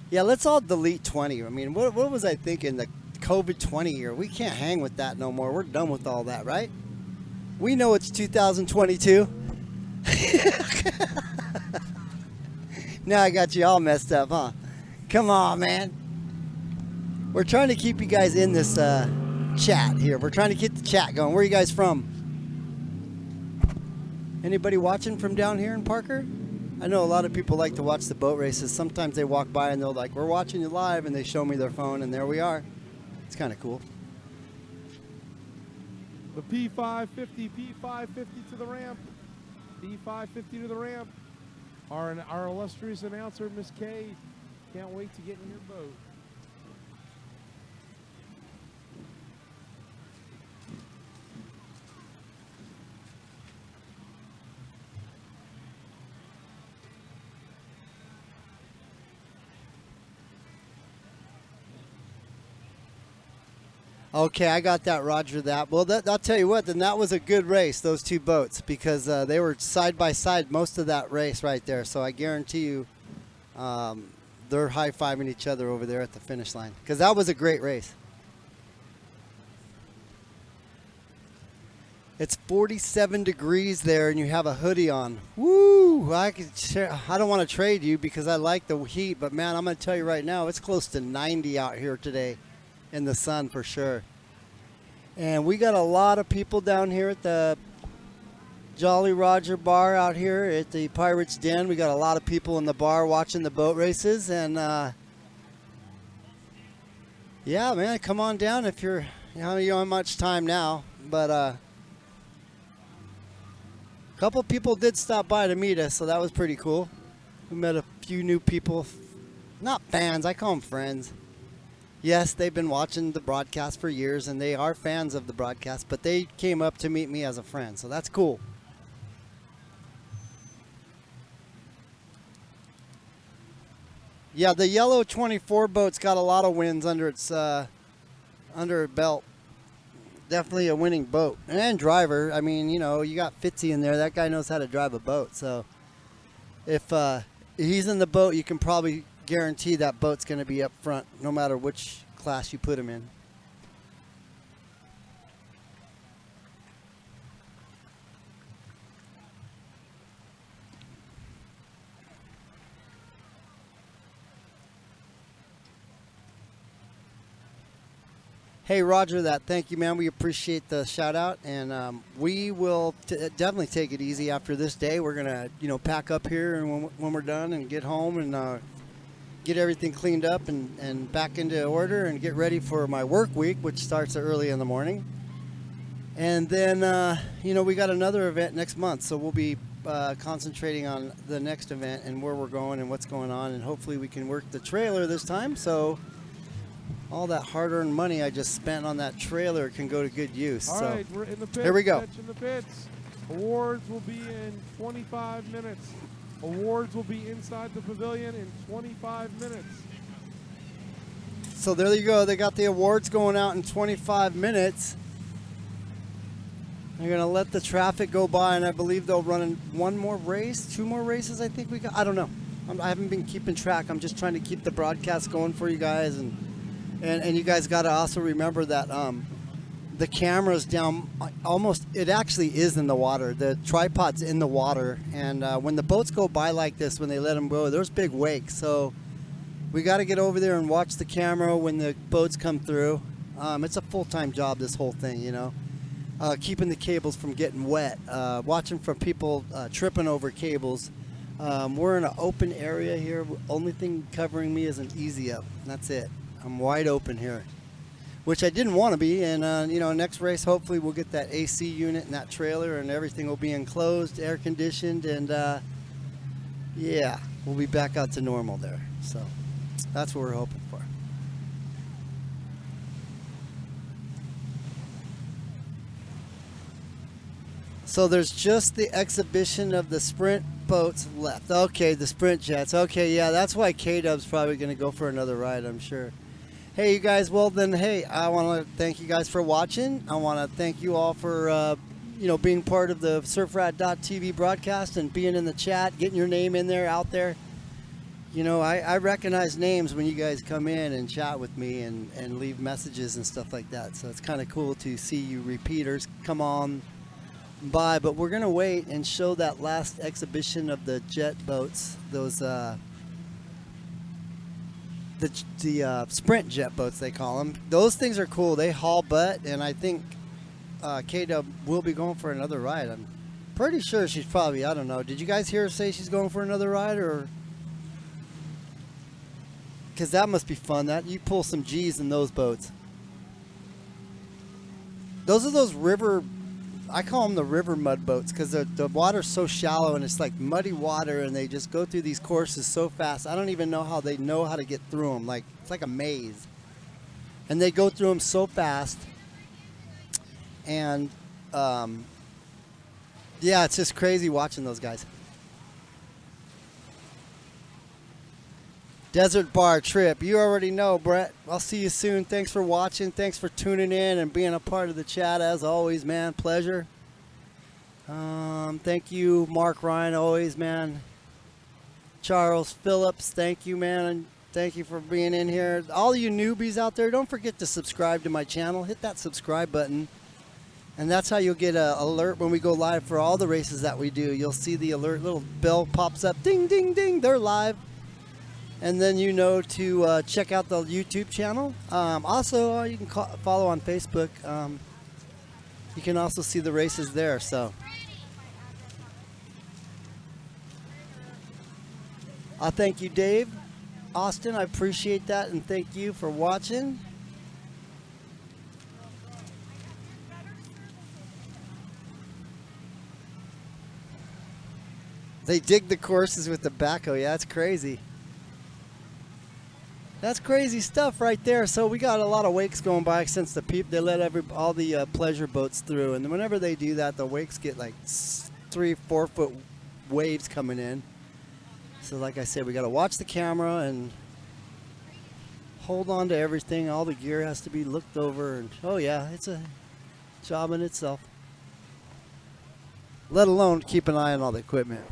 Yeah, let's all delete 20. I mean, what was I thinking? The COVID 20 year. We can't hang with that no more. We're done with all that, right? We know it's 2022. Now I got you all messed up, huh? Come on, man. We're trying to keep you guys in this chat here. We're trying to get the chat going. Where are you guys from? Anybody watching from down here in Parker? I know a lot of people like to watch the boat races. Sometimes they walk by and they're like, we're watching you live, and they show me their phone, and there we are. It's kind of cool. The P550, P550 to the ramp. P550 to the ramp. Our illustrious announcer, Miss Kay, can't wait to get in your boat. Okay, I got that, Roger that. Well, I'll tell you what, then that was a good race, those two boats, because they were side by side most of that race right there. So I guarantee you they're high-fiving each other over there at the finish line, because that was a great race. It's 47 degrees there, and you have a hoodie on. Woo! I don't want to trade you because I like the heat, but man, I'm going to tell you right now, it's close to 90 out here today. In the sun for sure. And we got a lot of people down here at the Jolly Roger bar out here at the Pirates Den. We got a lot of people in the bar watching the boat races, and yeah, man, come on down if you don't have much time now, but a couple people did stop by to meet us, so that was pretty cool. We met a few new people, not fans, I call them friends. Yes, they've been watching the broadcast for years, and they are fans of the broadcast, but they came up to meet me as a friend, so that's cool. Yeah, the yellow 24 boat's got a lot of wins under its under belt. Definitely a winning boat. And driver, I mean, you know, you got Fitzy in there. That guy knows how to drive a boat, so if he's in the boat, you can probably guarantee that boat's going to be up front no matter which class you put him in. Hey, Roger that. Thank you, man. We appreciate the shout out, and we will definitely take it easy after this day. We're gonna, pack up here, and when we're done, and get home and get everything cleaned up and back into order, and get ready for my work week, which starts early in the morning. And then, we got another event next month, so we'll be concentrating on the next event and where we're going and what's going on, and hopefully we can work the trailer this time. So all that hard-earned money I just spent on that trailer can go to good use. All right, we're in the pits. Here we go. In the pits. Awards will be in 25 minutes. Awards will be inside the pavilion in 25 minutes. So there you go. They got the awards going out in 25 minutes. They're going to let the traffic go by, and I believe they'll run in one more race, two more races I think we got. I don't know. I haven't been keeping track. I'm just trying to keep the broadcast going for you guys, and you guys got to also remember that the camera's down almost, it actually is in the water. The tripod's in the water, and when the boats go by like this, when they let them go, there's big wakes. So we got to get over there and watch the camera when the boats come through. It's a full-time job, this whole thing, keeping the cables from getting wet, watching for people tripping over cables. We're in an open area here. Only thing covering me is an easy up. That's it. I'm wide open here, which I didn't want to be. And next race, hopefully we'll get that AC unit and that trailer, and everything will be enclosed, air conditioned, and yeah, we'll be back out to normal there. So that's what we're hoping for. So there's just the exhibition of the sprint boats left. Okay, the sprint jets. Okay, yeah, that's why K-Dub's probably going to go for another ride, I'm sure. Hey, you guys, well then, hey, I want to thank you guys for watching. I want to thank you all for, being part of the surfrat.tv broadcast and being in the chat, getting your name in there, out there. I recognize names when you guys come in and chat with me and leave messages and stuff like that. So it's kind of cool to see you repeaters come on by. But we're going to wait and show that last exhibition of the jet boats, those the sprint jet boats, they call them. Those things are cool. They haul butt, and I think K-Dub will be going for another ride. I'm pretty sure she's probably, I don't know. Did you guys hear her say she's going for another ride, or? Because that must be fun. That you pull some G's in those boats. Those are those river, I call them the river mud boats, because the water's so shallow and it's like muddy water, and they just go through these courses so fast. I don't even know how they know how to get through them. Like, it's like a maze. And they go through them so fast. And yeah, it's just crazy watching those guys. Desert Bar Trip. You already know, Brett. I'll see you soon. Thanks for watching. Thanks for tuning in and being a part of the chat. As always, man, pleasure. Thank you, Mark Ryan, always, man. Charles Phillips, thank you, man. And thank you for being in here. All you newbies out there, don't forget to subscribe to my channel. Hit that subscribe button. And that's how you'll get an alert when we go live for all the races that we do. You'll see the alert, little bell pops up. Ding, ding, ding. They're live. And then you know to check out the YouTube channel. Also, you can follow on Facebook. You can also see the races there. So, I thank you, Dave, Austin. I appreciate that, and thank you for watching. They dig the courses with the backhoe. Yeah, that's crazy. That's crazy stuff right there. So we got a lot of wakes going by since they let all the pleasure boats through, and whenever they do that, the wakes get like 3-4 foot waves coming in. So like I said, we got to watch the camera and hold on to everything. All the gear has to be looked over, and oh yeah, it's a job in itself. Let alone keep an eye on all the equipment.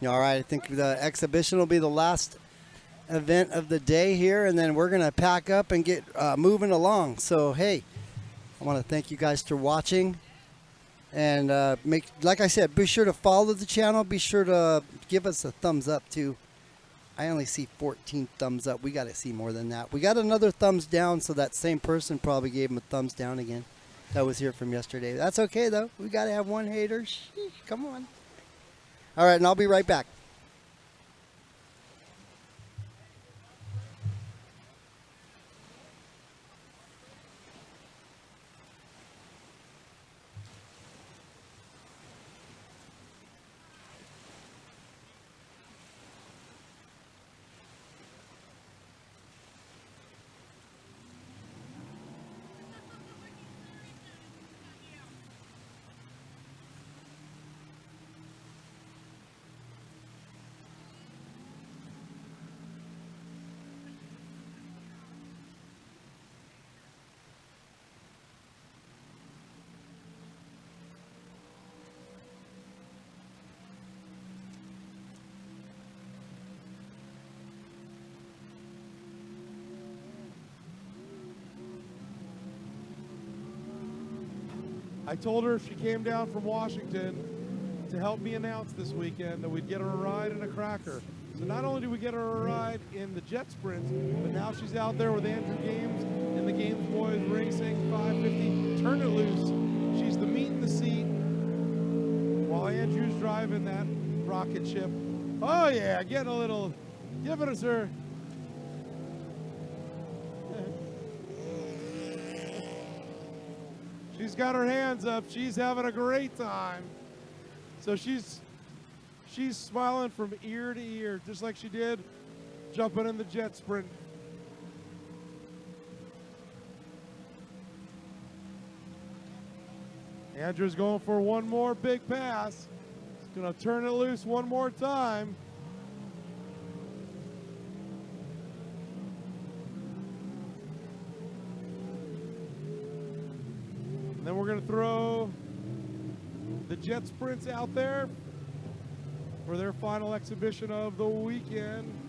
All right, I think the exhibition will be the last event of the day here, and then we're going to pack up and get moving along. So, hey, I want to thank you guys for watching. And like I said, be sure to follow the channel. Be sure to give us a thumbs up, too. I only see 14 thumbs up. We got to see more than that. We got another thumbs down, so that same person probably gave him a thumbs down again. That was here from yesterday. That's okay, though. We got to have one hater. Sheesh, come on. All right, and I'll be right back. I told her if she came down from Washington to help me announce this weekend that we'd get her a ride and a cracker. So not only do we get her a ride in the jet sprints, but now she's out there with Andrew Games in the Games Boys Racing 550 Turn It Loose. She's the meat in the seat while Andrew's driving that rocket ship. Oh yeah, getting a little, give it a sir. She's got her hands up. She's having a great time. So she's smiling from ear to ear, just like she did jumping in the jet sprint. Andrew's going for one more big pass. He's going to turn it loose one more time. And then we're going to throw the Jet Sprints out there for their final exhibition of the weekend.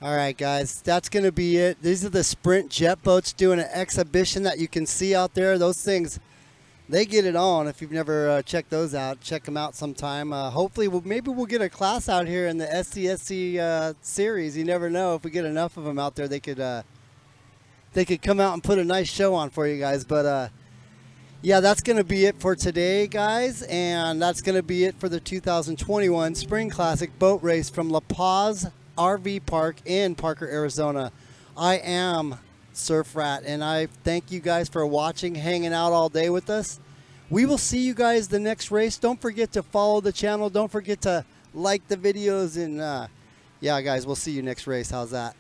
All right, guys, that's going to be it. These are the Sprint jet boats doing an exhibition that you can see out there. Those things, they get it on. If you've never checked those out, check them out sometime. Hopefully, maybe we'll get a class out here in the SCSC series. You never know. If we get enough of them out there, they could come out and put a nice show on for you guys. But yeah, that's going to be it for today, guys. And that's going to be it for the 2021 Spring Classic Boat Race from La Paz RV Park in Parker, Arizona. I am Surf Rat, and I thank you guys for watching, hanging out all day with us. We will see you guys the next race. Don't forget to follow the channel. Don't forget to like the videos. And yeah, guys, we'll see you next race. How's that?